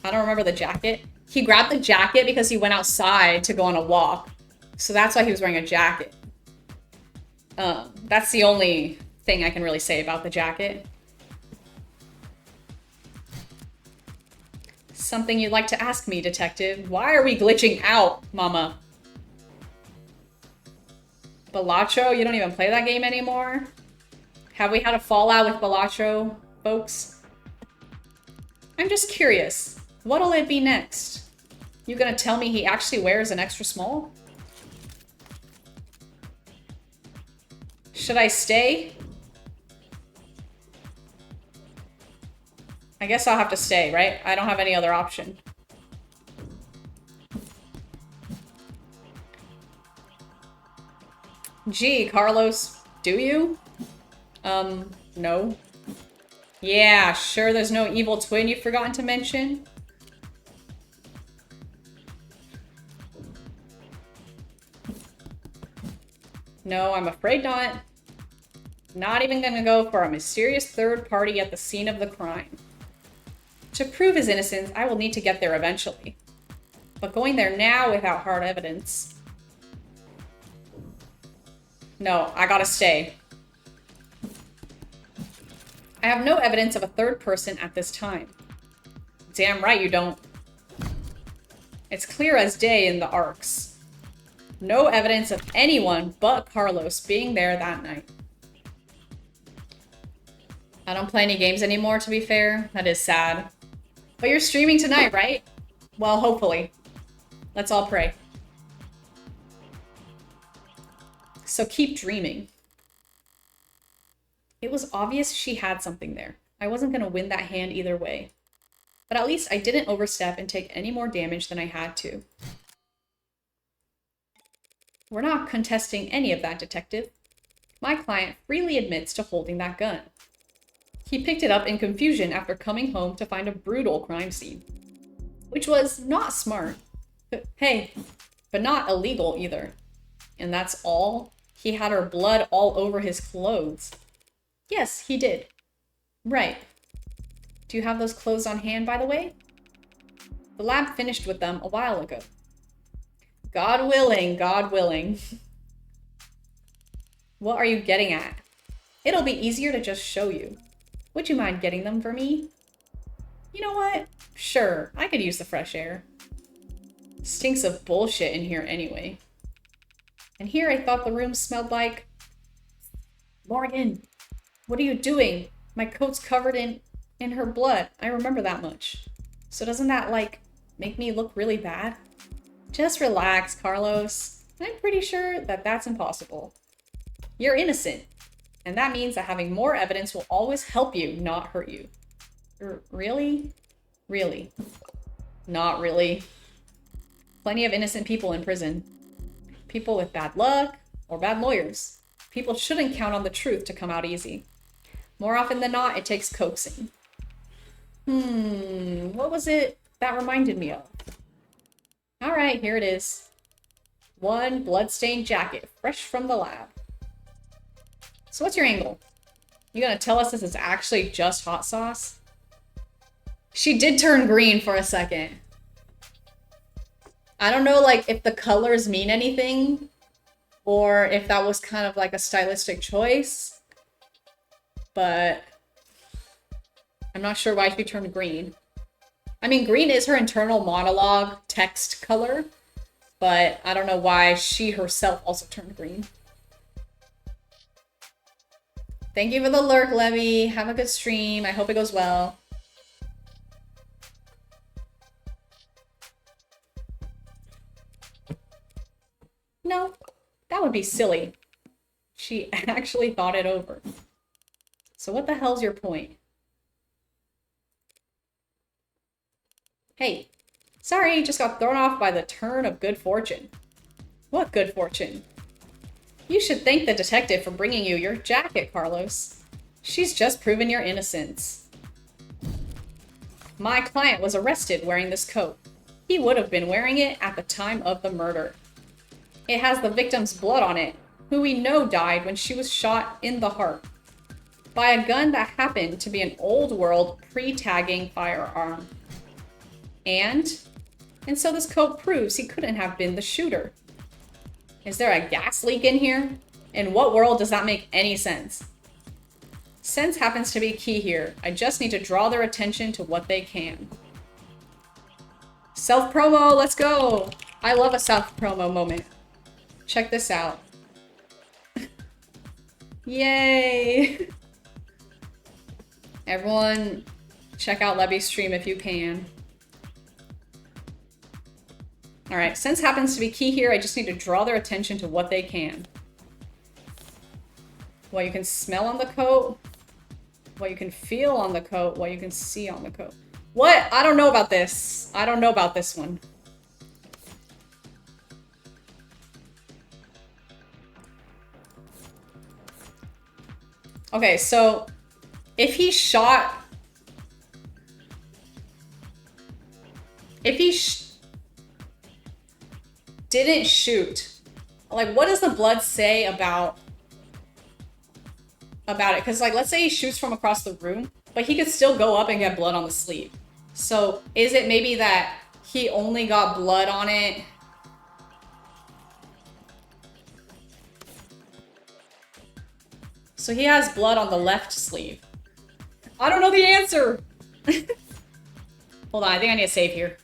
I don't remember the jacket. He grabbed the jacket because he went outside to go on a walk. So that's why he was wearing a jacket. That's the only thing I can really say about the jacket. Something you'd like to ask me, detective? Why are we glitching out, mama? Balatro? You don't even play that game anymore? Have we had a fallout with Balatro, folks? I'm just curious. What'll it be next? You gonna tell me he actually wears an extra small? Should I stay? I guess I'll have to stay, right? I don't have any other option. Gee, Carlos, do you? No. Yeah, sure there's no evil twin you've forgotten to mention? No, I'm afraid not. Not even gonna go for a mysterious third party at the scene of the crime. To prove his innocence, I will need to get there eventually. But going there now without hard evidence... No, I gotta stay. I have no evidence of a third person at this time. Damn right you don't. It's clear as day in the arcs. No evidence of anyone but Carlos being there that night. I don't play any games anymore, to be fair. That is sad. But you're streaming tonight, right? Well, hopefully. Let's all pray. So keep dreaming. It was obvious she had something there. I wasn't going to win that hand either way. But at least I didn't overstep and take any more damage than I had to. We're not contesting any of that, Detective. My client freely admits to holding that gun. He picked it up in confusion after coming home to find a brutal crime scene. Which was not smart. Hey, but not illegal either. And that's all? He had her blood all over his clothes. Yes, he did. Right. Do you have those clothes on hand, by the way? The lab finished with them a while ago. God willing, God willing. What are you getting at? It'll be easier to just show you. Would you mind getting them for me? You know what? Sure, I could use the fresh air. Stinks of bullshit in here anyway. And here I thought the room smelled like... Morgan, what are you doing? My coat's covered in her blood. I remember that much. So doesn't that, like, make me look really bad? Just relax, Carlos. I'm pretty sure that that's impossible. You're innocent. And that means that having more evidence will always help you, not hurt you. Really? Really? Not really. Plenty of innocent people in prison. People with bad luck or bad lawyers. People shouldn't count on the truth to come out easy. More often than not, it takes coaxing. What was it that reminded me of? All right, here it is. One bloodstained jacket, fresh from the lab. So what's your angle? You gonna tell us this is actually just hot sauce? She did turn green for a second. I don't know, like, if the colors mean anything, or if that was kind of like a stylistic choice, but I'm not sure why she turned green. I mean, green is her internal monologue text color, but I don't know why she herself also turned green. Thank you for the lurk, Levy. Have a good stream. I hope it goes well. No, that would be silly. She actually thought it over. So what the hell's your point? Hey, sorry, just got thrown off by the turn of good fortune. What good fortune? You should thank the detective for bringing you your jacket, Carlos. She's just proven your innocence. My client was arrested wearing this coat. He would have been wearing it at the time of the murder. It has the victim's blood on it, who we know died when she was shot in the heart by a gun that happened to be an old-world pre-tagging firearm. And so this coat proves he couldn't have been the shooter. Is there a gas leak in here? In what world does that make any sense? Sense happens to be key here. I just need to draw their attention to what they can. Self-promo, let's go! I love a self-promo moment. Check this out. Yay! Everyone, check out Levy's stream if you can. Alright, sense happens to be key here. I just need to draw their attention to what they can. what you can smell on the coat, what you can feel on the coat, what you can see on the coat. What? I don't know about this. I don't know about this one. Okay, so if he shot... If he didn't shoot, like, what does the blood say about it? Because, like, let's say he shoots from across the room, but he could still go up and get blood on the sleeve. So is it maybe that he only got blood on it? So he has blood on the left sleeve. I don't know the answer. Hold on, I think I need to save here.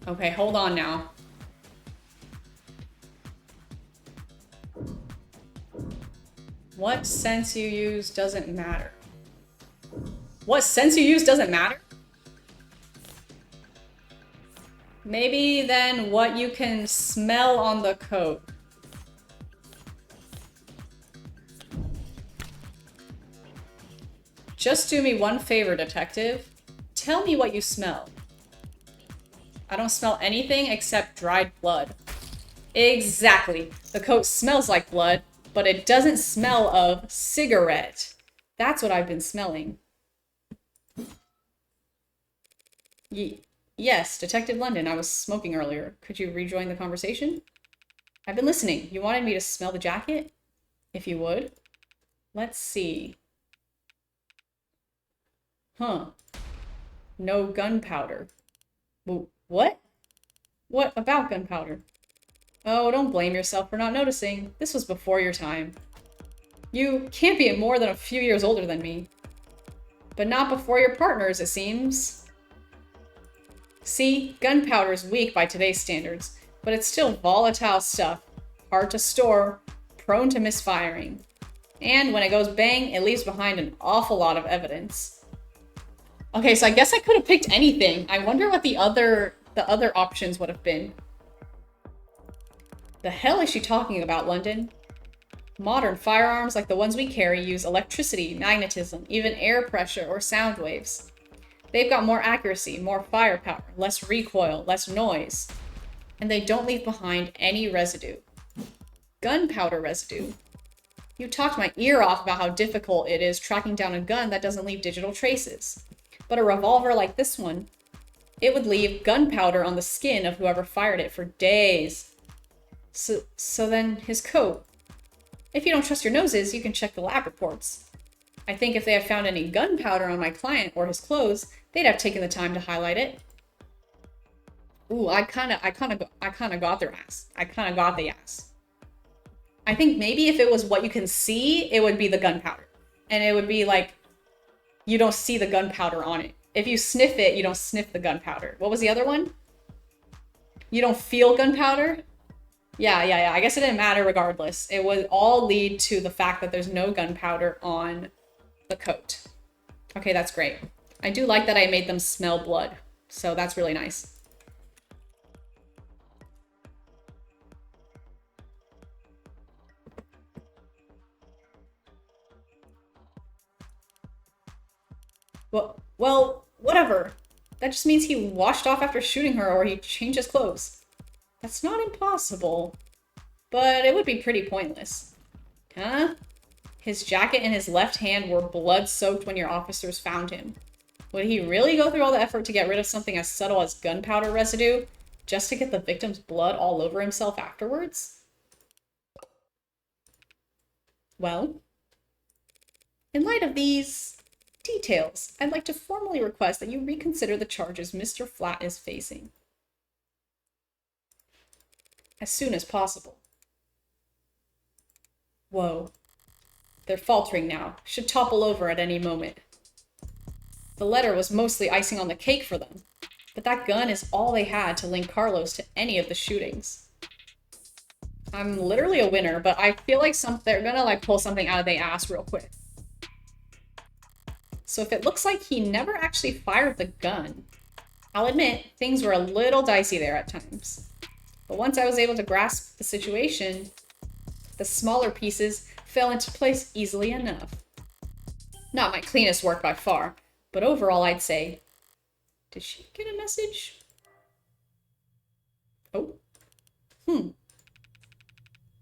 Okay, hold on now. What sense you use doesn't matter. What sense you use doesn't matter? Maybe then what you can smell on the coat. Just do me one favor, detective. Tell me what you smell. I don't smell anything except dried blood. Exactly. The coat smells like blood, but it doesn't smell of cigarette. That's what I've been smelling. Yes, Detective London, I was smoking earlier. Could you rejoin the conversation? I've been listening. You wanted me to smell the jacket? If you would. Let's see. Huh. No gunpowder. What? What about gunpowder? Oh, don't blame yourself for not noticing. This was before your time. You can't be more than a few years older than me. But not before your partners, it seems. See, gunpowder is weak by today's standards, but it's still volatile stuff. Hard to store, prone to misfiring. And when it goes bang, it leaves behind an awful lot of evidence. Okay, so I guess I could have picked anything. I wonder what the other options would have been. The hell is she talking about, London? Modern firearms like the ones we carry use electricity, magnetism, even air pressure or sound waves. They've got more accuracy, more firepower, less recoil, less noise. And they don't leave behind any residue. Gunpowder residue. You talked my ear off about how difficult it is tracking down a gun that doesn't leave digital traces. But a revolver like this one, it would leave gunpowder on the skin of whoever fired it for days. So then his coat. If you don't trust your noses, you can check the lab reports. I think if they had found any gunpowder on my client or his clothes, they'd have taken the time to highlight it. Ooh, I kind of got their ass. I kind of got the ass. I think maybe if it was what you can see, it would be the gunpowder. And it would be like, you don't see the gunpowder on it. If you sniff it, you don't sniff the gunpowder. What was the other one? You don't feel gunpowder? Yeah. I guess it didn't matter regardless. It would all lead to the fact that there's no gunpowder on the coat. Okay, that's great. I do like that I made them smell blood. So that's really nice. Well, whatever. That just means he washed off after shooting her or he changed his clothes. That's not impossible, but it would be pretty pointless. Huh? His jacket and his left hand were blood-soaked when your officers found him. Would he really go through all the effort to get rid of something as subtle as gunpowder residue just to get the victim's blood all over himself afterwards? Well, in light of these details, I'd like to formally request that you reconsider the charges Mr. Flat is facing. As soon as possible. Whoa. They're faltering now. Should topple over at any moment. The letter was mostly icing on the cake for them, but that gun is all they had to link Carlos to any of the shootings. I'm literally a winner, but I feel like they're gonna like pull something out of their ass real quick. So if it looks like he never actually fired the gun, I'll admit things were a little dicey there at times. But once I was able to grasp the situation, the smaller pieces fell into place easily enough. Not my cleanest work by far, but overall I'd say, did she get a message? Oh.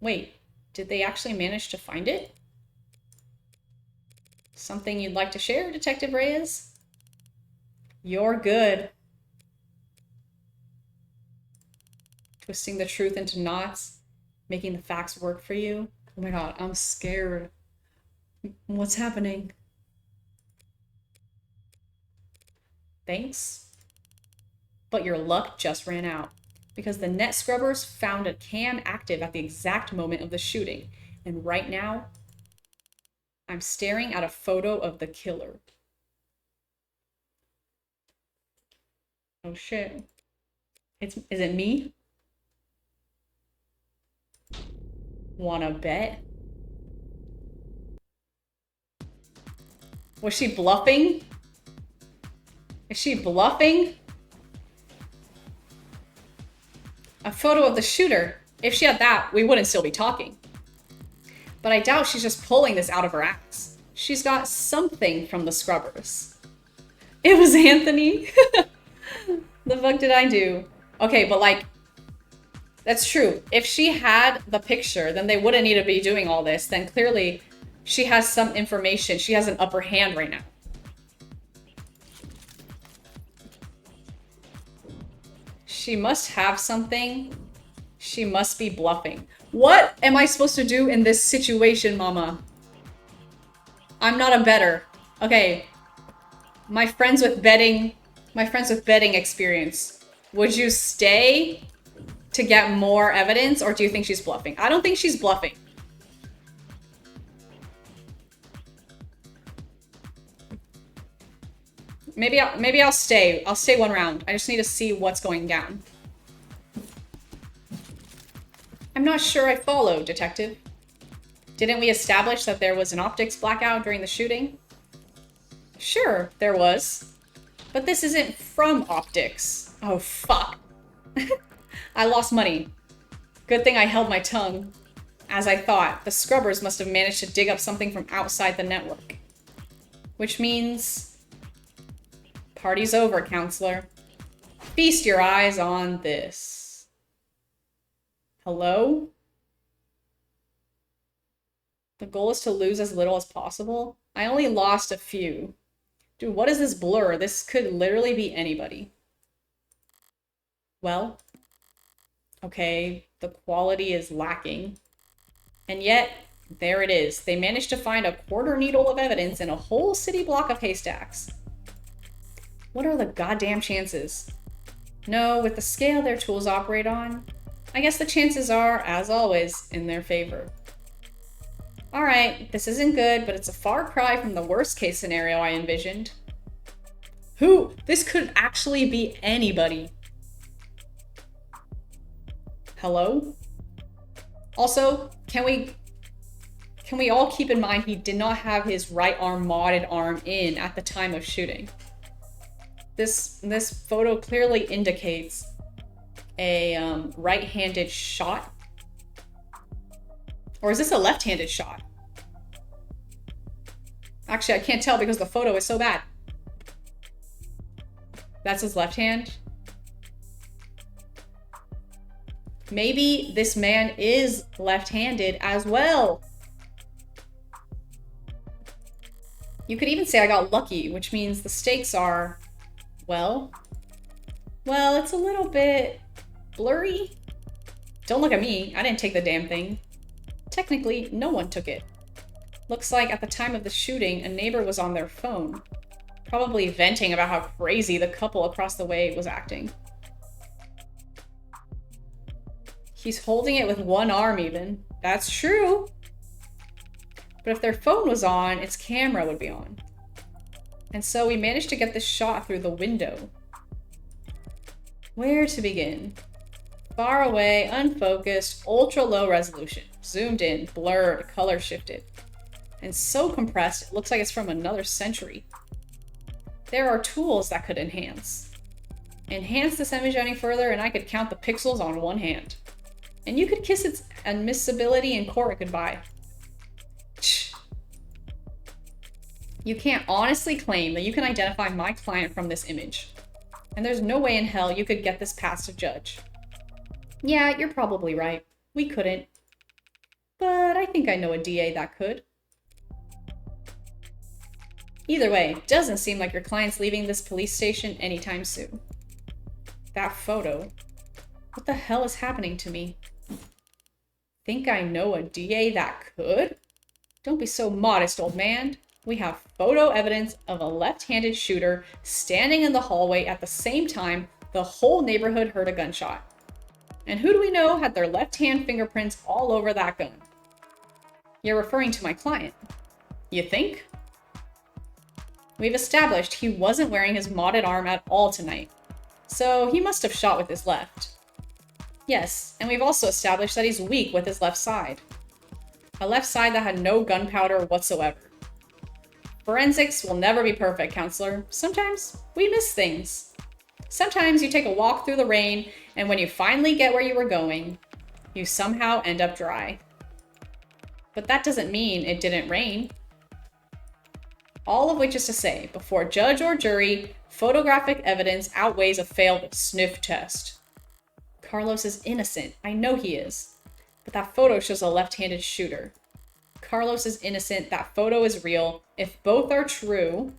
Wait, did they actually manage to find it? Something you'd like to share, Detective Reyes? You're good. Twisting the truth into knots, making the facts work for you. Oh my god, I'm scared. What's happening? Thanks. But your luck just ran out, because the net scrubbers found a cam active at the exact moment of the shooting. And right now, I'm staring at a photo of the killer. Oh shit. Is it me? Wanna bet? Was she bluffing? Is she bluffing? A photo of the shooter. If she had that, we wouldn't still be talking. But I doubt she's just pulling this out of her ass. She's got something from the scrubbers. It was Anthony. The fuck did I do? Okay, but like, that's true. If she had the picture, then they wouldn't need to be doing all this. Then clearly she has some information. She has an upper hand right now. She must have something. She must be bluffing. What am I supposed to do in this situation, mama? I'm not a bettor. Okay. My friends with betting experience. Would you stay to get more evidence, or do you think she's bluffing? I don't think she's bluffing. Maybe I'll stay. I'll stay one round. I just need to see what's going down. I'm not sure I follow, Detective. Didn't we establish that there was an optics blackout during the shooting? Sure, there was. But this isn't from optics. Oh, fuck. I lost money. Good thing I held my tongue. As I thought, the scrubbers must have managed to dig up something from outside the network. Which means... Party's over, counselor. Feast your eyes on this. Hello? The goal is to lose as little as possible? I only lost a few. Dude, what is this blur? This could literally be anybody. Well, okay, the quality is lacking. And yet, there it is. They managed to find a quarter needle of evidence in a whole city block of haystacks. What are the goddamn chances? No, with the scale their tools operate on, I guess the chances are, as always, in their favor. Alright, this isn't good, but it's a far cry from the worst case scenario I envisioned. Who? This could actually be anybody. Hello? Also, can we all keep in mind he did not have his right arm modded arm in at the time of shooting. This photo clearly indicates a right-handed shot. Or is this a left-handed shot? Actually, I can't tell because the photo is so bad. That's his left hand. Maybe this man is left-handed as well. You could even say I got lucky, which means the stakes are, well, it's a little bit blurry. Don't look at me. I didn't take the damn thing. Technically, no one took it. Looks like at the time of the shooting, a neighbor was on their phone, probably venting about how crazy the couple across the way was acting. He's holding it with one arm even. That's true. But if their phone was on, its camera would be on. And so we managed to get this shot through the window. Where to begin? Far away, unfocused, ultra low resolution. Zoomed in, blurred, color shifted. And so compressed, it looks like it's from another century. There are tools that could enhance. Enhance this image any further and I could count the pixels on one hand. And you could kiss its admissibility in court goodbye. You can't honestly claim that you can identify my client from this image. And there's no way in hell you could get this past a judge. Yeah, you're probably right. We couldn't. But I think I know a DA that could. Either way, doesn't seem like your client's leaving this police station anytime soon. That photo. What the hell is happening to me? Think I know a DA that could? Don't be so modest, old man. We have photo evidence of a left-handed shooter standing in the hallway at the same time the whole neighborhood heard a gunshot. And who do we know had their left-hand fingerprints all over that gun? You're referring to my client. You think? We've established he wasn't wearing his modded arm at all tonight. So he must have shot with his left. Yes, and we've also established that he's weak with his left side. A left side that had no gunpowder whatsoever. Forensics will never be perfect, counselor. Sometimes we miss things. Sometimes you take a walk through the rain, and when you finally get where you were going, you somehow end up dry. But that doesn't mean it didn't rain. All of which is to say, before judge or jury, photographic evidence outweighs a failed sniff test. Carlos is innocent. I know he is. But that photo shows a left-handed shooter. Carlos is innocent. That photo is real. If both are true,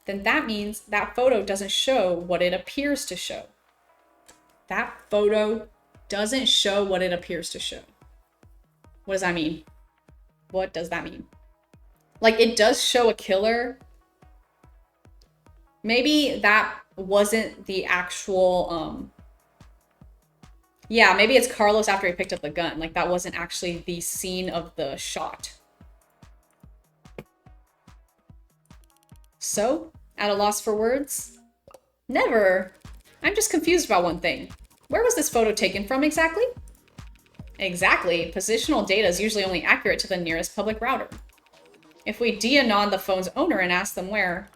then that means that photo doesn't show what it appears to show. That photo doesn't show what it appears to show. What does that mean? What does that mean? Like, it does show a killer. Maybe that wasn't the actual, yeah, maybe it's Carlos after he picked up the gun. Like, that wasn't actually the scene of the shot. So, at a loss for words? Never. I'm just confused about one thing. Where was this photo taken from exactly? Exactly. Positional data is usually only accurate to the nearest public router. If we de-anon the phone's owner and ask them where,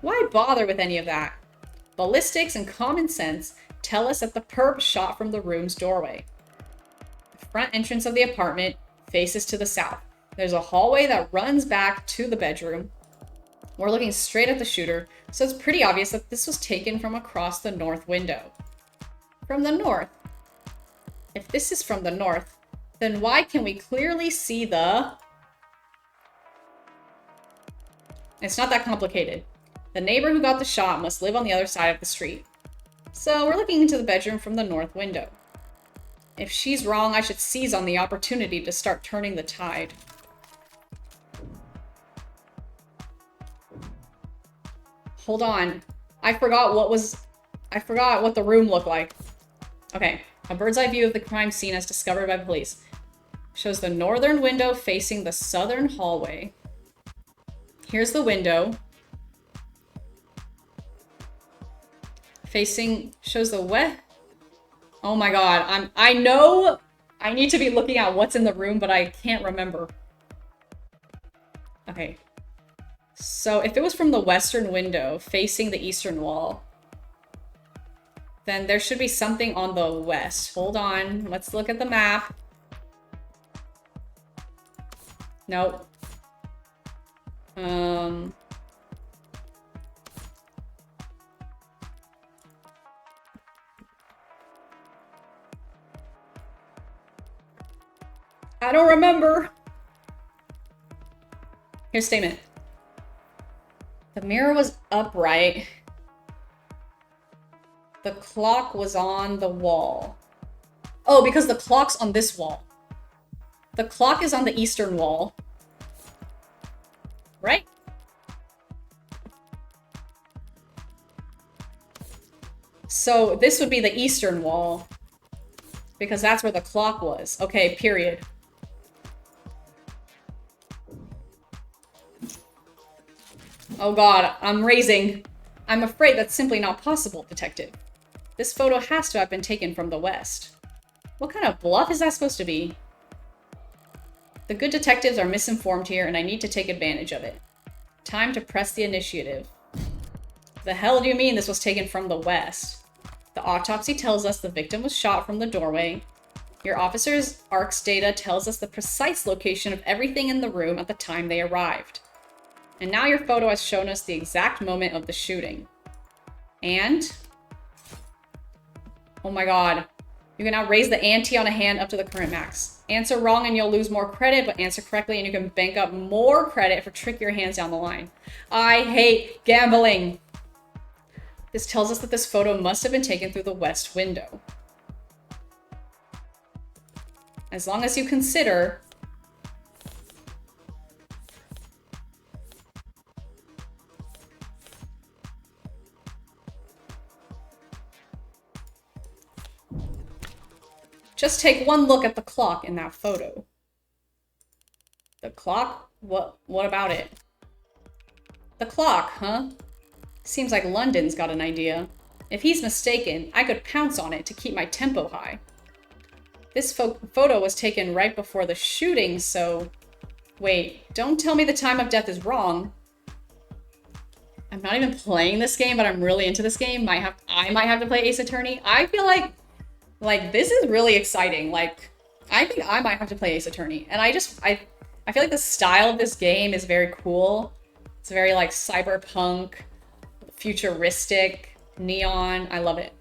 why bother with any of that? Ballistics and common sense tell us that the perp shot from the room's doorway. The front entrance of the apartment faces to the south. There's a hallway that runs back to the bedroom. We're looking straight at the shooter, so it's pretty obvious that this was taken from across the north window. From the north? If this is from the north, then why can we clearly see the... It's not that complicated. The neighbor who got the shot must live on the other side of the street. So we're looking into the bedroom from the north window. If she's wrong, I should seize on the opportunity to start turning the tide. Hold on. I forgot what the room looked like. Okay. A bird's eye view of the crime scene as discovered by police. Shows the northern window facing the southern hallway. Here's the window. Shows the west. Oh my god, I know I need to be looking at what's in the room, but I can't remember. Okay. So if it was from the western window facing the eastern wall, then there should be something on the west. Hold on, let's look at the map. Nope. I don't remember. Here's a statement. The mirror was upright. The clock was on the wall. Oh, because the clock's on this wall. The clock is on the eastern wall. Right? So this would be the eastern wall. Because that's where the clock was. Okay, period. Oh god, I'm raising. I'm afraid that's simply not possible, detective. This photo has to have been taken from the west. What kind of bluff is that supposed to be? The good detectives are misinformed here, and I need to take advantage of it. Time to press the initiative. The hell do you mean this was taken from the west? The autopsy tells us the victim was shot from the doorway. Your officer's ARCS data tells us the precise location of everything in the room at the time they arrived. And now your photo has shown us the exact moment of the shooting. And... oh my god. You can now raise the ante on a hand up to the current max. Answer wrong and you'll lose more credit, but answer correctly and you can bank up more credit for trickier hands down the line. I hate gambling. This tells us that this photo must have been taken through the west window. As long as you consider... just take one look at the clock in that photo. The clock? What about it? The clock, huh? Seems like London's got an idea. If he's mistaken, I could pounce on it to keep my tempo high. This photo was taken right before the shooting, so... wait, don't tell me the time of death is wrong. I'm not even playing this game, but I'm really into this game. I might have to play Ace Attorney. I feel like this is really exciting. Like, I think I might have to play Ace Attorney. And I feel like the style of this game is very cool. It's very, like, cyberpunk, futuristic, neon. I love it.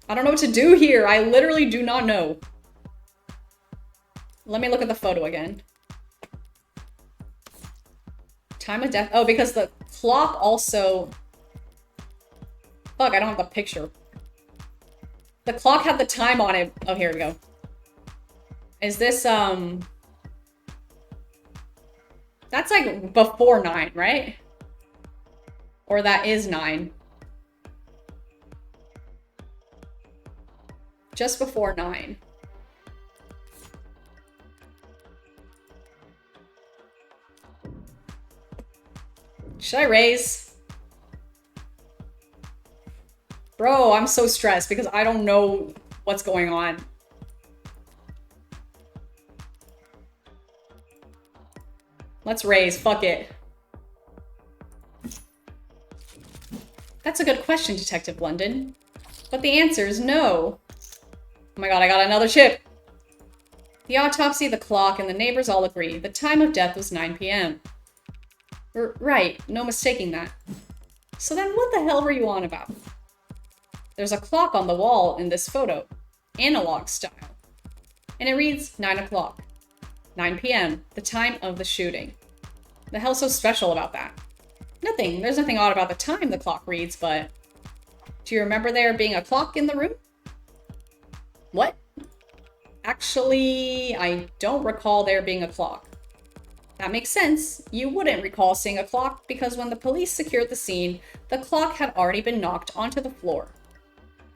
I don't know what to do here. I literally do not know. Let me look at the photo again. Time of death. Oh, because the clock also... fuck, I don't have the picture. The clock had the time on it. Oh, here we go. Is this, that's like before 9, right? Or that is 9. Just before 9. Should I raise? Bro, I'm so stressed because I don't know what's going on. Let's raise. Fuck it. That's a good question, Detective London. But the answer is no. Oh my god, I got another chip. The autopsy, the clock, and the neighbors all agree. The time of death was 9 p.m. Right, no mistaking that. So then what the hell were you on about? There's a clock on the wall in this photo. Analog style. And it reads 9 o'clock. 9 p.m. The time of the shooting. The hell's so special about that? Nothing. There's nothing odd about the time the clock reads, but... do you remember there being a clock in the room? What? Actually, I don't recall there being a clock. That makes sense. You wouldn't recall seeing a clock because when the police secured the scene, the clock had already been knocked onto the floor.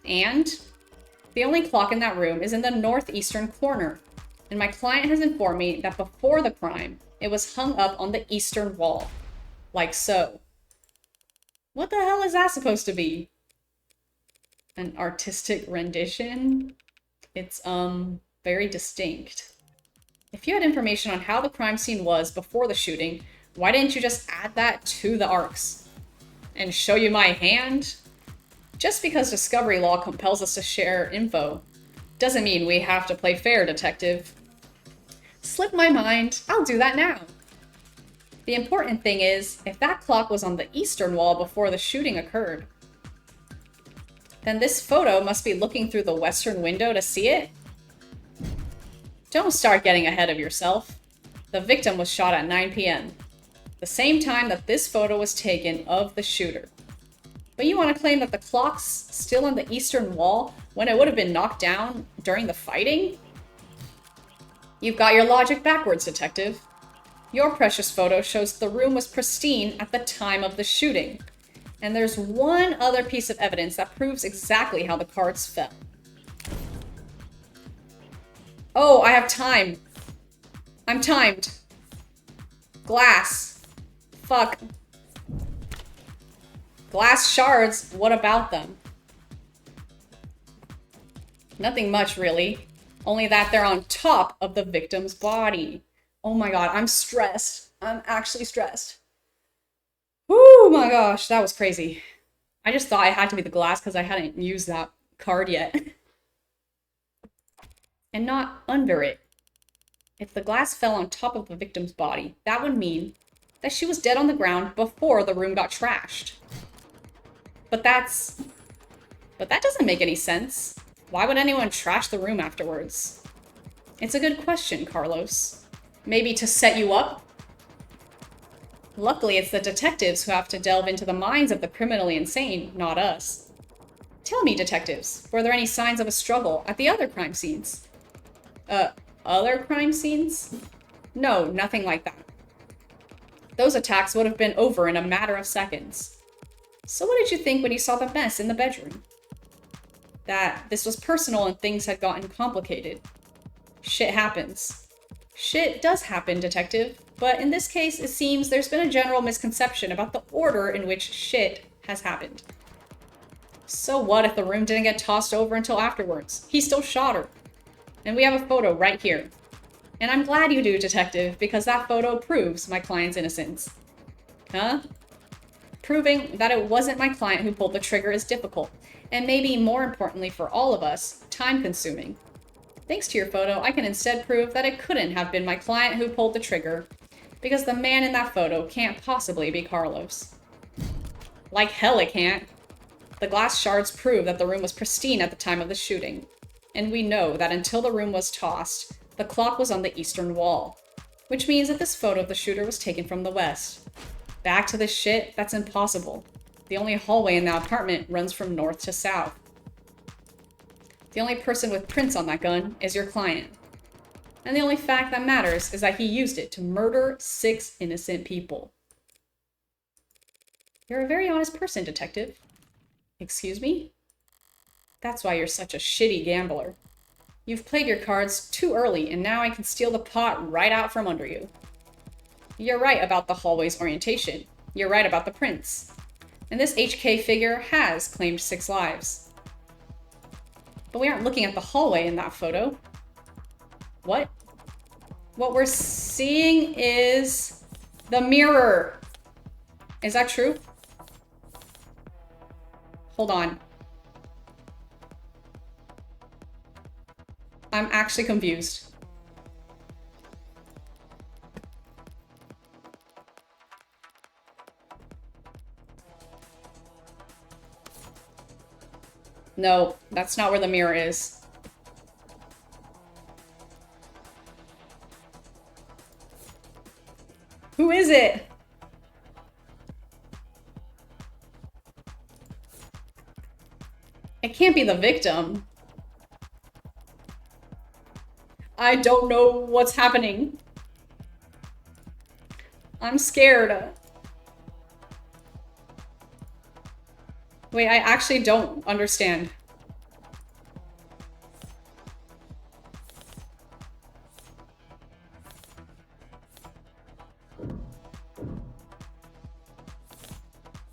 And the only clock in that room is in the northeastern corner. And my client has informed me that before the crime, it was hung up on the eastern wall. Like so. What the hell is that supposed to be? An artistic rendition? It's, very distinct. If you had information on how the crime scene was before the shooting, why didn't you just add that to the ARCs? And show you my hand? Just because discovery law compels us to share info, doesn't mean we have to play fair, detective. Slip my mind, I'll do that now. The important thing is, if that clock was on the eastern wall before the shooting occurred, then this photo must be looking through the western window to see it? Don't start getting ahead of yourself. The victim was shot at 9 p.m., the same time that this photo was taken of the shooter. But you want to claim that the clock's still on the eastern wall when it would have been knocked down during the fighting? You've got your logic backwards, detective. Your precious photo shows the room was pristine at the time of the shooting. And there's one other piece of evidence that proves exactly how the cards fell. Oh, I have time. I'm timed. Glass. Fuck. Glass shards, what about them? Nothing much, really. Only that they're on top of the victim's body. Oh my god, I'm stressed. I'm actually stressed. Oh my gosh, that was crazy. I just thought it had to be the glass because I hadn't used that card yet. And not under it. If the glass fell on top of the victim's body, that would mean that she was dead on the ground before the room got trashed. But that doesn't make any sense. Why would anyone trash the room afterwards? It's a good question, Carlos. Maybe to set you up? Luckily, it's the detectives who have to delve into the minds of the criminally insane, not us. Tell me, detectives, were there any signs of a struggle at the other crime scenes? Other crime scenes? No, nothing like that. Those attacks would have been over in a matter of seconds. So what did you think when you saw the mess in the bedroom? That this was personal and things had gotten complicated. Shit happens. Shit does happen, detective, but in this case, it seems there's been a general misconception about the order in which shit has happened. So what if the room didn't get tossed over until afterwards? He still shot her. And we have a photo right here. And I'm glad you do, detective, because that photo proves my client's innocence. Huh? Proving that it wasn't my client who pulled the trigger is difficult, and maybe more importantly for all of us, time-consuming. Thanks to your photo, I can instead prove that it couldn't have been my client who pulled the trigger, because the man in that photo can't possibly be Carlos. Like hell it can't. The glass shards prove that the room was pristine at the time of the shooting, and we know that until the room was tossed, the clock was on the eastern wall, which means that this photo of the shooter was taken from the west. Back to this shit? That's impossible. The only hallway in that apartment runs from north to south. The only person with prints on that gun is your client. And the only fact that matters is that he used it to murder 6 innocent people. You're a very honest person, detective. Excuse me? That's why you're such a shitty gambler. You've played your cards too early, and now I can steal the pot right out from under you. You're right about the hallway's orientation. You're right about the prints. And this HK figure has claimed 6 lives. But we aren't looking at the hallway in that photo. What? What we're seeing is the mirror. Is that true? Hold on. I'm actually confused. No, that's not where the mirror is. Who is it? It can't be the victim. I don't know what's happening. I'm scared. Wait, I actually don't understand.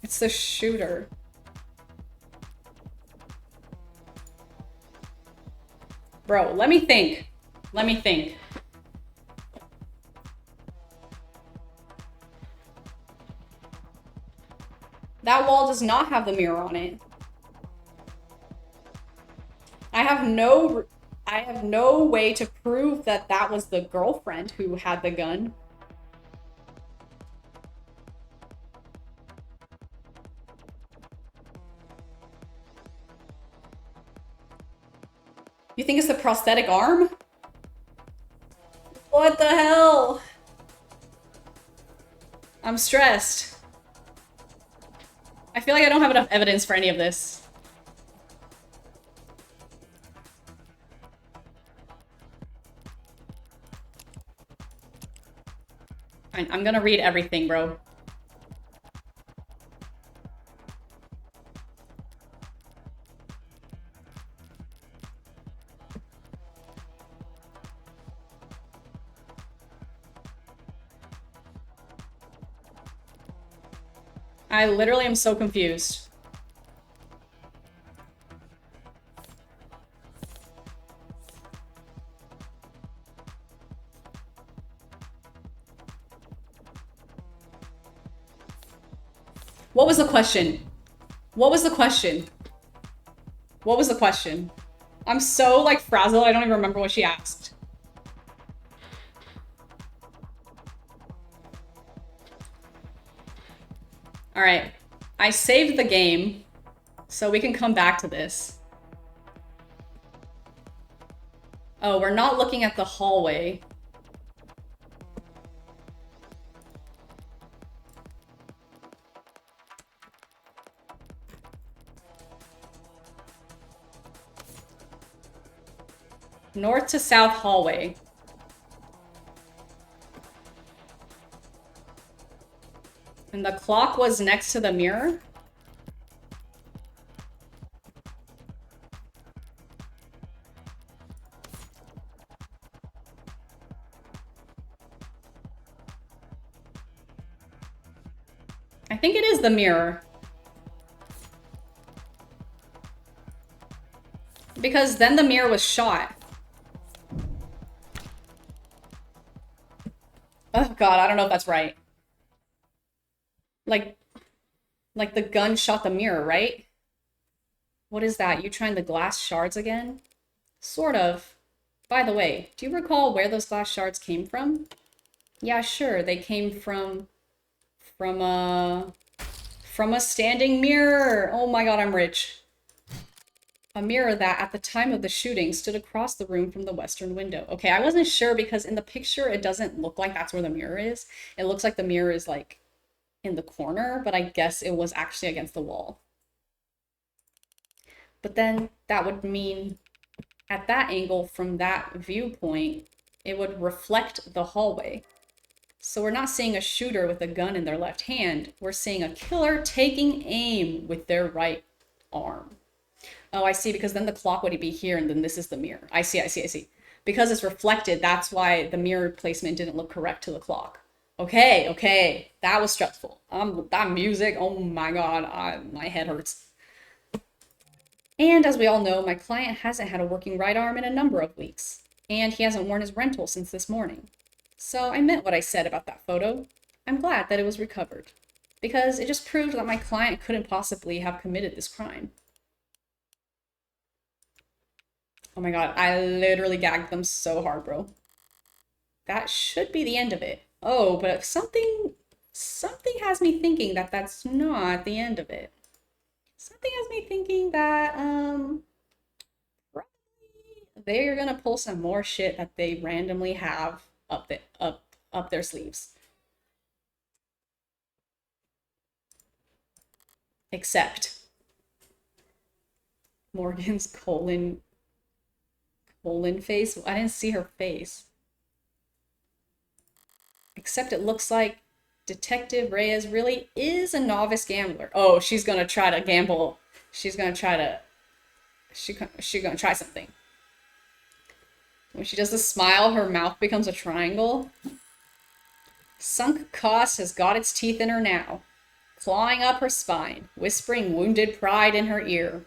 It's the shooter. Bro, let me think. Let me think. That wall does not have the mirror on it. I have no way to prove that that was the girlfriend who had the gun. You think it's the prosthetic arm? What the hell? I'm stressed. I feel like I don't have enough evidence for any of this. Fine, I'm gonna read everything, bro. I literally am so confused. What was the question? What was the question? What was the question? I'm so, like, frazzled, I don't even remember what she asked. Alright. I saved the game, so we can come back to this. Oh, we're not looking at the hallway. North to south hallway. And the clock was next to the mirror? I think it is the mirror. Because then the mirror was shot. Oh god, I don't know if that's right. Like the gun shot the mirror, right? What is that? You trying the glass shards again? Sort of. By the way, do you recall where those glass shards came from? Yeah, sure. They came from a standing mirror. Oh my god, I'm rich. A mirror that, at the time of the shooting, stood across the room from the western window. Okay, I wasn't sure because in the picture, it doesn't look like that's where the mirror is. It looks like the mirror is, like, in the corner, but I guess it was actually against the wall. But then that would mean, at that angle, from that viewpoint, it would reflect the hallway. So we're not seeing a shooter with a gun in their left hand. We're seeing a killer taking aim with their right arm. Oh, I see, because then the clock would be here, and then this is the mirror. I see. Because it's reflected, that's why the mirror placement didn't look correct to the clock. Okay. That was stressful. That music, oh my god, my head hurts. And as we all know, my client hasn't had a working right arm in a number of weeks. And he hasn't worn his rental since this morning. So I meant what I said about that photo. I'm glad that it was recovered. Because it just proved that my client couldn't possibly have committed this crime. Oh my god, I literally gagged them so hard, bro. That should be the end of it. Oh, but something has me thinking that that's not the end of it. Something has me thinking that, they're gonna pull some more shit that they randomly have up their sleeves. Except Morgan's colon face. I didn't see her face. Except it looks like Detective Reyes really is a novice gambler. Oh, she's gonna try to gamble. She's gonna try something. When she does the smile, her mouth becomes a triangle. Sunk cost has got its teeth in her now, clawing up her spine, whispering wounded pride in her ear.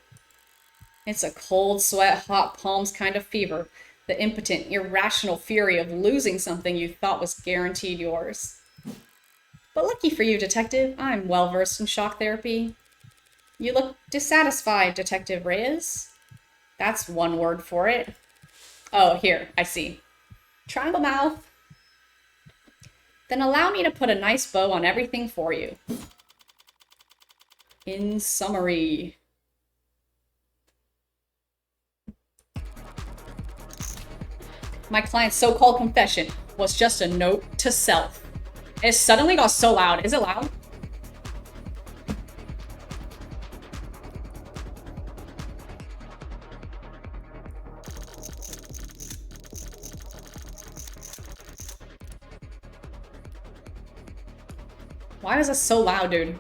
It's a cold sweat, hot palms kind of fever, the impotent, irrational fury of losing something you thought was guaranteed yours. But lucky for you, Detective, I'm well-versed in shock therapy. You look dissatisfied, Detective Reyes. That's one word for it. Oh, here, I see. Triangle mouth. Then allow me to put a nice bow on everything for you. In summary... My client's so-called confession was just a note to self. It suddenly got so loud. Is it loud? Why is this so loud, dude?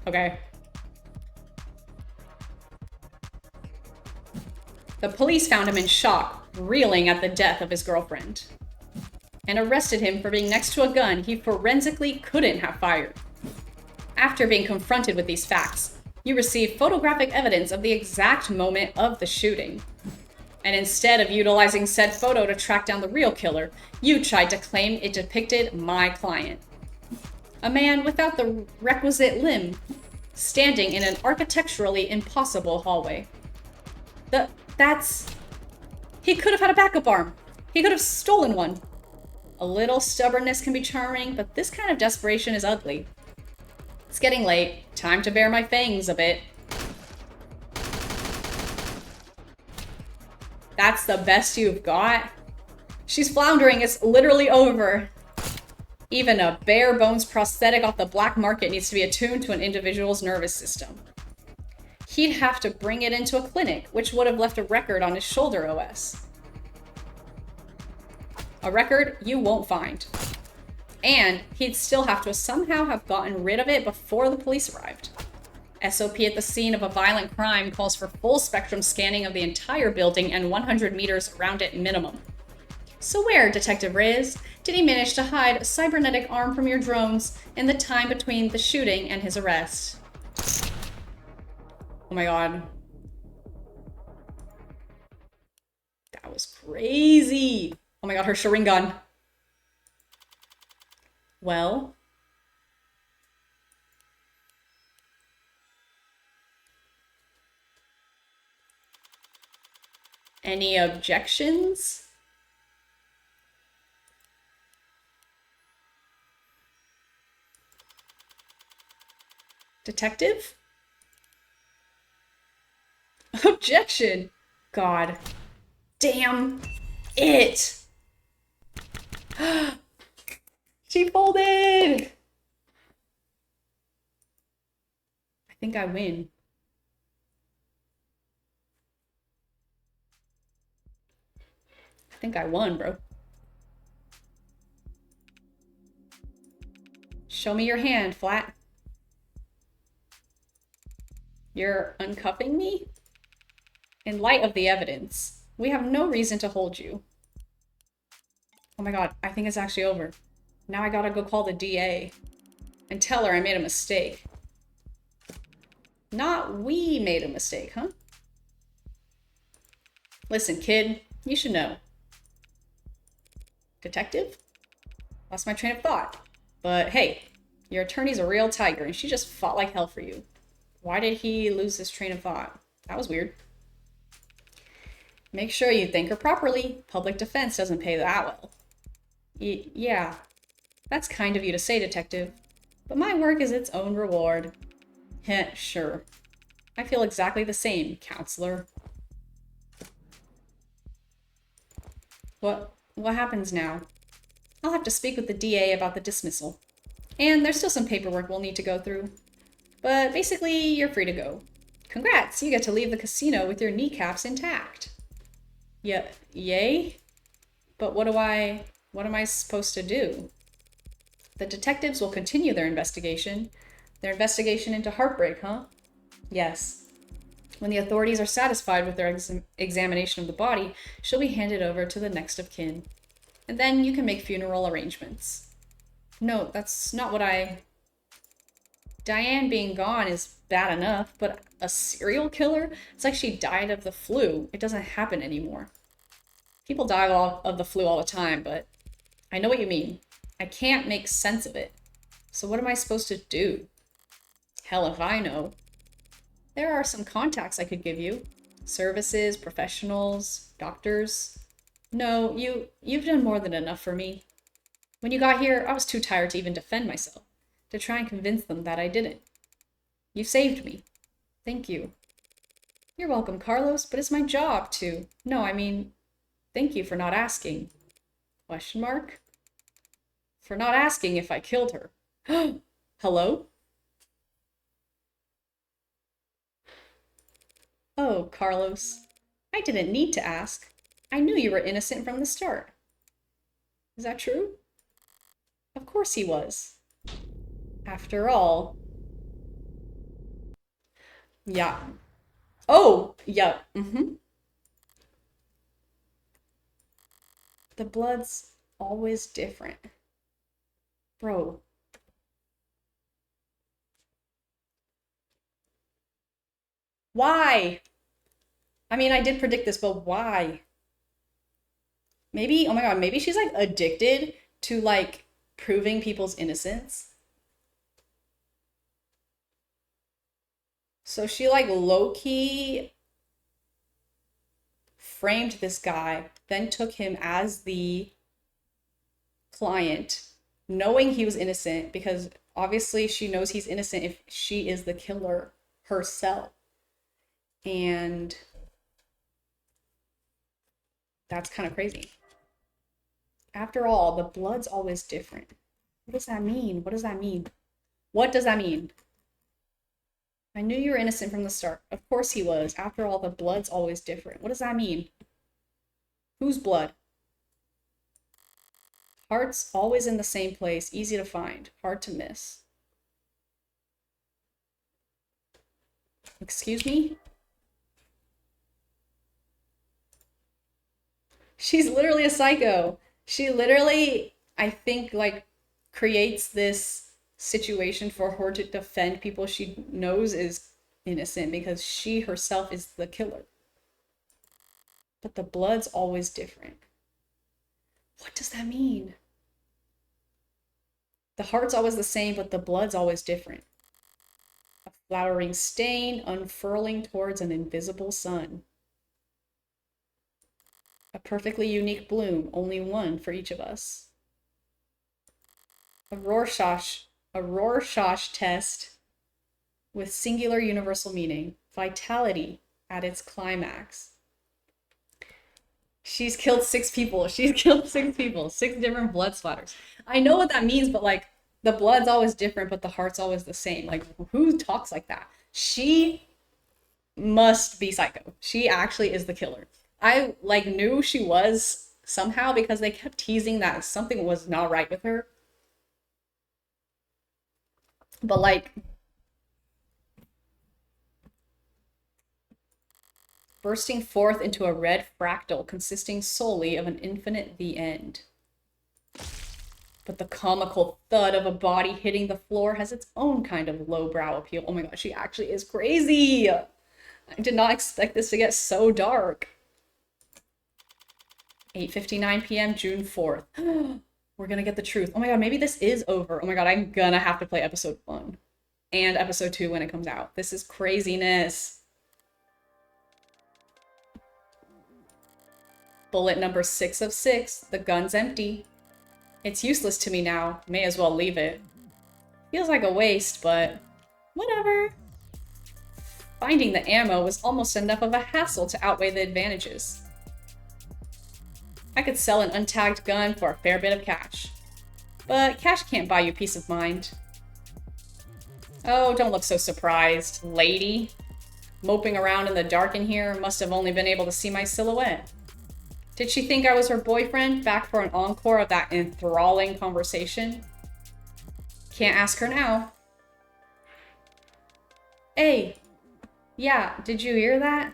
Okay. The police found him in shock, reeling at the death of his girlfriend, and arrested him for being next to a gun he forensically couldn't have fired. After being confronted with these facts, you receive photographic evidence of the exact moment of the shooting. And instead of utilizing said photo to track down the real killer, you tried to claim it depicted my client. A man without the requisite limb, standing in an architecturally impossible hallway. That's... He could have had a backup arm. He could have stolen one. A little stubbornness can be charming, but this kind of desperation is ugly. It's getting late. Time to bare my fangs a bit. That's the best you've got? She's floundering. It's literally over. Even a bare bones prosthetic off the black market needs to be attuned to an individual's nervous system. He'd have to bring it into a clinic, which would have left a record on his shoulder OS. A record you won't find. And he'd still have to somehow have gotten rid of it before the police arrived. SOP at the scene of a violent crime calls for full spectrum scanning of the entire building and 100 meters around it minimum. So where, Detective Riz, did he manage to hide a cybernetic arm from your drones in the time between the shooting and his arrest? Oh my god. That was crazy. Oh my god, her Sharingan. Well. Any objections? Detective? Objection! God. Damn it! She folded! I think I win. I think I won, bro. Show me your hand, Flat. You're uncuffing me? In light of the evidence, we have no reason to hold you. Oh my god, I think it's actually over. Now I gotta go call the DA and tell her I made a mistake. Not we made a mistake, huh? Listen, kid, you should know. Detective? Lost my train of thought. But hey, your attorney's a real tiger and she just fought like hell for you. Why did he lose his train of thought? That was weird. Make sure you thank her properly. Public defense doesn't pay that well. Yeah, that's kind of you to say, Detective. But my work is its own reward. Heh, sure. I feel exactly the same, Counselor. What happens now? I'll have to speak with the DA about the dismissal. And there's still some paperwork we'll need to go through. But basically, you're free to go. Congrats, you get to leave the casino with your kneecaps intact. Yeah, yay? But what am I supposed to do? The detectives will continue their investigation. Their investigation into heartbreak, huh? Yes. When the authorities are satisfied with their examination of the body, she'll be handed over to the next of kin. And then you can make funeral arrangements. No, that's not what Diane being gone is bad enough, but a serial killer? It's like she died of the flu. It doesn't happen anymore. People die of the flu all the time, but I know what you mean. I can't make sense of it. So what am I supposed to do? Hell if I know. There are some contacts I could give you. Services, professionals, doctors. No, you've done more than enough for me. When you got here, I was too tired to even defend myself, to try and convince them that I didn't. You saved me. Thank you. You're welcome, Carlos, but it's my job to... No, I mean, thank you for not asking. Question mark? For not asking if I killed her. Hello? Oh, Carlos. I didn't need to ask. I knew you were innocent from the start. Is that true? Of course he was. After all... Yeah. Oh! Yeah. The blood's always different. Bro. Why? I mean, I did predict this, but why? Maybe, oh my God, maybe she's like addicted to like proving people's innocence. So she like low-key framed this guy, then took him as the client, knowing he was innocent, because obviously she knows he's innocent if she is the killer herself. And that's kind of crazy. After all, the blood's always different. What does that mean? What does that mean? What does that mean? I knew you were innocent from the start. Of course he was. After all, the blood's always different. What does that mean? Whose blood? Heart's always in the same place, easy to find, hard to miss. Excuse me? She's literally a psycho. She literally, I think, like, creates this situation for her to defend people she knows is innocent because she herself is the killer. But the blood's always different. What does that mean? The heart's always the same, but the blood's always different. A flowering stain unfurling towards an invisible sun. A perfectly unique bloom, only one for each of us. A Rorschach test with singular universal meaning. Vitality at its climax. She's killed 6 people. She's killed 6 people. 6 different blood splatters. I know what that means, but like the blood's always different, but the heart's always the same. Like who talks like that? She must be psycho. She actually is the killer. I like knew she was somehow because they kept teasing that something was not right with her. But like bursting forth into a red fractal consisting solely of an infinite the end. But the comical thud of a body hitting the floor has its own kind of lowbrow appeal. Oh my god, she actually is crazy. I did not expect this to get so dark. 8:59 p.m. June 4th. We're gonna get the truth. Oh my god, maybe this is over. Oh my god, I'm gonna have to play episode 1 and episode 2 when it comes out. This is craziness. Bullet number 6 of 6. The gun's empty. It's useless to me now. May as well leave it. Feels like a waste, but whatever. Finding the ammo was almost enough of a hassle to outweigh the advantages. I could sell an untagged gun for a fair bit of cash. But cash can't buy you peace of mind. Oh, don't look so surprised, lady. Moping around in the dark in here, must have only been able to see my silhouette. Did she think I was her boyfriend, back for an encore of that enthralling conversation? Can't ask her now. Hey. Yeah, did you hear that?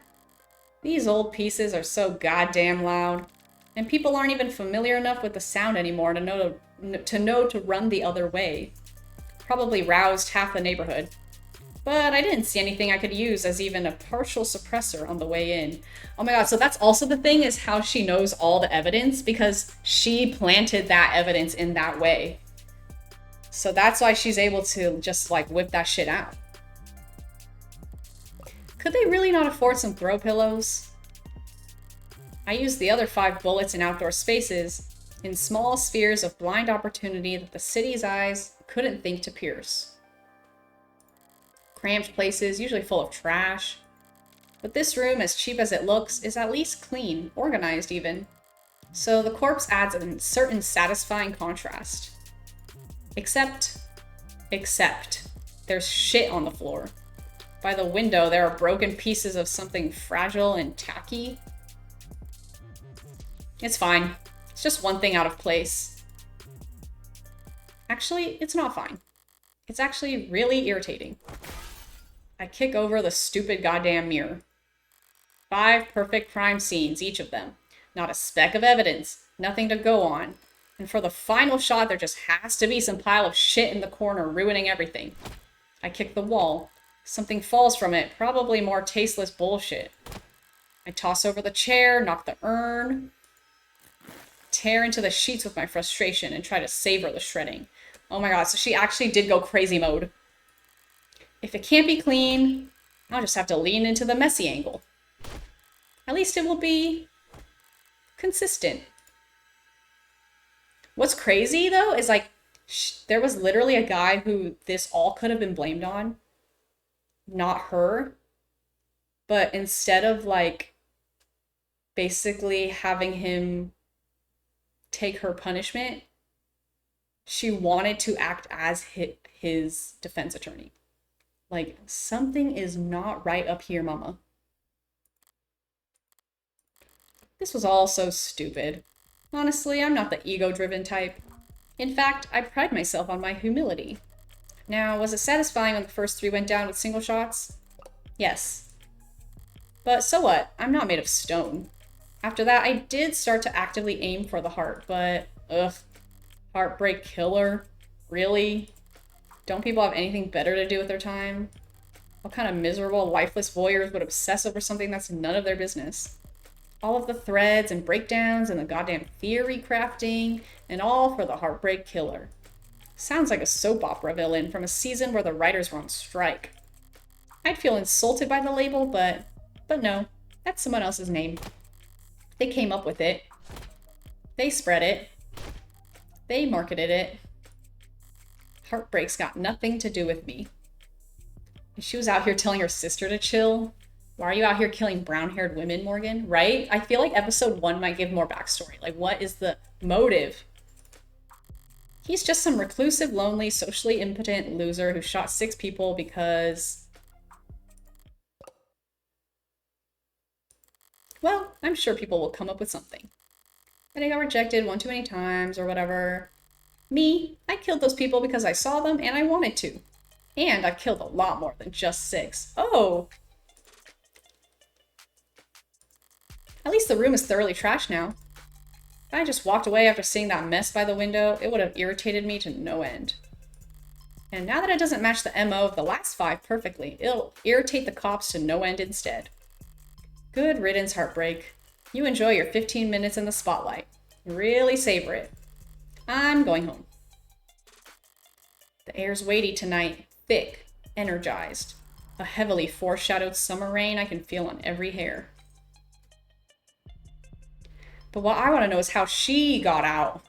These old pieces are so goddamn loud. And people aren't even familiar enough with the sound anymore to know to run the other way. Probably roused half the neighborhood. But I didn't see anything I could use as even a partial suppressor on the way in. Oh my god, so that's also the thing, is how she knows all the evidence, because she planted that evidence in that way. So that's why she's able to just like whip that shit out. Could they really not afford some throw pillows? I used the other 5 bullets in outdoor spaces, in small spheres of blind opportunity that the city's eyes couldn't think to pierce. Cramped places, usually full of trash. But this room, as cheap as it looks, is at least clean, organized even. So the corpse adds a certain satisfying contrast. Except, there's shit on the floor. By the window, there are broken pieces of something fragile and tacky. It's fine. It's just one thing out of place. Actually, it's not fine. It's actually really irritating. I kick over the stupid goddamn mirror. 5 perfect crime scenes, each of them. Not a speck of evidence. Nothing to go on. And for the final shot, there just has to be some pile of shit in the corner ruining everything. I kick the wall. Something falls from it, probably more tasteless bullshit. I toss over the chair, knock the urn, tear into the sheets with my frustration, and try to savor the shredding. Oh my god, so she actually did go crazy mode. If it can't be clean, I'll just have to lean into the messy angle. At least it will be consistent. What's crazy, though, is like, there was literally a guy who this all could have been blamed on. Not her. But instead of, like, basically having him take her punishment, she wanted to act as his defense attorney. Like, something is not right up here, mama. This was all so stupid. Honestly, I'm not the ego-driven type. In fact, I pride myself on my humility. Now, was it satisfying when the first 3 went down with single shots? Yes. But so what? I'm not made of stone. After that, I did start to actively aim for the heart, but ugh. Heartbreak killer? Really? Don't people have anything better to do with their time? What kind of miserable, lifeless voyeurs would obsess over something that's none of their business? All of the threads and breakdowns and the goddamn theory crafting, and all for the heartbreak killer. Sounds like a soap opera villain from a season where the writers were on strike. I'd feel insulted by the label, but no, that's someone else's name. They came up with it. They spread it. They marketed it. Heartbreak's got nothing to do with me. She was out here telling her sister to chill. Why are you out here killing brown-haired women, Morgan? Right? I feel like episode 1 might give more backstory. Like, what is the motive? He's just some reclusive, lonely, socially impotent loser who shot 6 people because... well, I'm sure people will come up with something. And I got rejected 1 too many times or whatever. Me, I killed those people because I saw them and I wanted to. And I've killed a lot more than just 6. Oh! At least the room is thoroughly trashed now. If I just walked away after seeing that mess by the window, it would have irritated me to no end. And now that it doesn't match the MO of the last 5 perfectly, it'll irritate the cops to no end instead. Good riddance, Heartbreak. You enjoy your 15 minutes in the spotlight. Really savor it. I'm going home. The air's weighty tonight, thick, energized. A heavily foreshadowed summer rain I can feel on every hair. But what I want to know is how she got out.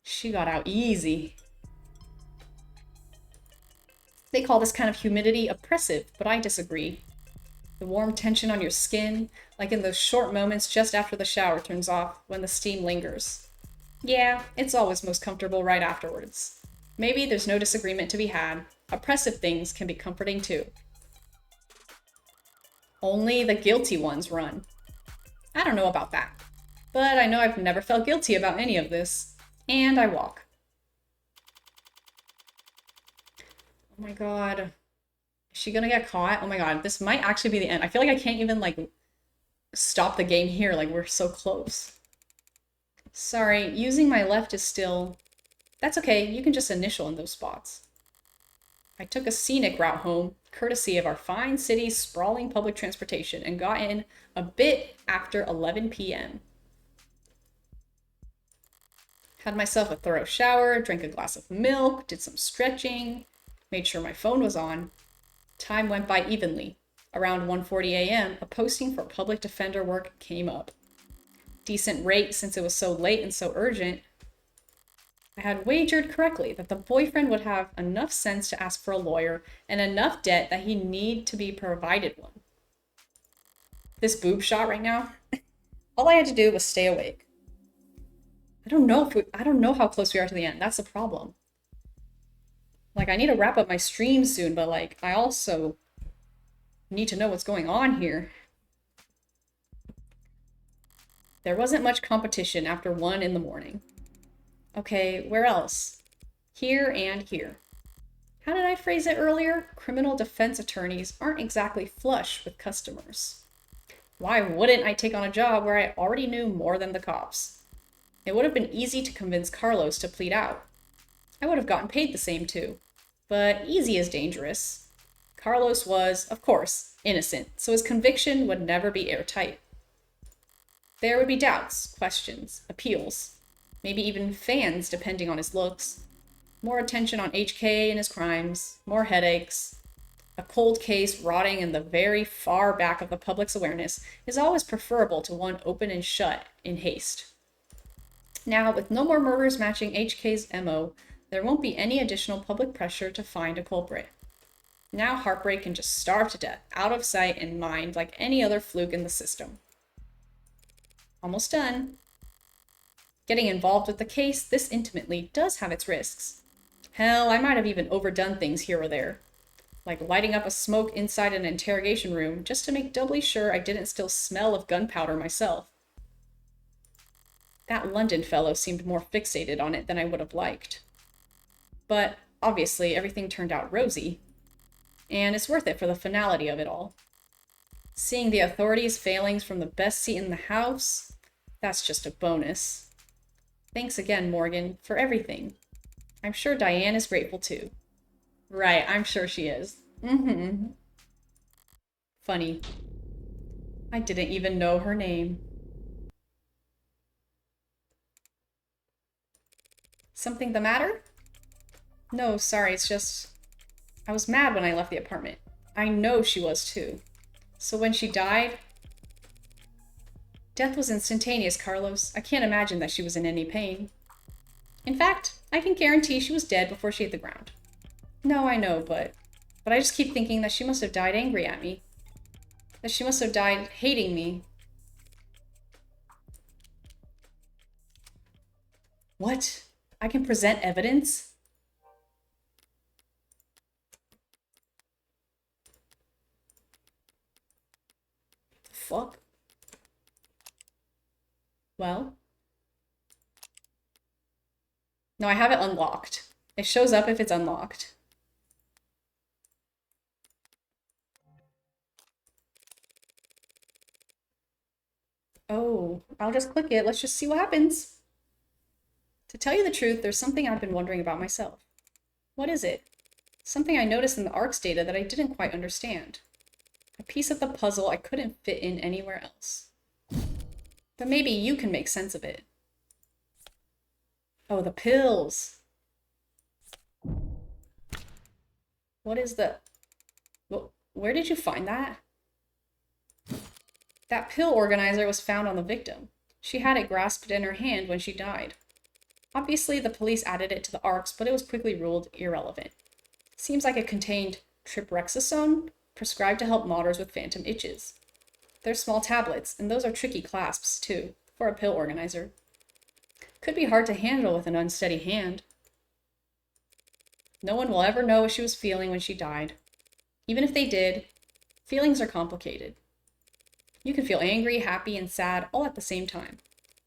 She got out easy. They call this kind of humidity oppressive, but I disagree. The warm tension on your skin, like in those short moments just after the shower turns off when the steam lingers. Yeah, it's always most comfortable right afterwards. Maybe there's no disagreement to be had. Oppressive things can be comforting too. Only the guilty ones run. I don't know about that, but I know I've never felt guilty about any of this, and I walk. Oh my god. Is she gonna get caught? Oh my god, this might actually be the end. I feel like I can't even, like, stop the game here, like, we're so close. Sorry, using my left is still... That's okay, you can just initial in those spots. I took a scenic route home, courtesy of our fine city's sprawling public transportation, and got in a bit after 11 p.m. Had myself a thorough shower, drank a glass of milk, did some stretching, made sure my phone was on. Time went by evenly. Around 1:40 a.m., a posting for public defender work came up. Decent rate since it was so late and so urgent. I had wagered correctly that the boyfriend would have enough sense to ask for a lawyer and enough debt that he need to be provided one. This boob shot right now, all I had to do was stay awake. I don't know how close we are to the end. That's the problem. Like, I need to wrap up my stream soon, but, like, I also need to know what's going on here. There wasn't much competition after 1 in the morning. Okay, where else? Here and here. How did I phrase it earlier? Criminal defense attorneys aren't exactly flush with customers. Why wouldn't I take on a job where I already knew more than the cops? It would have been easy to convince Carlos to plead out. I would have gotten paid the same too. But easy is dangerous. Carlos was, of course, innocent, so his conviction would never be airtight. There would be doubts, questions, appeals, maybe even fans depending on his looks. More attention on HK and his crimes, more headaches. A cold case rotting in the very far back of the public's awareness is always preferable to one open and shut in haste. Now, with no more murders matching HK's MO, there won't be any additional public pressure to find a culprit. Now Heartbreak can just starve to death, out of sight and mind, like any other fluke in the system. Almost done. Getting involved with the case this intimately does have its risks. Hell, I might have even overdone things here or there. Like lighting up a smoke inside an interrogation room just to make doubly sure I didn't still smell of gunpowder myself. That London fellow seemed more fixated on it than I would have liked. But obviously everything turned out rosy, and it's worth it for the finality of it all. Seeing the authorities' failings from the best seat in the house, that's just a bonus. Thanks again, Morgan, for everything. I'm sure Diane is grateful too. Right, I'm sure she is. Funny. I didn't even know her name. Something the matter? No, sorry, it's just... I was mad when I left the apartment. I know she was too. So when she died... Death was instantaneous, Carlos. I can't imagine that she was in any pain. In fact, I can guarantee she was dead before she hit the ground. No, I know, but I just keep thinking that she must have died angry at me. That she must have died hating me. What? I can present evidence? The fuck? Well? No, I have it unlocked. It shows up if it's unlocked. Oh, I'll just click it. Let's just see what happens. To tell you the truth, there's something I've been wondering about myself. What is it? Something I noticed in the ARC's data that I didn't quite understand. A piece of the puzzle I couldn't fit in anywhere else. But maybe you can make sense of it. Oh, the pills. What is the... Where did you find that? That pill organizer was found on the victim. She had it grasped in her hand when she died. Obviously, the police added it to the ARCs, but it was quickly ruled irrelevant. Seems like it contained triprexisone, prescribed to help modders with phantom itches. They're small tablets, and those are tricky clasps, too, for a pill organizer. Could be hard to handle with an unsteady hand. No one will ever know what she was feeling when she died. Even if they did, feelings are complicated. You can feel angry, happy, and sad all at the same time.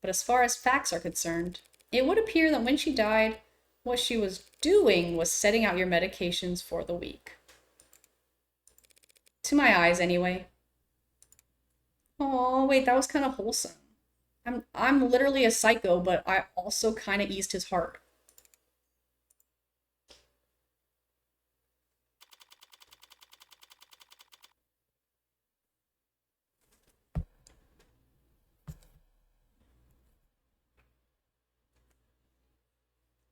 But as far as facts are concerned, it would appear that when she died, what she was doing was setting out your medications for the week. To my eyes, anyway. Oh, wait, that was kind of wholesome. I'm literally a psycho, but I also kind of eased his heart.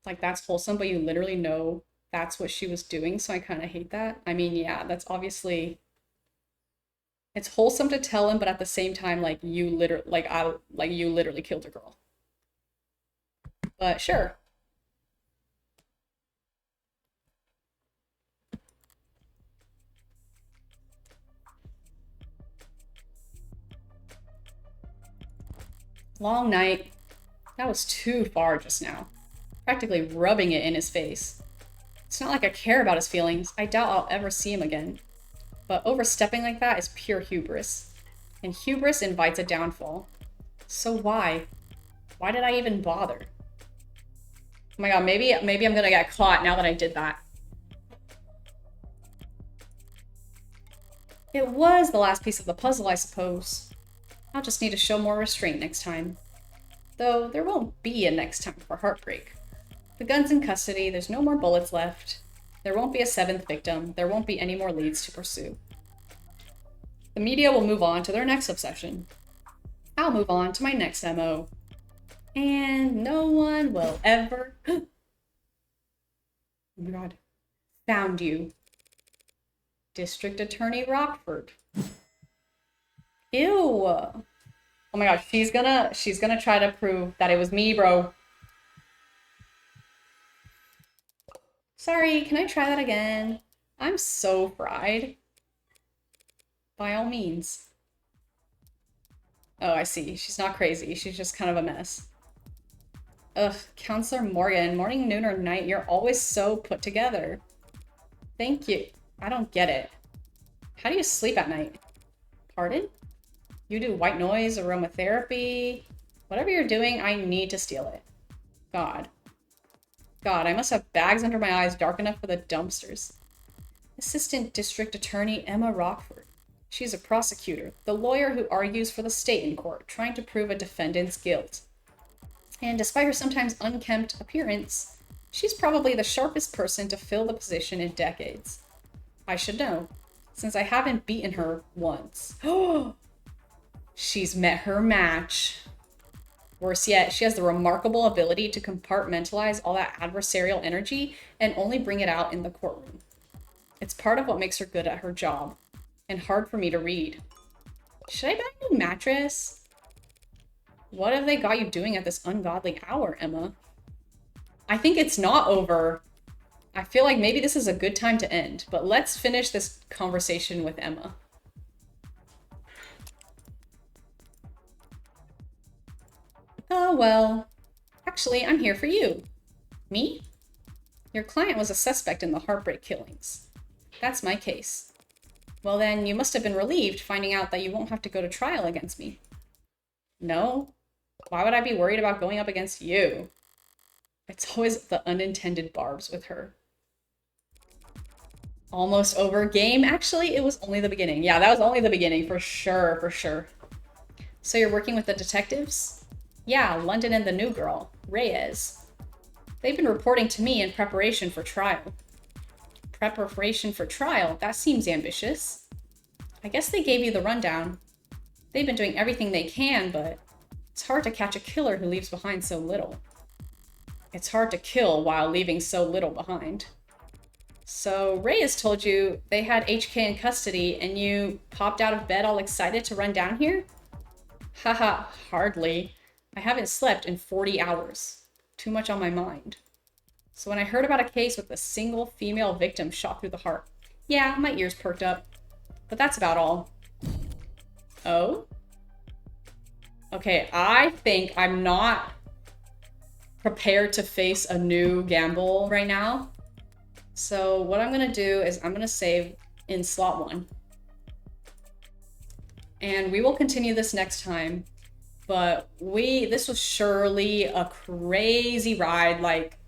Like, that's wholesome, but you literally know that's what she was doing, so I kind of hate that. I mean, yeah, that's obviously... It's wholesome to tell him, but at the same time, like, you literally killed a girl. But sure. Long night. That was too far just now. Practically rubbing it in his face. It's not like I care about his feelings. I doubt I'll ever see him again. But overstepping like that is pure hubris. And hubris invites a downfall. So why? Why did I even bother? Oh my god, maybe I'm gonna get caught now that I did that. It was the last piece of the puzzle, I suppose. I'll just need to show more restraint next time. Though there won't be a next time for Heartbreak. The gun's in custody, there's no more bullets left. There won't be a 7th victim. There won't be any more leads to pursue. The media will move on to their next obsession. I'll move on to my next MO. And no one will ever... Oh my god. Found you. District Attorney Rockford. Ew. Oh my god, she's gonna try to prove that it was me, bro. Sorry, can I try that again? I'm so fried. By all means. Oh, I see. She's not crazy. She's just kind of a mess. Ugh, Counselor Morgan, morning, noon, or night, you're always so put together. Thank you. I don't get it. How do you sleep at night? Pardon? You do white noise, aromatherapy. Whatever you're doing, I need to steal it. God. God, I must have bags under my eyes dark enough for the dumpsters. Assistant District Attorney Emma Rockford. She's a prosecutor, the lawyer who argues for the state in court, trying to prove a defendant's guilt. And despite her sometimes unkempt appearance, she's probably the sharpest person to fill the position in decades. I should know, since I haven't beaten her once. Oh, she's met her match. Worse yet, she has the remarkable ability to compartmentalize all that adversarial energy and only bring it out in the courtroom. It's part of what makes her good at her job, and hard for me to read. Should I buy a new mattress? What have they got you doing at this ungodly hour, Emma? I think it's not over. I feel like maybe this is a good time to end, but let's finish this conversation with Emma. Oh, well. Actually, I'm here for you. Me? Your client was a suspect in the heartbreak killings. That's my case. Well then, you must have been relieved finding out that you won't have to go to trial against me. No. Why would I be worried about going up against you? It's always the unintended barbs with her. Almost over. Game? Actually, it was only the beginning. Yeah, that was only the beginning, for sure, for sure. So you're working with the detectives? Yeah, London and the new girl, Reyes. They've been reporting to me in preparation for trial. Preparation for trial? That seems ambitious. I guess they gave you the rundown. They've been doing everything they can, but it's hard to catch a killer who leaves behind so little. It's hard to kill while leaving so little behind. So Reyes told you they had HK in custody and you popped out of bed all excited to run down here? Haha, hardly. I haven't slept in 40 hours. Too much on my mind. So when I heard about a case with a single female victim shot through the heart, yeah, my ears perked up. But that's about all. Oh? Okay, I think I'm not prepared to face a new gamble right now. So what I'm gonna do is I'm gonna save in slot 1. And we will continue this next time. But this was surely a crazy ride. Like,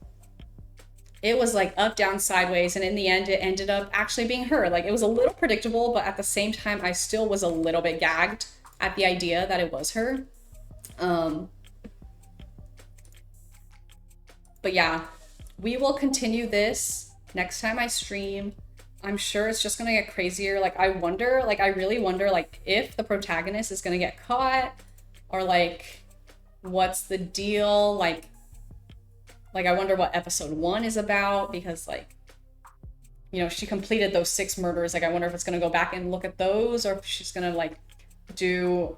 it was like up, down, sideways, and in the end, it ended up actually being her. Like, it was a little predictable, but at the same time, I still was a little bit gagged at the idea that it was her. But yeah, we will continue this next time I stream. I'm sure it's just gonna get crazier. Like, I really wonder, like, if the protagonist is gonna get caught, or like, what's the deal? Like I wonder what episode 1 is about, because like, you know, she completed those 6 murders. Like, I wonder if it's gonna go back and look at those, or if she's gonna like do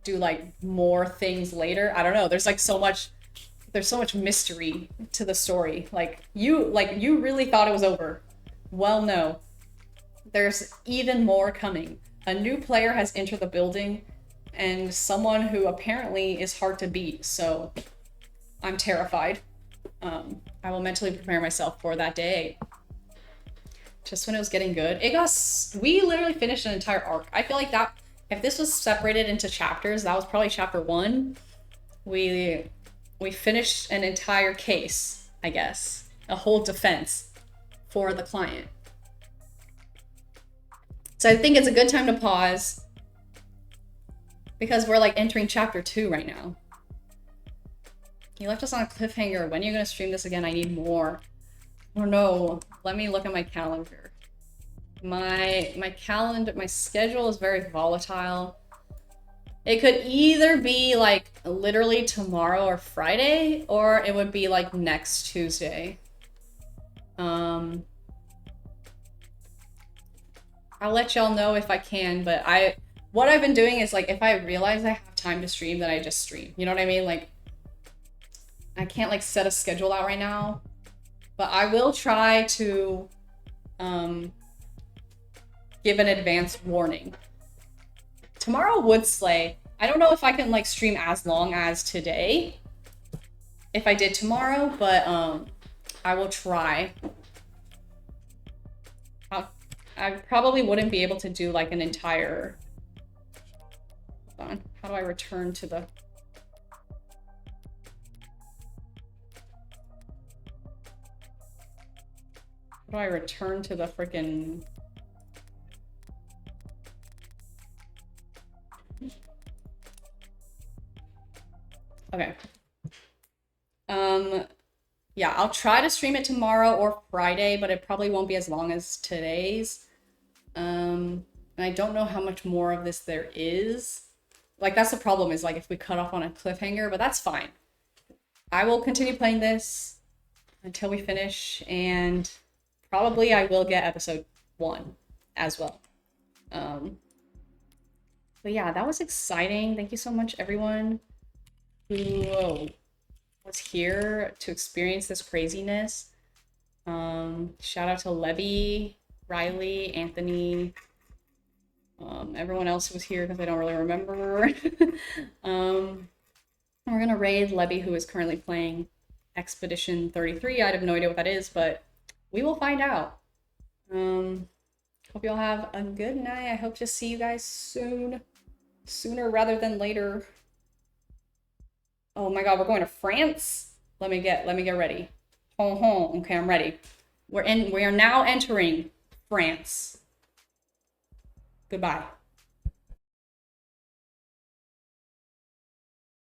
like more things later. I don't know. There's so much mystery to the story. Like you really thought it was over. Well, no. There's even more coming. A new player has entered the building, and someone who apparently is hard to beat. So I'm terrified. I will mentally prepare myself for that day. Just when it was getting good. We literally finished an entire arc. I feel like that, if this was separated into chapters, that was probably chapter 1. We finished an entire case, I guess. A whole defense for the client. So I think it's a good time to pause, because we're like entering chapter 2 right now. You left us on a cliffhanger. When are you going to stream this again? I need more. Oh no, let me look at my calendar. My schedule is very volatile. It could either be like literally tomorrow or Friday, or it would be like next Tuesday. I'll let y'all know if I can, but what I've been doing is like if I realize I have time to stream, then I just stream. You know what I mean? Like I can't like set a schedule out right now, but I will try to give an advance warning. Tomorrow would slay. I don't know if I can like stream as long as today if I did tomorrow, but I will try. I probably wouldn't be able to do like an entire... Hold on. How do I return to the... How do I return to the freaking... Okay. Yeah, I'll try to stream it tomorrow or Friday, but it probably won't be as long as today's. And I don't know how much more of this there is. Like, that's the problem, is like if we cut off on a cliffhanger, but that's fine. I will continue playing this until we finish, and probably I will get episode 1 as well. But yeah, that was exciting. Thank you so much, everyone who was here to experience this craziness. Shout out to Levy, Riley, Anthony, everyone else who was here because I don't really remember. We're gonna raid Levy, who is currently playing Expedition 33. I have no idea what that is, but we will find out. Hope y'all have a good night. I hope to see you guys soon. Sooner rather than later. Oh my god, we're going to France? Let me get ready. Okay, I'm ready. We are now entering France. Goodbye.